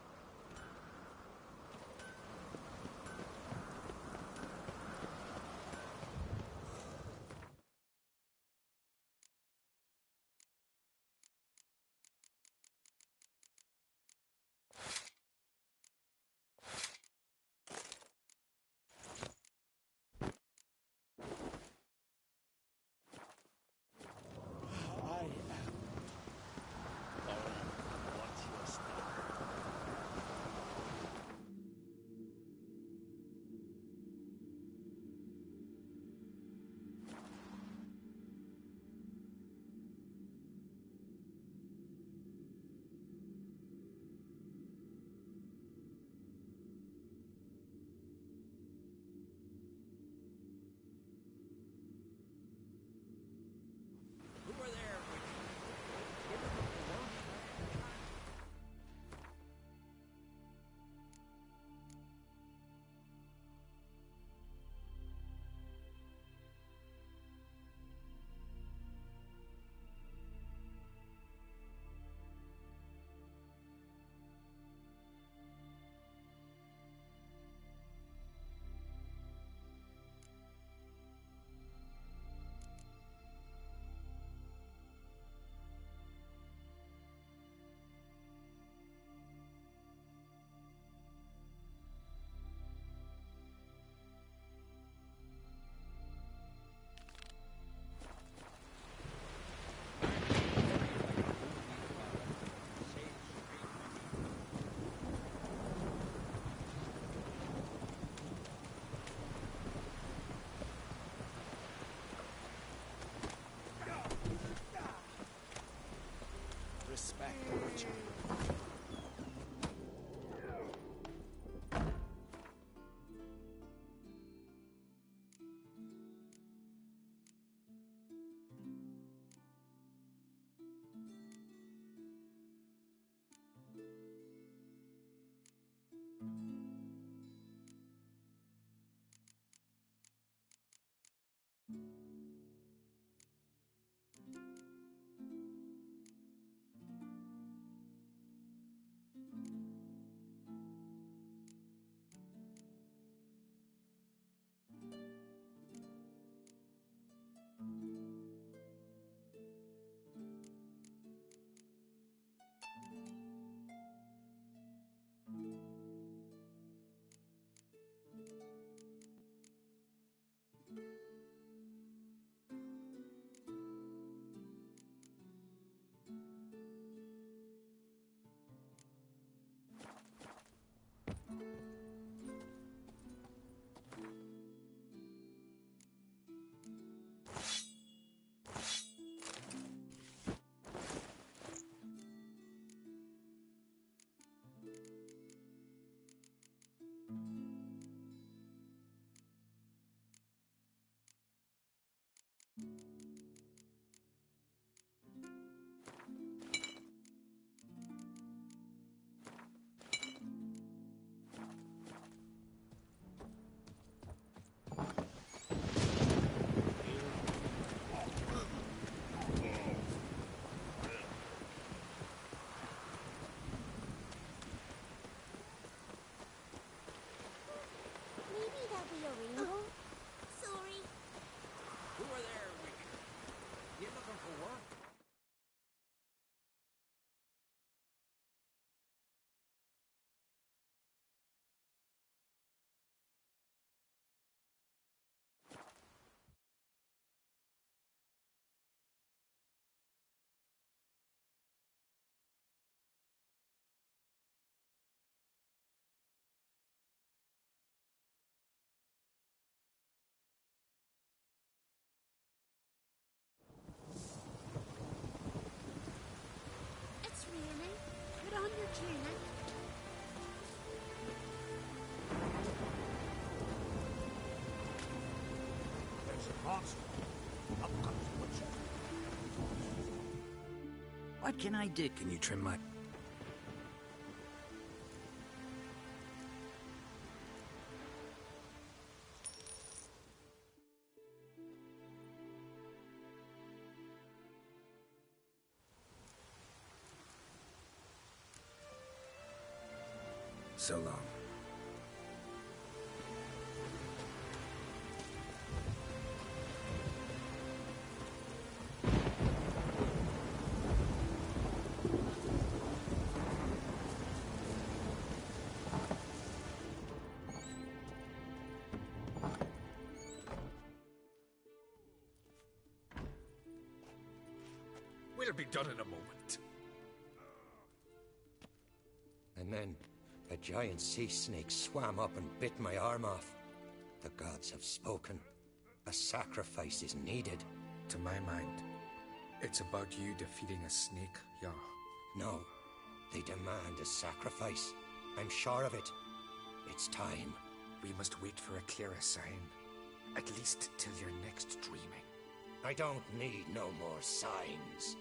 Respect the Witcher. What can I do? Can you trim my... So long. We'll be done in a moment. And then a giant sea snake swam up and bit my arm off. The gods have spoken. A sacrifice is needed. To my mind, it's about you defeating a snake, yeah. No, they demand a sacrifice. I'm sure of it. It's time. We must wait for a clearer sign. At least till your next dreaming. I don't need no more signs.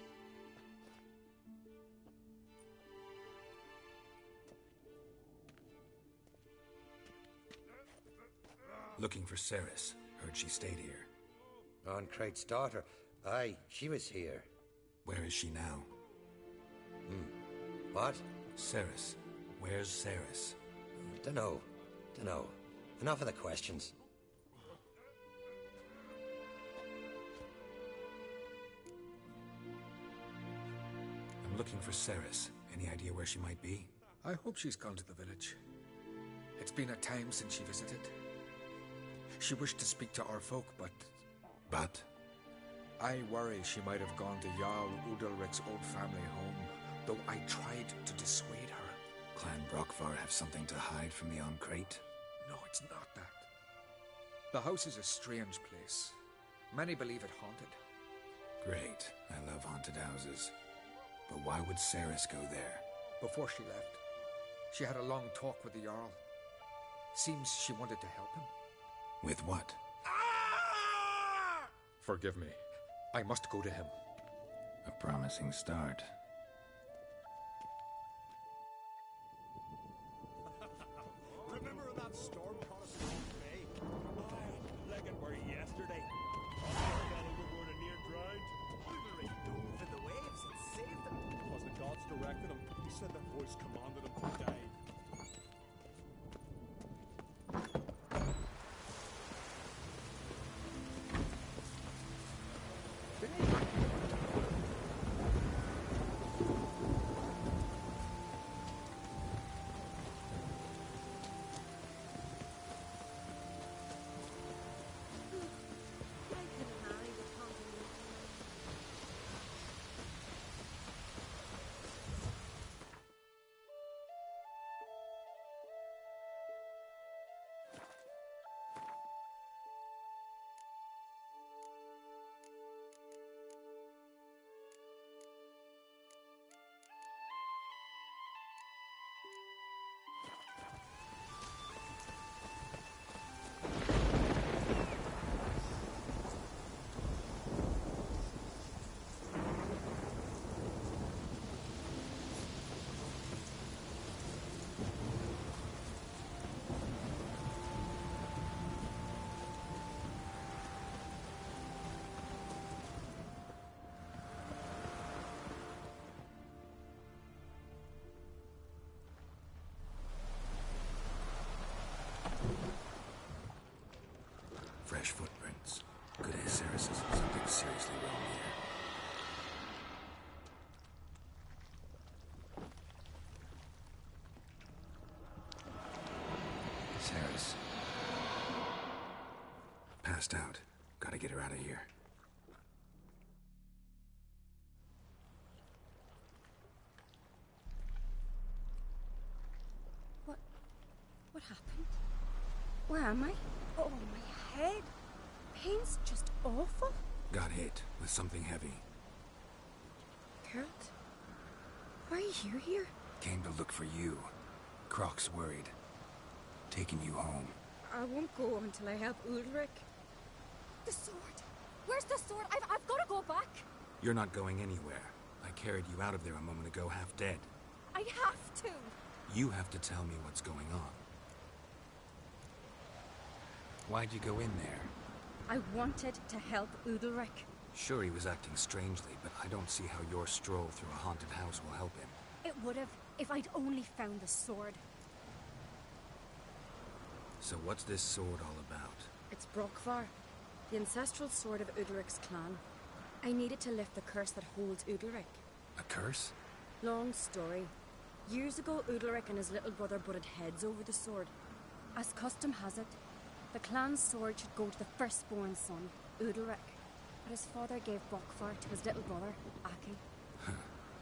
Looking for Ceres. Heard she stayed here. Ancrate's daughter. Aye, she was here. Where is she now? What? Ceres. Where's Ceres? Dunno. Enough of the questions. I'm looking for Ceres. Any idea where she might be? I hope she's gone to the village. It's been a time since she visited. She wished to speak to our folk, but... But? I worry she might have gone to Jarl Udalric's old family home, though I tried to dissuade her. Clan Brockvar have something to hide from the Ancrate? No, it's not that. The house is a strange place. Many believe it haunted. Great. I love haunted houses. But why would Ceres go there? Before she left, she had a long talk with the Jarl. Seems she wanted to help him. With what? Forgive me. I must go to him. A promising start. Remember that storm caught us in Bay? Like it were yesterday. That overboard and near drowned. Ulrich dove in the waves and saved them. Because the gods directed him. He said their voice commanded him to die. Fresh footprints. Good as Ceres is something seriously wrong here. Ceres. Passed out. Gotta get her out of here. What happened? Where am I? Oh, my head. Pain's just awful. Got hit with something heavy. Geralt? Why are you here? Came to look for you. Croc's worried. Taking you home. I won't go until I help Ulrich. The sword. Where's the sword? I've got to go back. You're not going anywhere. I carried you out of there a moment ago, half dead. I have to. You have to tell me what's going on. Why'd you go in there? I wanted to help Udalric. Sure, he was acting strangely, but I don't see how your stroll through a haunted house will help him. It would have if I'd only found the sword. So what's this sword all about? It's Brokvar, the ancestral sword of Udalric's clan. I needed to lift the curse that holds Udalric. A curse? Long story. Years ago, Udalric and his little brother butted heads over the sword. As custom has it, the clan's sword should go to the firstborn son, Udalric. But his father gave Brokvar to his little brother, Aki.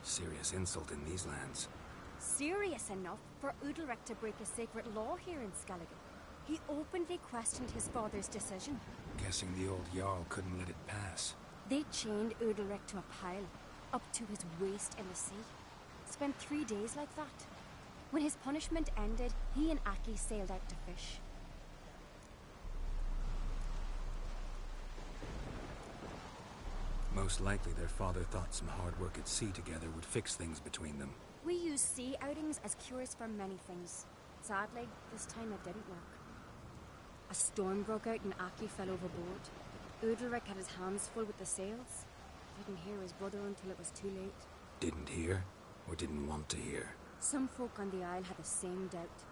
Serious insult in these lands. Serious enough for Udalric to break a sacred law here in Skellige. He openly questioned his father's decision. Guessing the old Jarl couldn't let it pass. They chained Udalric to a pile, up to his waist in the sea. Spent 3 days like that. When his punishment ended, he and Aki sailed out to fish. Most likely their father thought some hard work at sea together would fix things between them. We use sea outings as cures for many things. Sadly, this time it didn't work. A storm broke out and Aki fell overboard. Udalric had his hands full with the sails. Didn't hear his brother until it was too late. Didn't hear? Or didn't want to hear? Some folk on the Isle had the same doubt,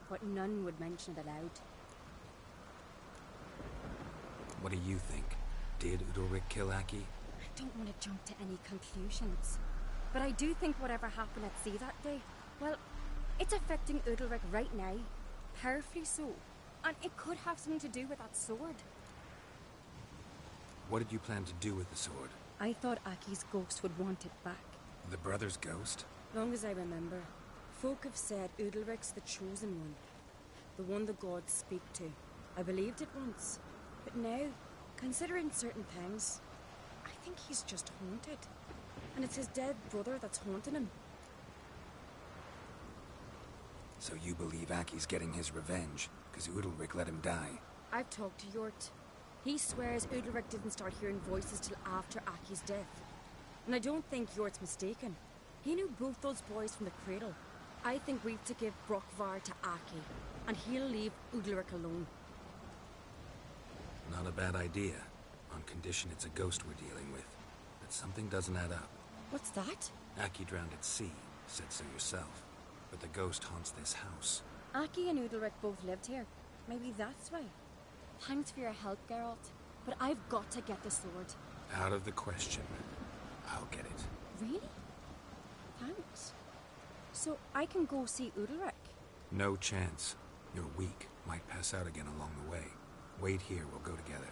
but none would mention it aloud. What do you think? Did Udalric kill Aki? I don't want to jump to any conclusions, but I do think whatever happened at sea that day, well, it's affecting Udalric right now, powerfully so, and it could have something to do with that sword. What did you plan to do with the sword? I thought Aki's ghost would want it back. The brother's ghost? Long as I remember, folk have said Udalric's the chosen one, the one the gods speak to. I believed it once, but now, considering certain things, I think he's just haunted. And it's his dead brother that's haunting him. So you believe Aki's getting his revenge, because Udalric let him die? I've talked to Yort. He swears Udalric didn't start hearing voices till after Aki's death. And I don't think Yort's mistaken. He knew both those boys from the cradle. I think we've to give Brokvar to Aki, and he'll leave Udalric alone. Not a bad idea, on condition it's a ghost we're dealing with. But something doesn't add up. What's that? Aki drowned at sea, said so yourself. But the ghost haunts this house. Aki and Udalric both lived here. Maybe that's why. Thanks for your help, Geralt. But I've got to get the sword. Out of the question. I'll get it. Really? Thanks. So I can go see Udalric? No chance. You're weak. Might pass out again along the way. Wait here, we'll go together.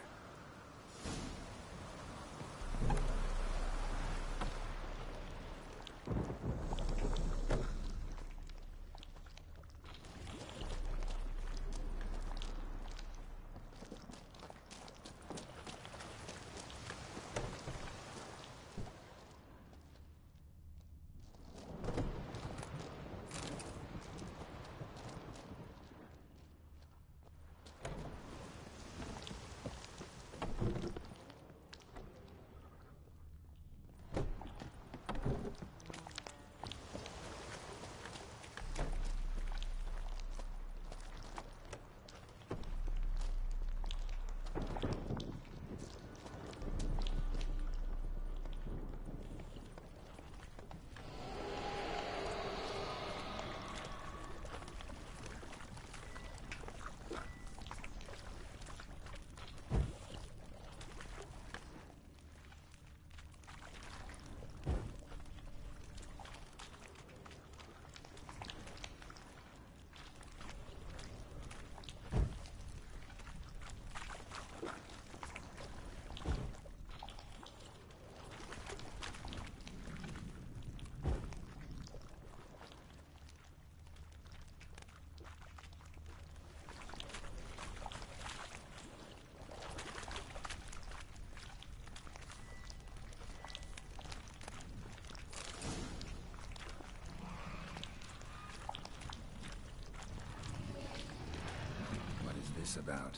About.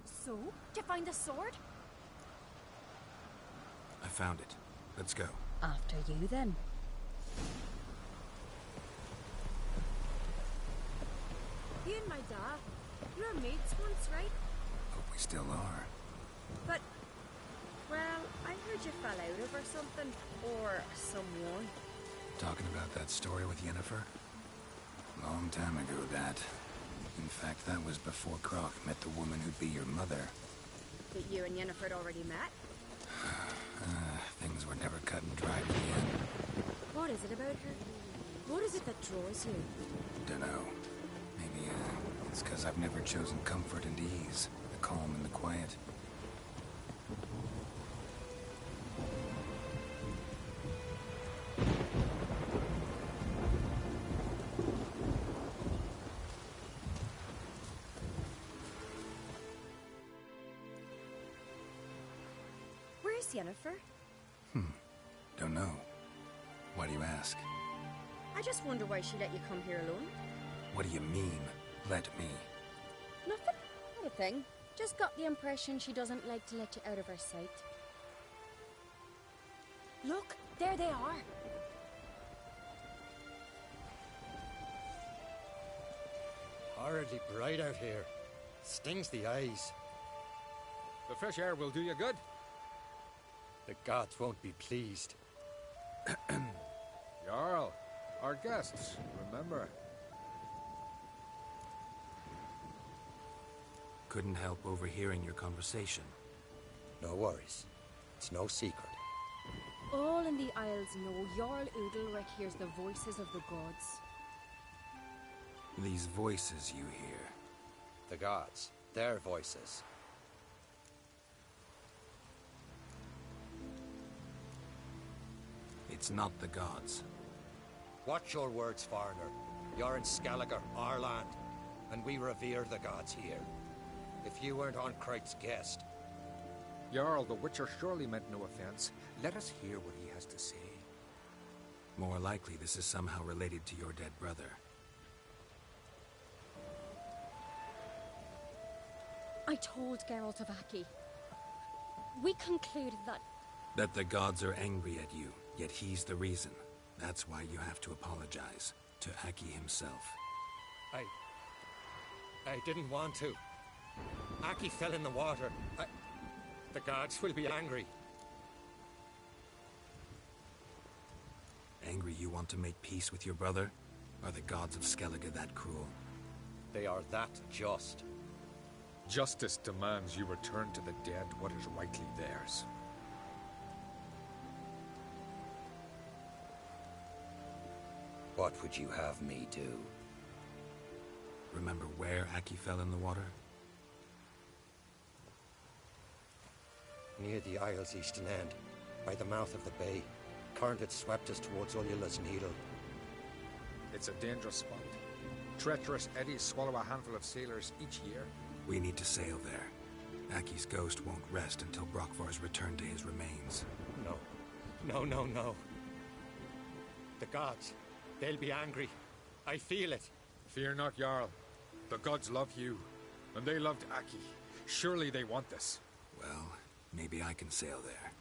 So, did you find the sword? I found it. Let's go. After you, then. You and my dad, you were mates once, right? Hope we still are. But, well, I heard you fell out over something, or someone. Talking about that story with Yennefer? Long time ago, that. In fact, that was before Croc met the woman who'd be your mother. That you and Yennefer had already met? Things were never cut and dry in the end. What is it about her? What is it that draws you? Dunno. Maybe, it's because I've never chosen comfort and ease, the calm and the quiet. Where's Yennefer? Don't know. Why do you ask? I just wonder why she let you come here alone. What do you mean, let me? Nothing. Not a thing. Just got the impression she doesn't like to let you out of her sight. Look, there they are. Horridly bright out here. Stings the eyes. The fresh air will do you good. The gods won't be pleased. Jarl, our guests, remember. Couldn't help overhearing your conversation. No worries. It's no secret. All in the Isles know Jarl Udalric hears the voices of the gods. These voices you hear. The gods. Their voices. It's not the gods. Watch your words, foreigner. You're in Skellige, our land, and we revere the gods here. If you weren't on Kright's guest... Jarl, the Witcher surely meant no offense. Let us hear what he has to say. More likely this is somehow related to your dead brother. I told Geralt of Aki. We concluded that... That the gods are angry at you, yet he's the reason. That's why you have to apologize to Aki himself. I didn't want to. Aki fell in the water. The gods will be angry. Angry you want to make peace with your brother? Are the gods of Skellige that cruel? They are that just. Justice demands you return to the dead what is rightly theirs. What would you have me do? Remember where Aki fell in the water? Near the Isle's eastern end, by the mouth of the bay. Current had swept us towards Ullula's Needle. It's a dangerous spot. Treacherous eddies swallow a handful of sailors each year. We need to sail there. Aki's ghost won't rest until Brokvar's returned to his remains. No. The gods, they'll be angry. I feel it. Fear not, Jarl. The gods love you, and they loved Aki. Surely they want this. Well, maybe I can sail there.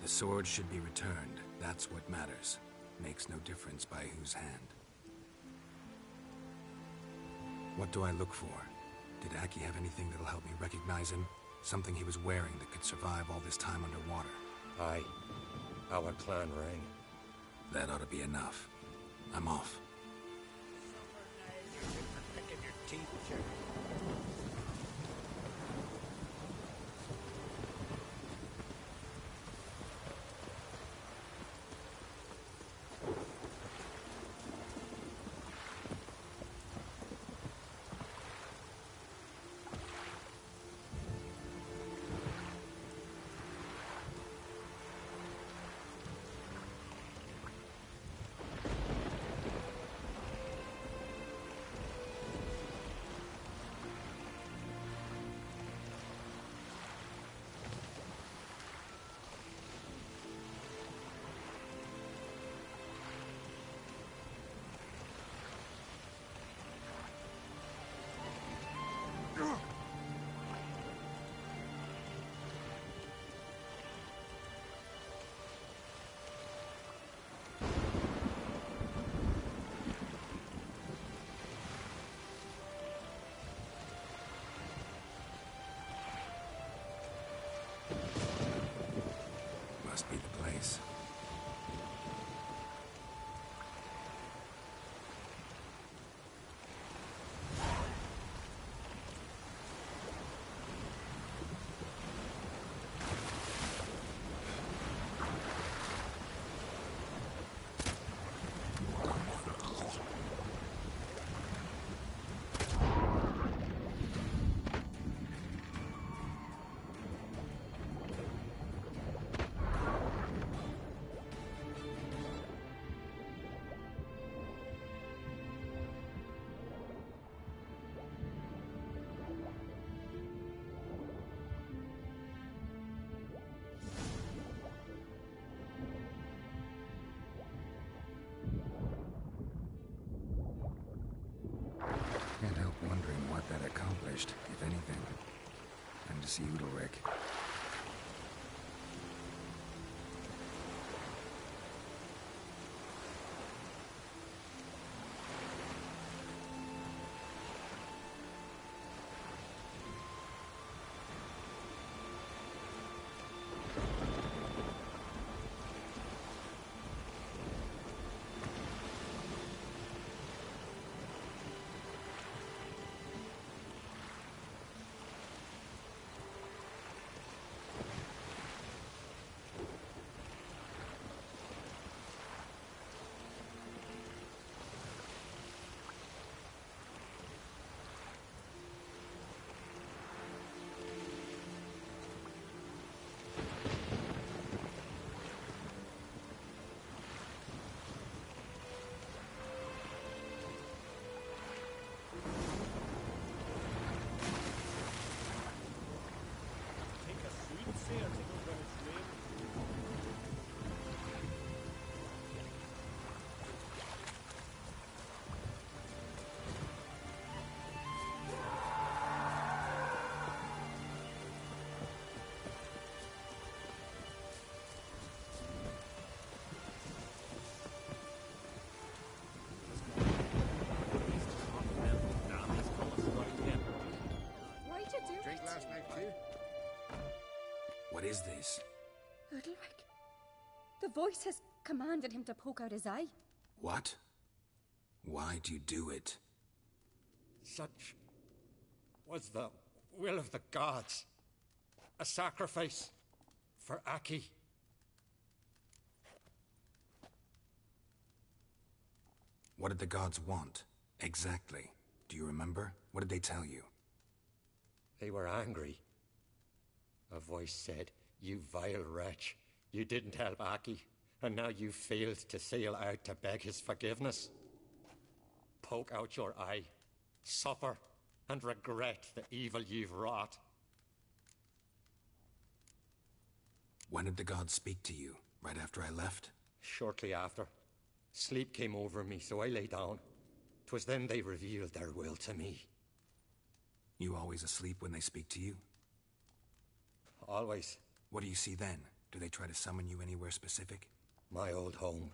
The sword should be returned. That's what matters. Makes no difference by whose hand. What do I look for? Did Aki have anything that'll help me recognize him? Something he was wearing that could survive all this time underwater? Aye. Our clan ring. That ought to be enough. I'm off. see Udalric. What is this? Udalric. The voice has commanded him to poke out his eye. What? Why do you do it? Such was the will of the gods. A sacrifice for Aki. What did the gods want? Exactly. Do you remember? What did they tell you? They were angry. A voice said, "You vile wretch, you didn't help Aki, and now you failed to sail out to beg his forgiveness. Poke out your eye, suffer, and regret the evil you've wrought." When did the gods speak to you? Right after I left? Shortly after. Sleep came over me, so I lay down. 'Twas then they revealed their will to me. You always asleep when they speak to you? Always. What do you see then? Do they try to summon you anywhere specific? My old home.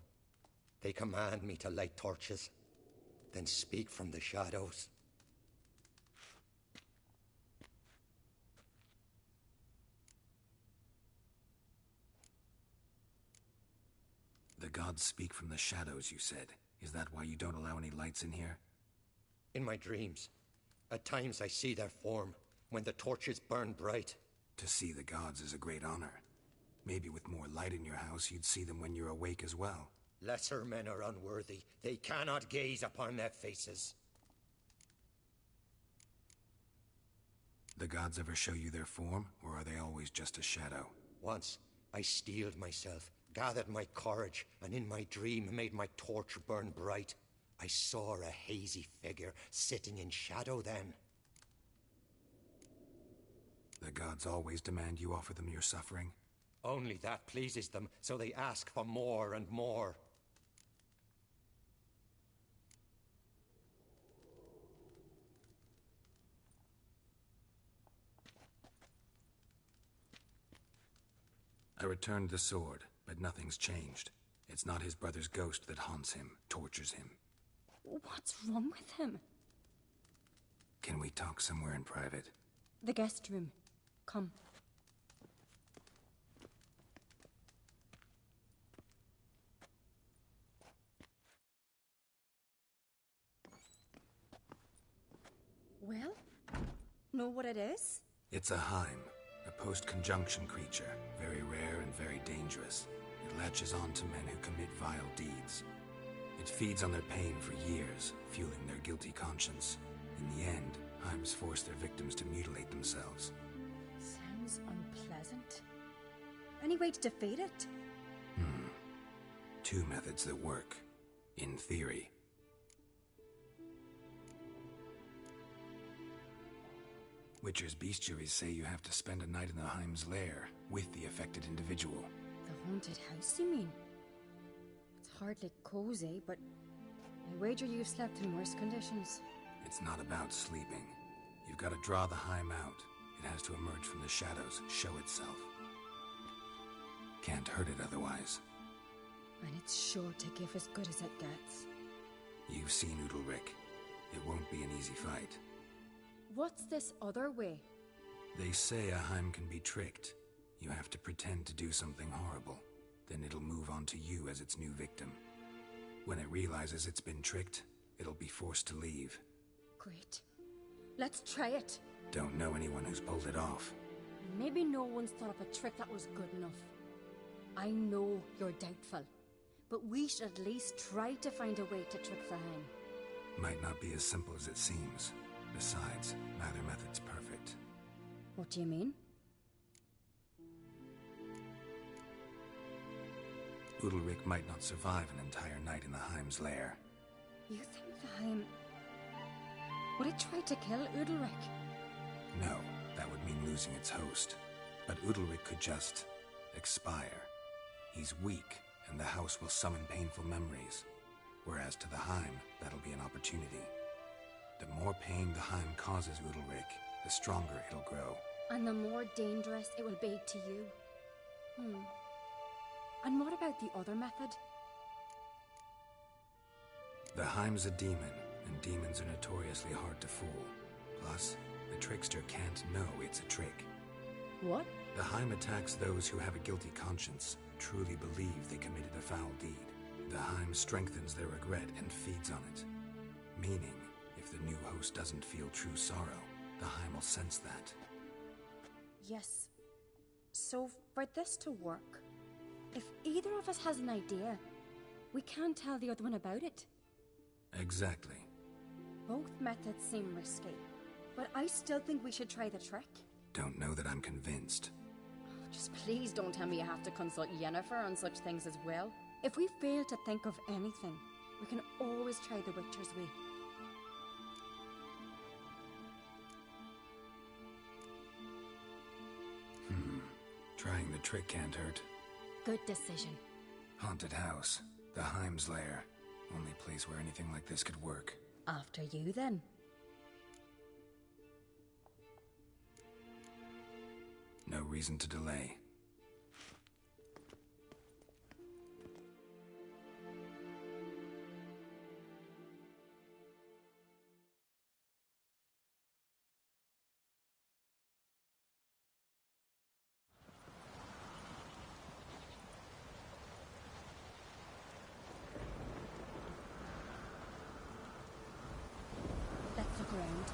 They command me to light torches, then speak from the shadows. The gods speak from the shadows, you said. Is that why you don't allow any lights in here? In my dreams. At times I see their form, when the torches burn bright. To see the gods is a great honor. Maybe with more light in your house, you'd see them when you're awake as well. Lesser men are unworthy. They cannot gaze upon their faces. The gods ever show you their form, or are they always just a shadow? Once, I steeled myself, gathered my courage, and in my dream made my torch burn bright. I saw a hazy figure sitting in shadow then. The gods always demand you offer them your suffering? Only that pleases them, so they ask for more and more. I returned the sword, but nothing's changed. It's not his brother's ghost that haunts him, tortures him. What's wrong with him? Can we talk somewhere in private? The guest room. Come. Well, know what it is? It's a Heim, a post-conjunction creature, very rare and very dangerous. It latches on to men who commit vile deeds. It feeds on their pain for years, fueling their guilty conscience. In the end, Heims force their victims to mutilate themselves. Sounds unpleasant. Any way to defeat it? Two methods that work. In theory. Witcher's bestiaries say you have to spend a night in the Heim's lair, with the affected individual. The haunted house, you mean? It's hardly cozy, but I wager you've slept in worse conditions. It's not about sleeping. You've got to draw the Heim out. It has to emerge from the shadows, show itself. Can't hurt it otherwise. And it's sure to give as good as it gets. You've seen Udalric. It won't be an easy fight. What's this other way? They say a Heim can be tricked. You have to pretend to do something horrible. Then it'll move on to you as its new victim. When it realizes it's been tricked, it'll be forced to leave. Great. Let's try it. Don't know anyone who's pulled it off. Maybe no one's thought of a trick that was good enough. I know you're doubtful, but we should at least try to find a way to trick the Heim. Might not be as simple as it seems. Besides, neither method's perfect. What do you mean? Udalric might not survive an entire night in the Heim's lair. You think the Heim... would it try to kill Udalric? No, that would mean losing its host. But Udalric could just... expire. He's weak, and the house will summon painful memories. Whereas to the Heim, that'll be an opportunity. The more pain the Heim causes Udalric, the stronger it'll grow. And the more dangerous it will be to you. And what about the other method? The Heim's a demon, and demons are notoriously hard to fool. Plus, the trickster can't know it's a trick. What? The Heim attacks those who have a guilty conscience, truly believe they committed a foul deed. The Heim strengthens their regret and feeds on it. Meaning, if the new host doesn't feel true sorrow, the Heim will sense that. Yes. So, for this to work, if either of us has an idea, we can't tell the other one about it. Exactly. Both methods seem risky, but I still think we should try the trick. Don't know that I'm convinced. Just please don't tell me you have to consult Yennefer on such things as well. If we fail to think of anything, we can always try the Witcher's way. Trying the trick can't hurt. Good decision. Haunted house. The Heim's lair. Only place where anything like this could work. After you, then. No reason to delay. Let's look around.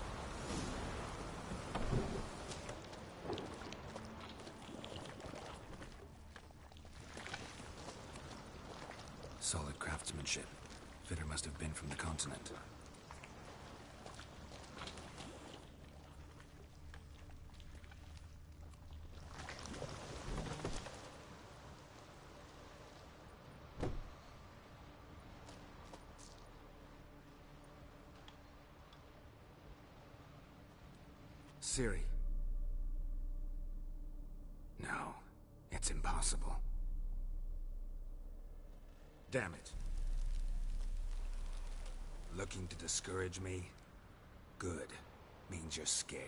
Solid craftsmanship. Fitter must have been from the continent. Ciri. No, it's impossible. Damn it. Looking to discourage me? Good. Means you're scared.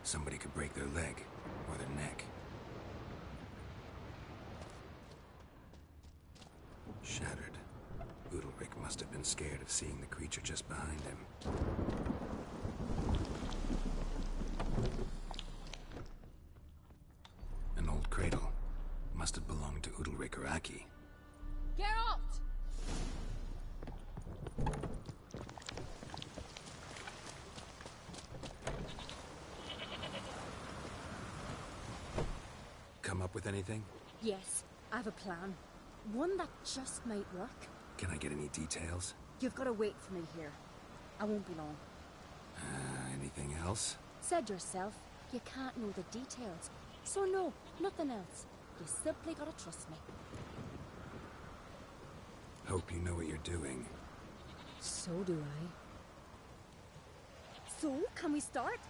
Somebody could break their leg, or their neck. Shattered. Udalric must have been scared of seeing the creature just behind him. An old cradle. Must have belonged to Udalric or Aki. Geralt! Come up with anything? Yes, I have a plan. One that just might work. Can I get any details? You've got to wait for me here. I won't be long. Anything else? Said yourself, you can't know the details. So no, nothing else. You simply gotta trust me. Hope you know what you're doing. So do I. So, can we start?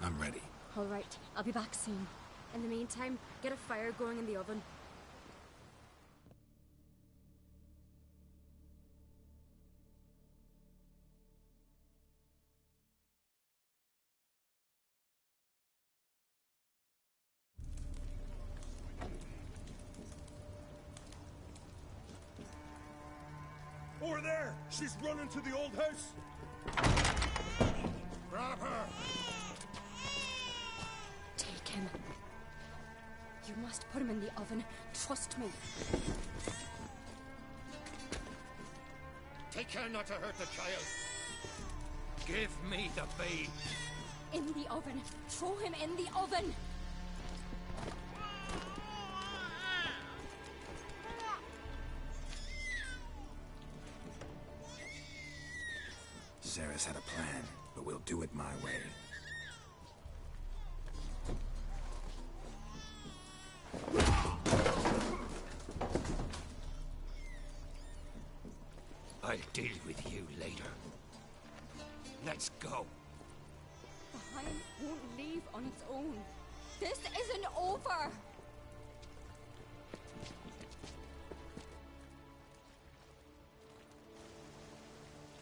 I'm ready. All right, I'll be back soon. In the meantime, get a fire going in the oven. She's running to the old house! Grab her! Take him. You must put him in the oven. Trust me. Take care not to hurt the child. Give me the babe. In the oven. Throw him in the oven. Sarah's had a plan, but we'll do it my way. I'll deal with you later. Let's go. The Hind won't leave on its own. This isn't over.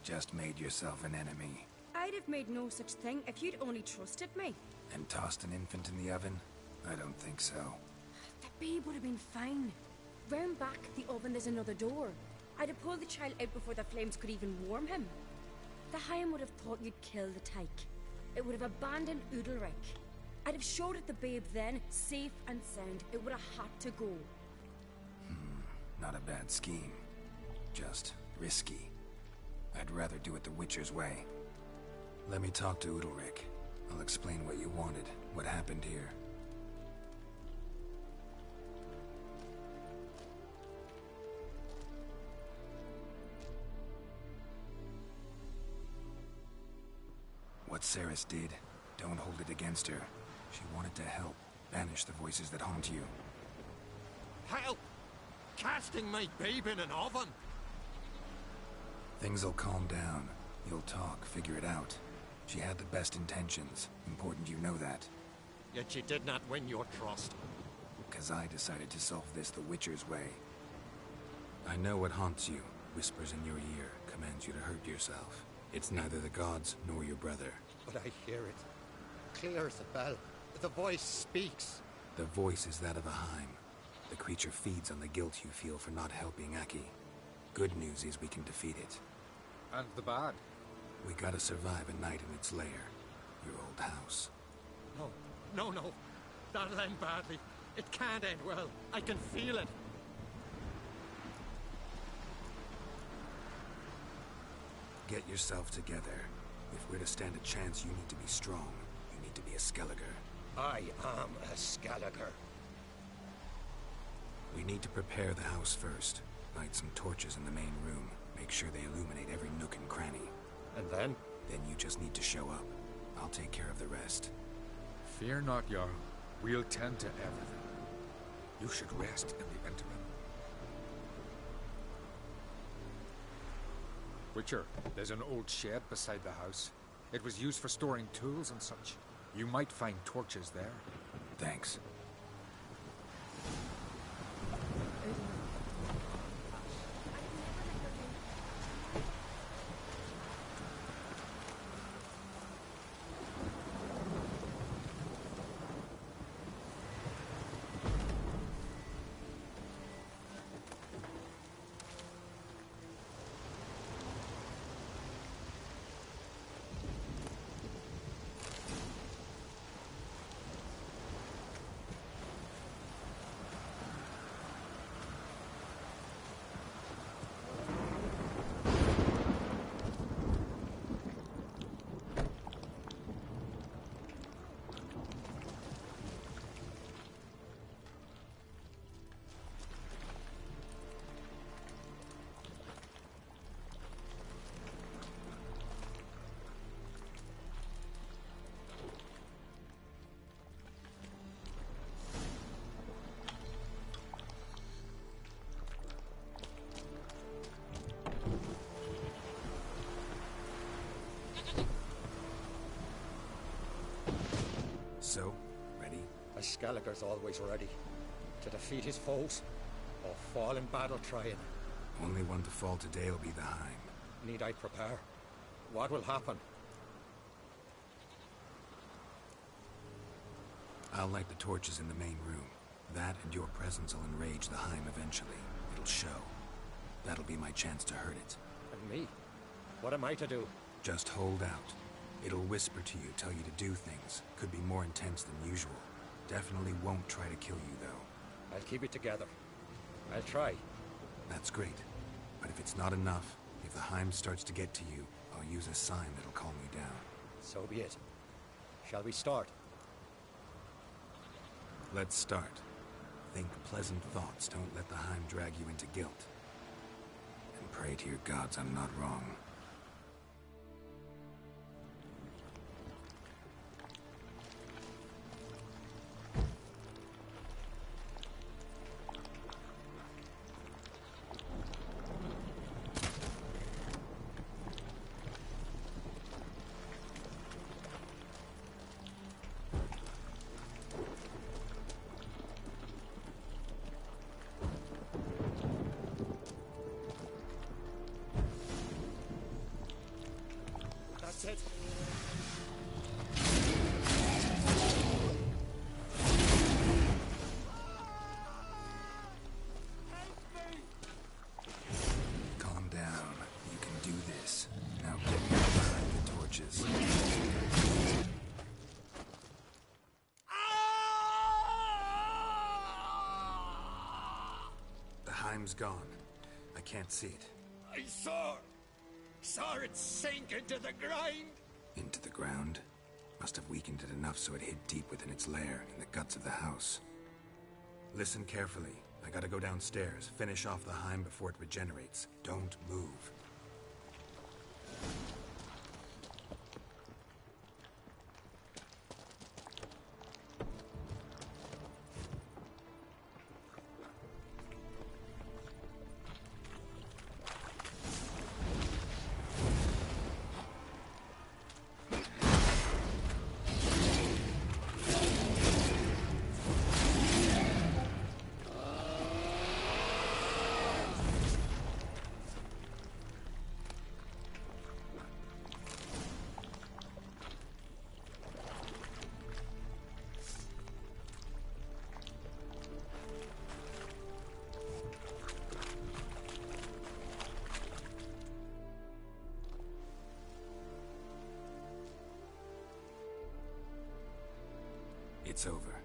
Just made yourself an enemy. I'd have made no such thing if you'd only trusted me. And tossed an infant in the oven? I don't think so. The babe would have been fine. Round back the oven there's another door. I'd have pulled the child out before the flames could even warm him. The Hind would have thought you'd kill the tyke. It would have abandoned Udalric. I'd have showed it the babe then, safe and sound. It would have had to go. Not a bad scheme. Just risky. I'd rather do it the Witcher's way. Let me talk to Udalric. I'll explain what you wanted, what happened here. What Ceres did, don't hold it against her. She wanted to help, banish the voices that haunt you. Help! Casting my babe in an oven! Things'll calm down. You'll talk, figure it out. She had the best intentions. Important you know that. Yet she did not win your trust. 'Cause I decided to solve this the Witcher's way. I know what haunts you. Whispers in your ear, commands you to hurt yourself. It's neither the gods nor your brother. But I hear it. Clear as a bell. The voice speaks. The voice is that of a Heim. The creature feeds on the guilt you feel for not helping Aki. Good news is we can defeat it. And the bad? We gotta survive a night in its lair. Your old house. No, no, no. That'll end badly. It can't end well. I can feel it. Get yourself together. If we're to stand a chance, you need to be strong. You need to be a Skelliger. I am a Skelliger. We need to prepare the house first. Light some torches in the main room. Make sure they illuminate every nook and cranny. And then? Then you just need to show up. I'll take care of the rest. Fear not, Jarl. We'll tend to everything. You should rest in the interim. Witcher, there's an old shed beside the house. It was used for storing tools and such. You might find torches there. Thanks. So, ready? A Skelliger's always ready. To defeat his foes, or fall in battle trying. Only one to fall today will be the Heim. Need I prepare? What will happen? I'll light the torches in the main room. That and your presence will enrage the Heim eventually. It'll show. That'll be my chance to hurt it. And me? What am I to do? Just hold out. It'll whisper to you, tell you to do things. Could be more intense than usual. Definitely won't try to kill you, though. I'll keep it together. I'll try. That's great. But if it's not enough, if the Heim starts to get to you, I'll use a sign that'll calm you down. So be it. Shall we start? Let's start. Think pleasant thoughts. Don't let the Heim drag you into guilt. And pray to your gods I'm not wrong. That's it. Calm down. You can do this. Now get behind the torches. The Heim's gone. I can't see it. I saw it sink into the ground. Into the ground? Must have weakened it enough so it hid deep within its lair, in the guts of the house. Listen carefully. I gotta go downstairs, finish off the Heim before it regenerates. Don't move. It's over.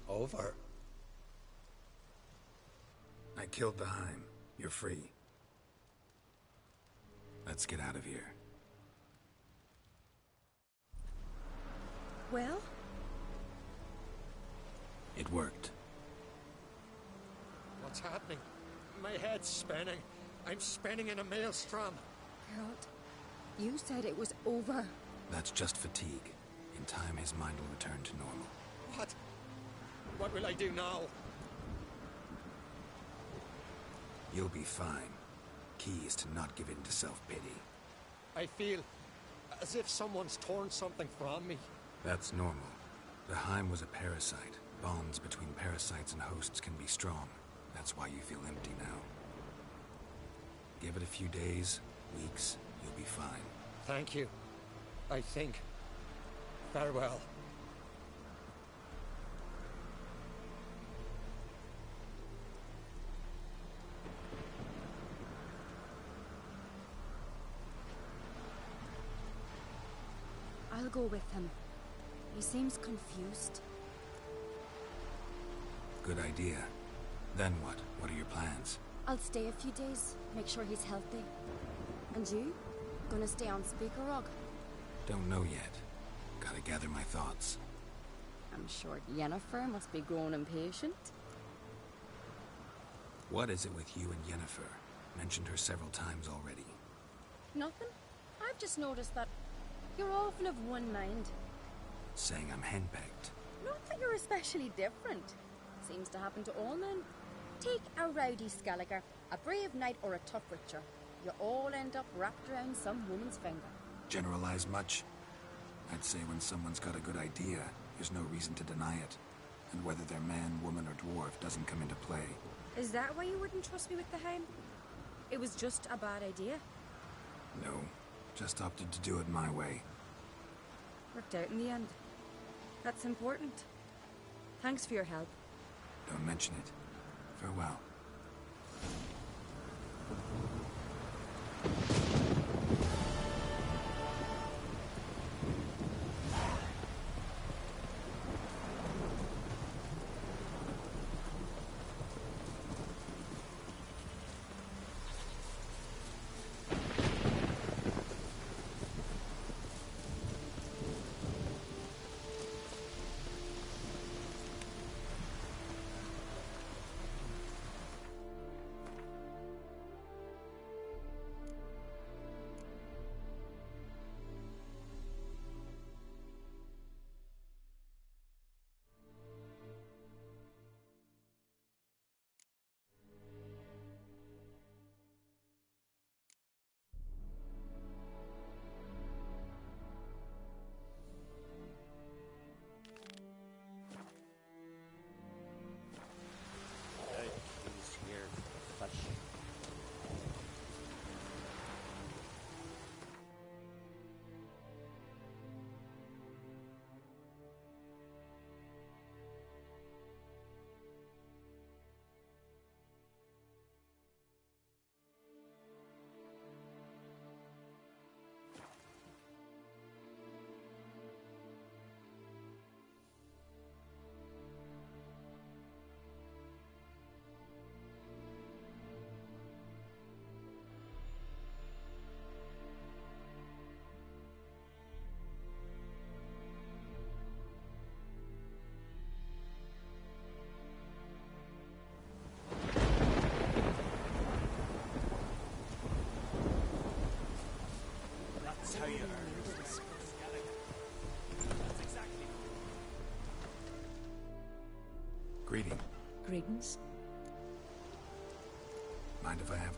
Over? I killed the Heim. You're free. Let's get out of here. Well? It worked. What's happening? My head's spinning. I'm spinning in a maelstrom. Geralt, you said it was over. That's just fatigue. In time, his mind will return to normal. What? What will I do now? You'll be fine. Key is to not give in to self-pity. I feel as if someone's torn something from me. That's normal. The Heim was a parasite. Bonds between parasites and hosts can be strong. That's why you feel empty now. Give it a few days, weeks, you'll be fine. Thank you. I think. Farewell. I'll go with him. He seems confused. Good idea. Then what? What are your plans? I'll stay a few days, make sure he's healthy. And you? Gonna stay on Speaker Rock? Don't know yet. Gotta gather my thoughts. I'm sure Yennefer must be growing impatient. What is it with you and Yennefer? Mentioned her several times already. Nothing. I've just noticed that you're often of one mind. Saying I'm henpecked. Not that you're especially different. Seems to happen to all men. Take a rowdy Skelliger, a brave knight, or a tough witcher. You all end up wrapped around some woman's finger. Generalize much? I'd say when someone's got a good idea, there's no reason to deny it. And whether they're man, woman, or dwarf doesn't come into play. Is that why you wouldn't trust me with the Heim? It was just a bad idea. No, just opted to do it my way. Worked out in the end. That's important. Thanks for your help. Don't mention it. Farewell. That's how you earn this. That's exactly. Greeting. Greetings. Mind if I have...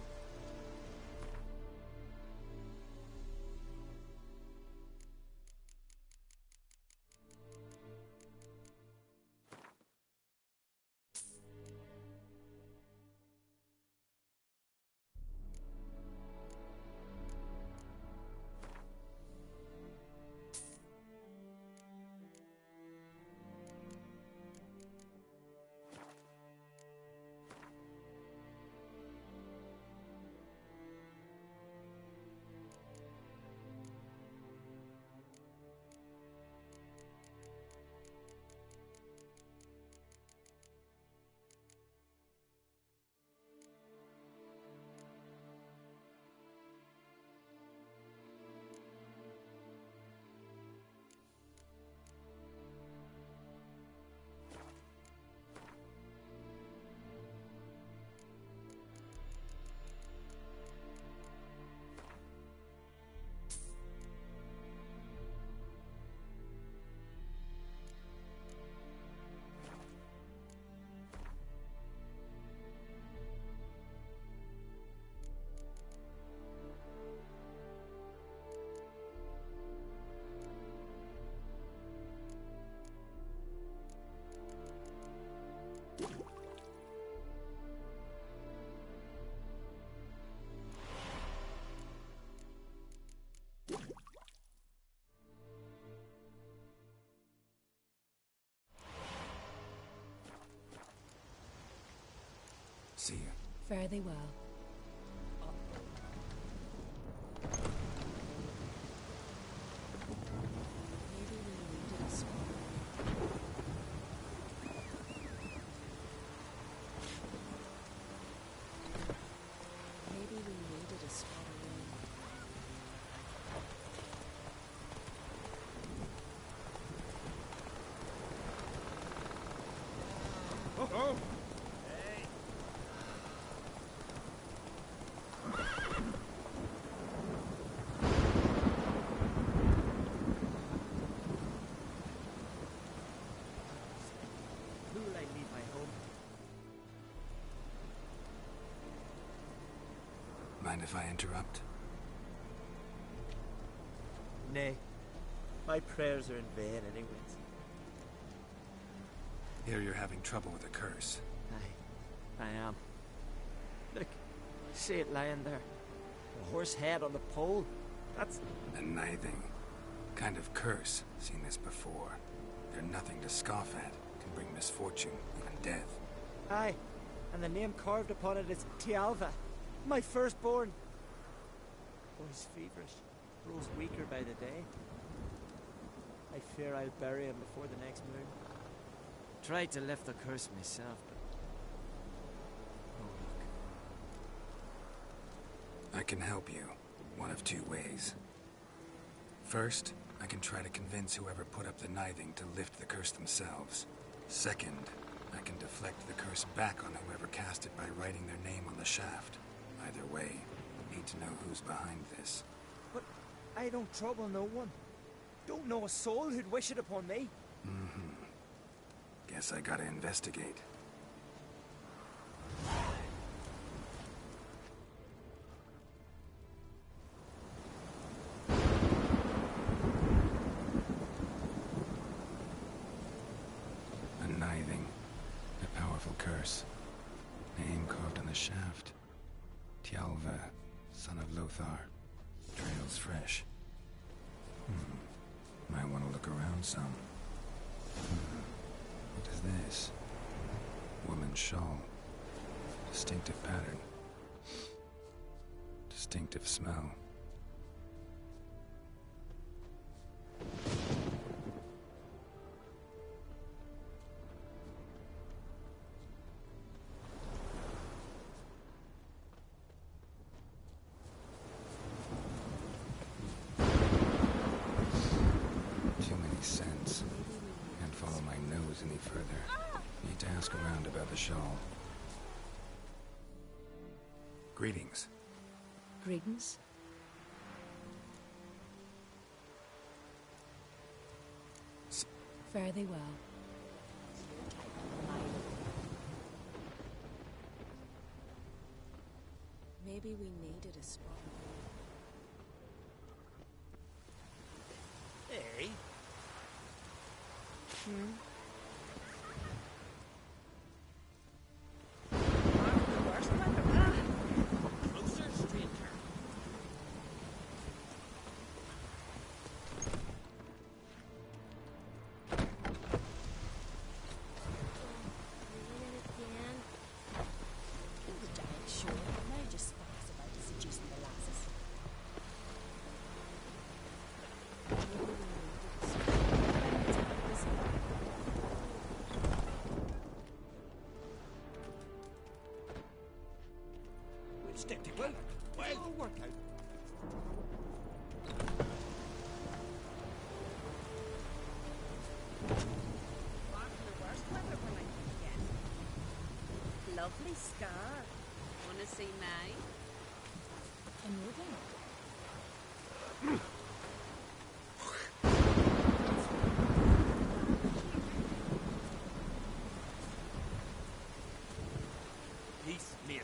See you. Fare thee well. Maybe we needed a spot. Maybe we needed a spot Oh, oh! Who will I leave my home? Mind if I interrupt? Nay. My prayers are in vain anyways. Here you're having trouble with a curse. I am. Look, see it lying there. A horse head on the pole. That's... A nithing kind of curse. Seen this before. They're nothing to scoff at. Can bring misfortune, even death. Aye, and the name carved upon it is Tialva, My firstborn. Boy's feverish. Grows weaker by the day. I fear I'll bury him before the next moon. Tried to lift the curse myself, but no luck. I can help you, one of two ways. First, I can try to convince whoever put up the kniving to lift the curse themselves. Second, I can deflect the curse back on whoever cast it by writing their name on the shaft. Either way, need to know who's behind this. But I don't trouble no one. Don't know a soul who'd wish it upon me. Guess I gotta investigate. A kniving. A powerful curse. Name carved on the shaft. Tjalve, son of Lothar. Trails fresh. Might want to look around some. What is this? Woman's shawl. Distinctive pattern. Distinctive smell. Any further. Need to ask around about the shawl. Greetings. Greetings. Fare thee well. Maybe we needed a spot. Hey. Stick together. Well, it'll work out. Lovely scar. Wanna see mine? Peace, mate.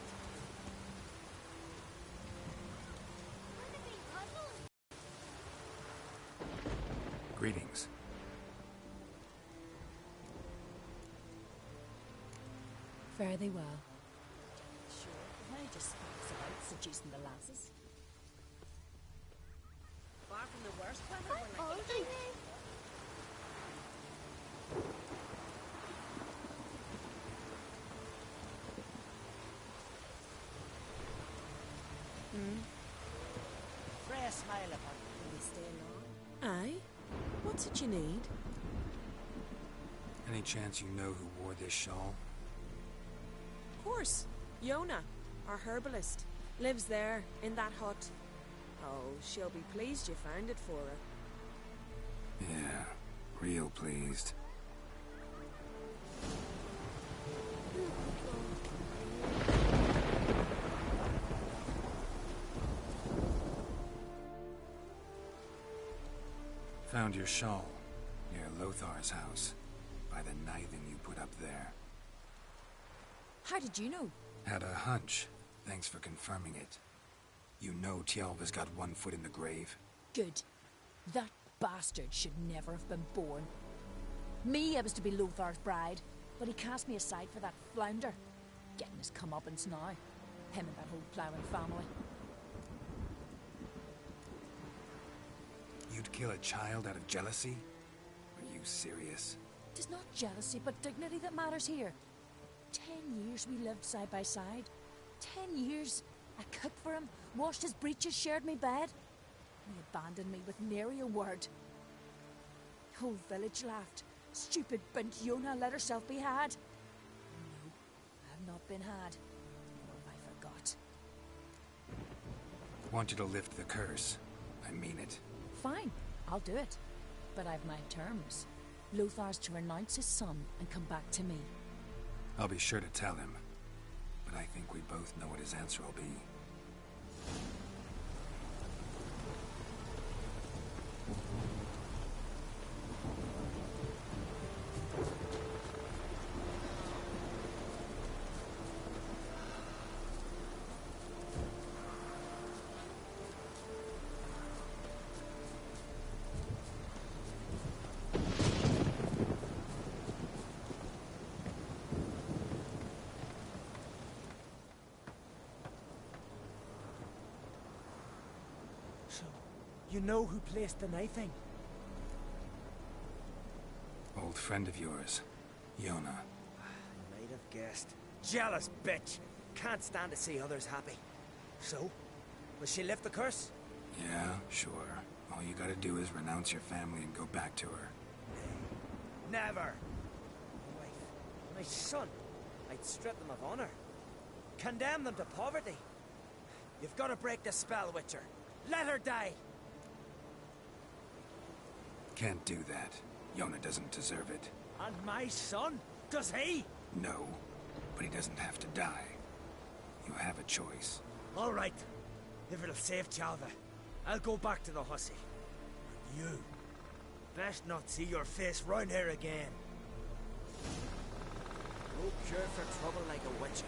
Greetings. Fare thee well. Sure, I just speaks about seducing the lasses. Far from the worst weather. All day. Fresh smile upon Will we stay long? Aye. What's it you need? Any chance you know who wore this shawl? Of course. Yona, our herbalist, lives there, in that hut. Oh, she'll be pleased you found it for her. Yeah, real pleased. Found your shawl near Lothar's house, by the kniving you put up there. How did you know? Had a hunch. Thanks for confirming it. You know Tjalve's got one foot in the grave. Good. That bastard should never have been born. Me, I was to be Lothar's bride, but he cast me aside for that flounder. Getting his comeuppance now. Him and that whole ploughing family. You'd kill a child out of jealousy? Are you serious? Tis not jealousy, but dignity that matters here. 10 years we lived side by side. 10 years. I cooked for him, washed his breeches, shared me bed. He abandoned me with nary a word. The whole village laughed. Stupid bint Yona let herself be had. No, I have not been had. Nor have I forgot. I want you to lift the curse. I mean it. Fine, I'll do it. But I've my terms. Lothar's to renounce his son and come back to me. I'll be sure to tell him. But I think we both know what his answer will be. So, you know who placed the knifing? Old friend of yours, Yona. Might have guessed. Jealous bitch! Can't stand to see others happy. So, will she lift the curse? Yeah, sure. All you gotta do is renounce your family and go back to her. Never! My wife, my son. I'd strip them of honor. Condemn them to poverty. You've got to break the spell, Witcher. Let her die! Can't do that. Yona doesn't deserve it. And my son? Does he? No, but he doesn't have to die. You have a choice. All right. If it'll save Chalva, I'll go back to the hussy. But you, best not see your face round here again. No cure for trouble like a witcher.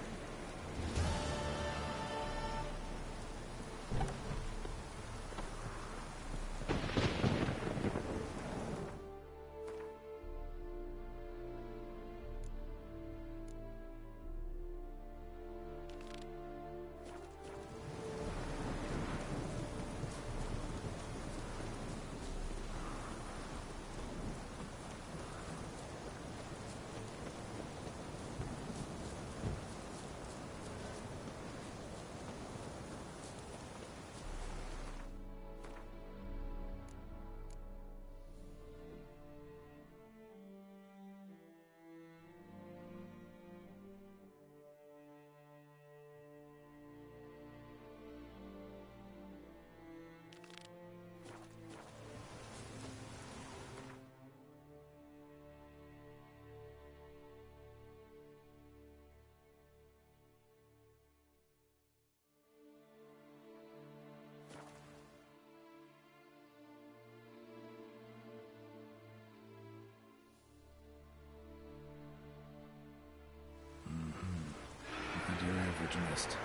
Your average mist.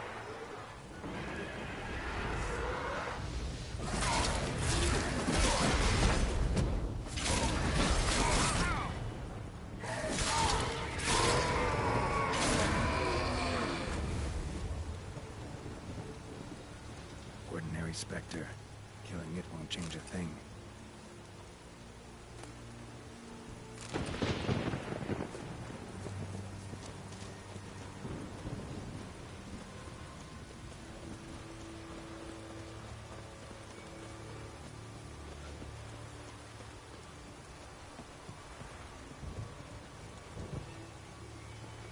Ordinary specter. Killing it won't change a thing.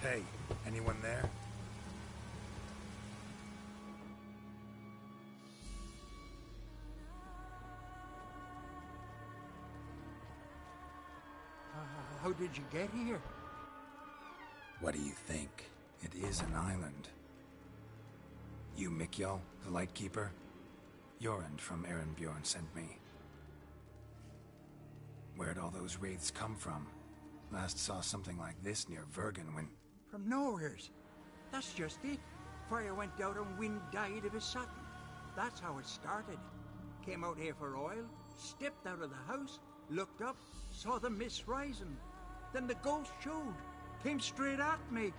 Hey, anyone there? How did you get here? What do you think? It is an island. You Mikjal, the Lightkeeper? Jorund from Erenbjorn sent me. Where'd all those wraiths come from? Last saw something like this near Vergen when... From nowheres. That's just it. Fire went out and wind died of his sudden. That's how it started. Came out here for oil, stepped out of the house, looked up, saw the mist rising. Then the ghost showed, came straight at me.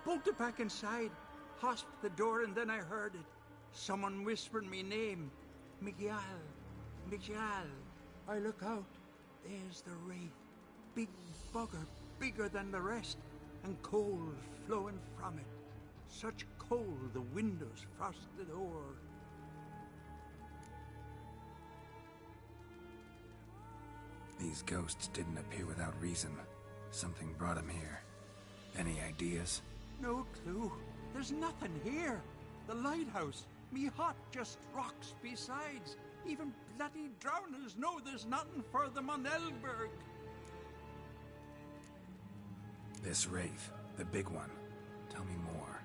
Bolted back inside, hosped the door, and then I heard it. Someone whispering me name. Mikjal. Mikjal. I look out. There's the wraith. Big bugger, bigger than the rest, and coal flowing from it. Such cold, the windows frosted o'er. These ghosts didn't appear without reason. Something brought them here. Any ideas? No clue. There's nothing here. The lighthouse, me hut, just rocks besides. Even bloody drowners know there's nothing for them on Elberg. This wraith, the big one. Tell me more.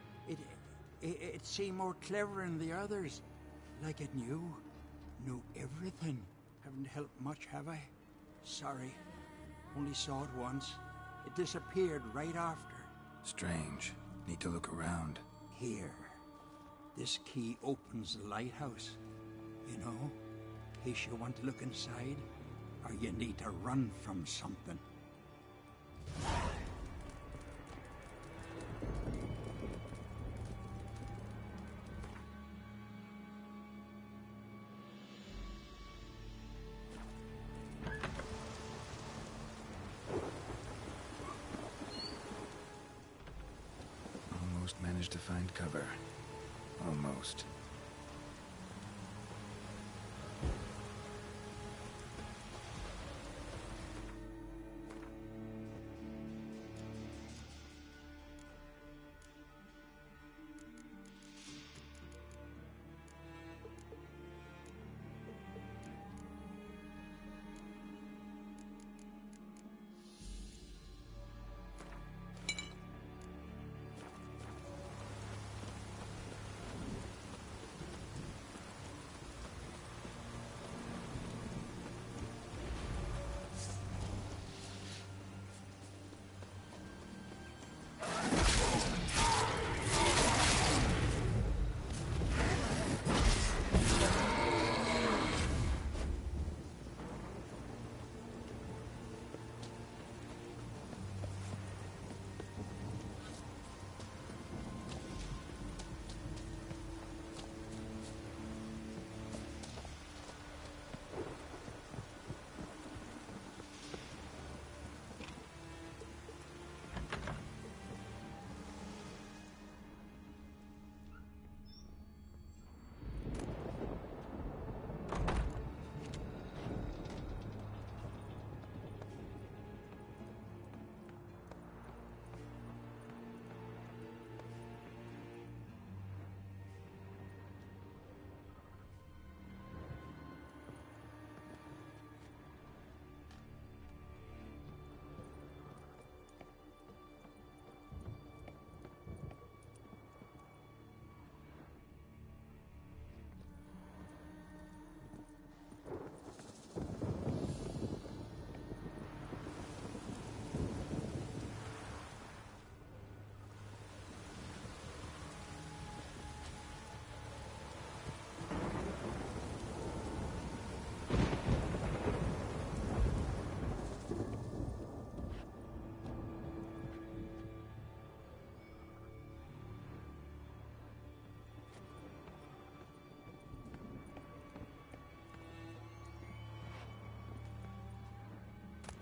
It seemed more clever than the others. Like it knew everything. Haven't helped much, have I? Sorry. Only saw it once. It disappeared right after. Strange. Need to look around. Here. This key opens the lighthouse. You know, in case you want to look inside, or you need to run from something. Almost managed to find cover. Almost.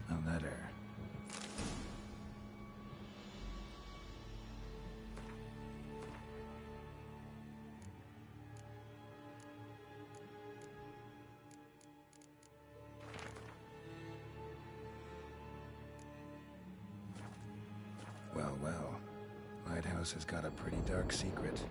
A letter. Well. Lighthouse has got a pretty dark secret.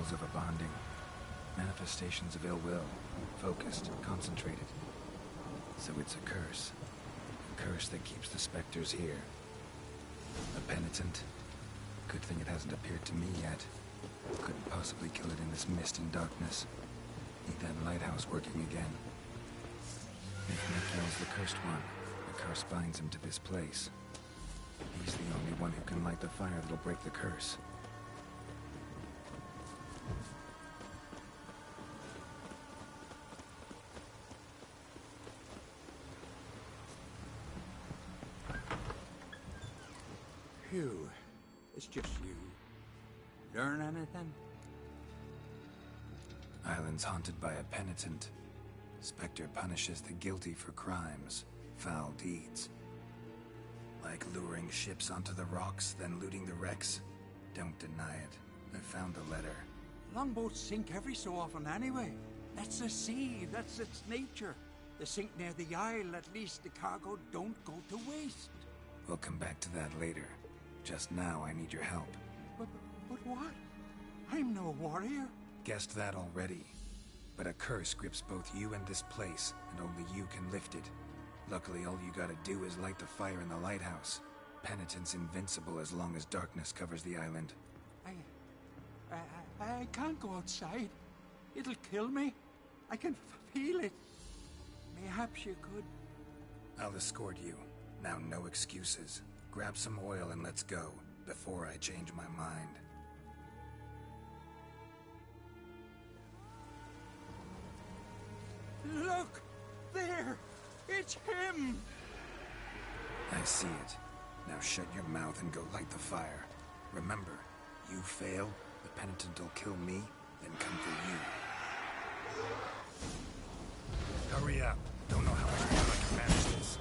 symbols of a bonding. Manifestations of ill will, focused, concentrated. So it's a curse. A curse that keeps the specters here. A penitent. Good thing it hasn't appeared to me yet. Couldn't possibly kill it in this mist and darkness. Need that lighthouse working again. If Mikhail's the cursed one, the curse binds him to this place. He's the only one who can light the fire that'll break the curse. Phew. It's just you. Learn anything? Island's haunted by a penitent. Spectre punishes the guilty for crimes, foul deeds. Like luring ships onto the rocks, then looting the wrecks. Don't deny it. I found the letter. Longboats sink every so often anyway. That's the sea, that's its nature. They sink near the isle, at least the cargo don't go to waste. We'll come back to that later. Just now, I need your help. But what? I'm no warrior. Guessed that already. But a curse grips both you and this place, and only you can lift it. Luckily, all you gotta do is light the fire in the lighthouse. Penitent's invincible as long as darkness covers the island. I can't go outside. It'll kill me. I can feel it. Perhaps you could. I'll escort you. Now, no excuses. Grab some oil and let's go, before I change my mind. Look! There! It's him! I see it. Now shut your mouth and go light the fire. Remember, you fail, the penitent will kill me, then come for you. Hurry up. Don't know how much more I can manage this.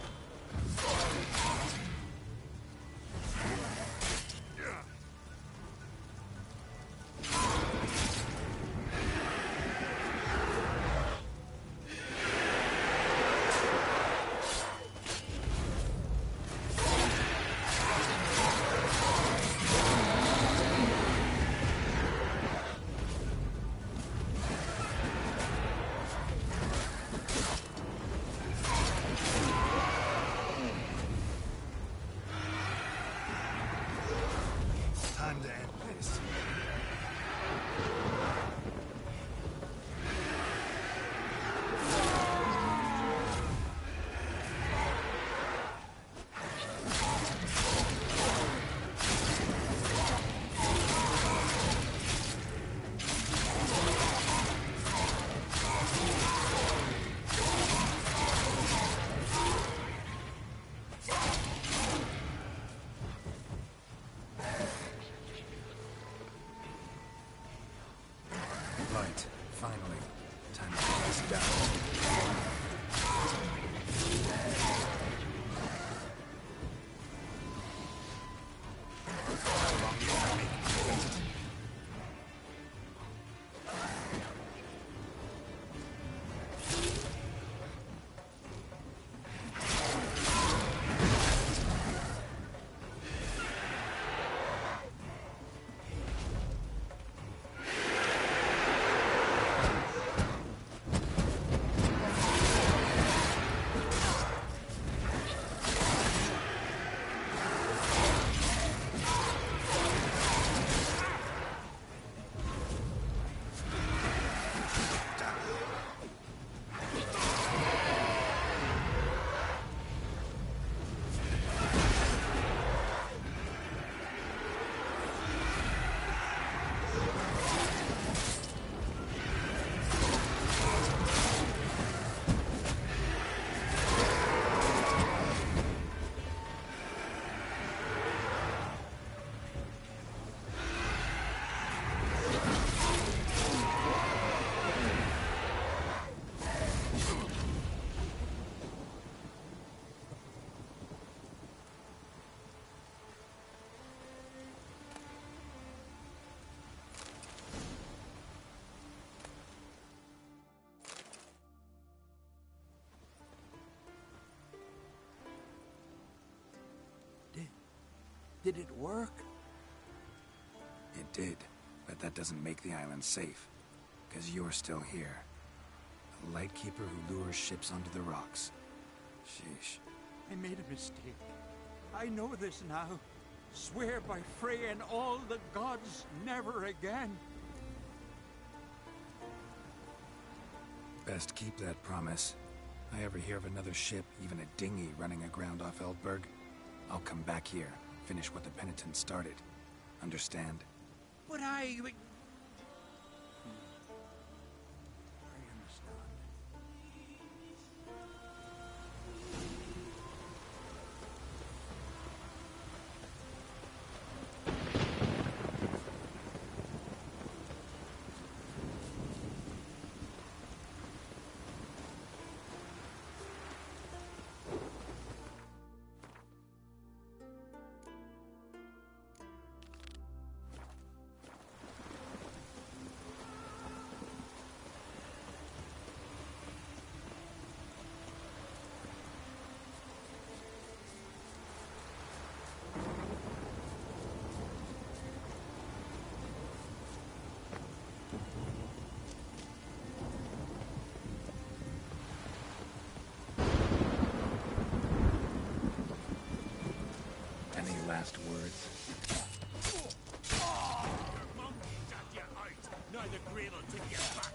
Light, finally. Time to put this down. How long do you want me to make it? Did it work? It did. But that doesn't make the island safe, because you're still here. A lightkeeper who lures ships onto the rocks. Sheesh. I made a mistake. I know this now. Swear by Freya and all the gods, never again. Best keep that promise. I ever hear of another ship, even a dinghy, running aground off Eldberg, I'll come back here, finish what the penitents started. Understand? But I... Any last words? Neither Grail will take you back.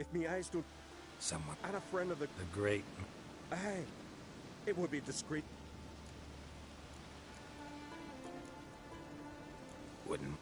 If me eyes don't... Someone. And a friend of the great... Aye. It would be discreet. Wouldn't.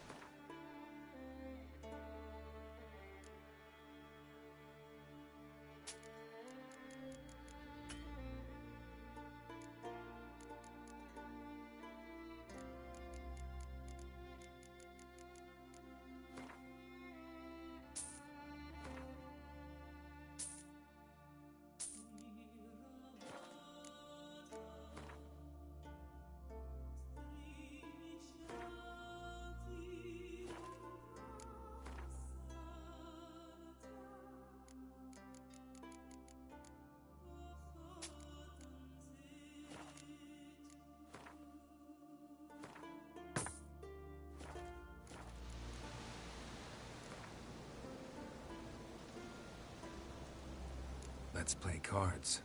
Let's play cards.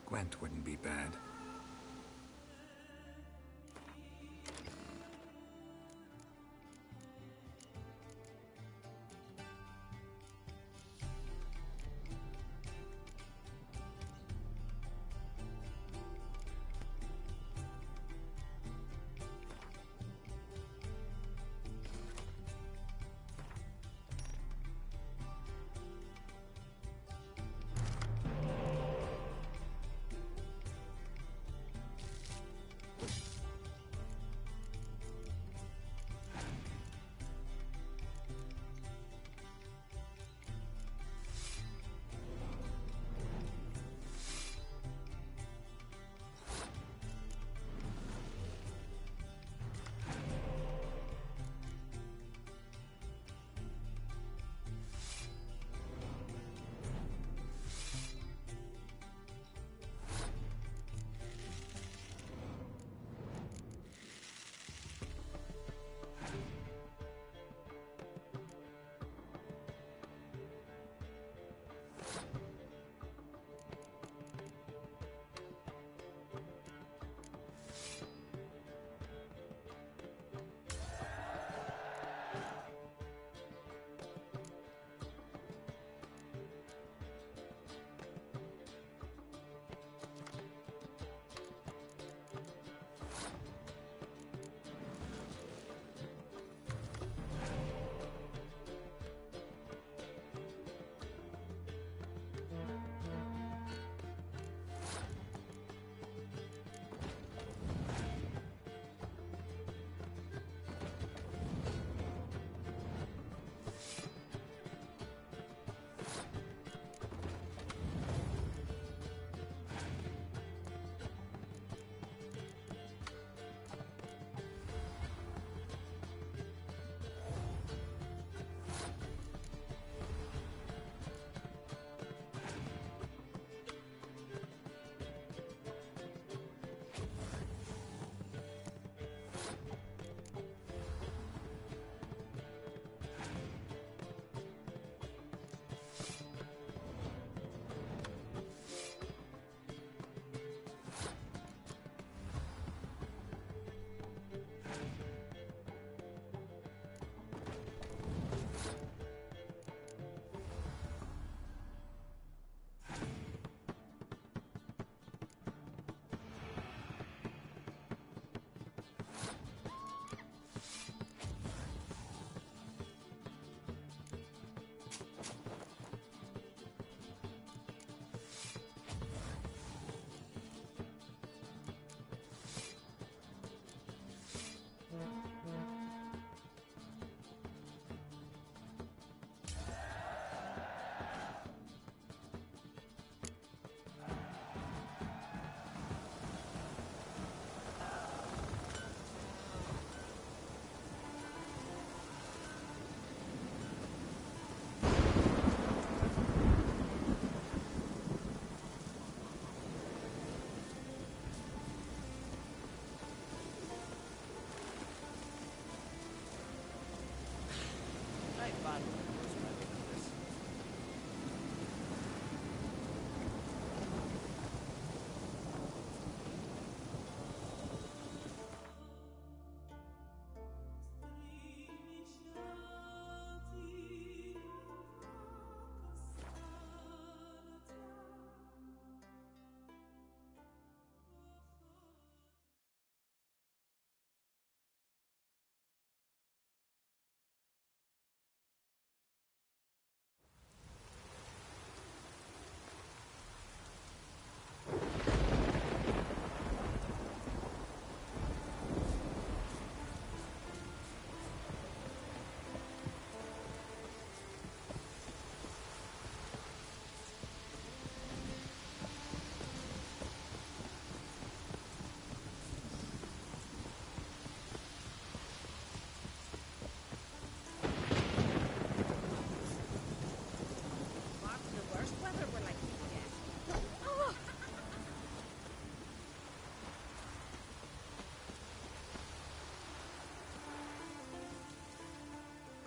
Gwent wouldn't be bad.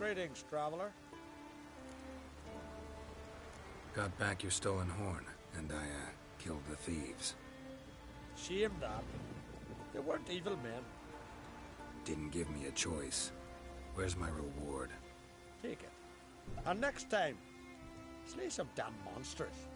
Greetings, traveler. Got back your stolen horn, and I killed the thieves. Shame that. They weren't evil men. Didn't give me a choice. Where's my reward? Take it. And next time, slay some damn monsters.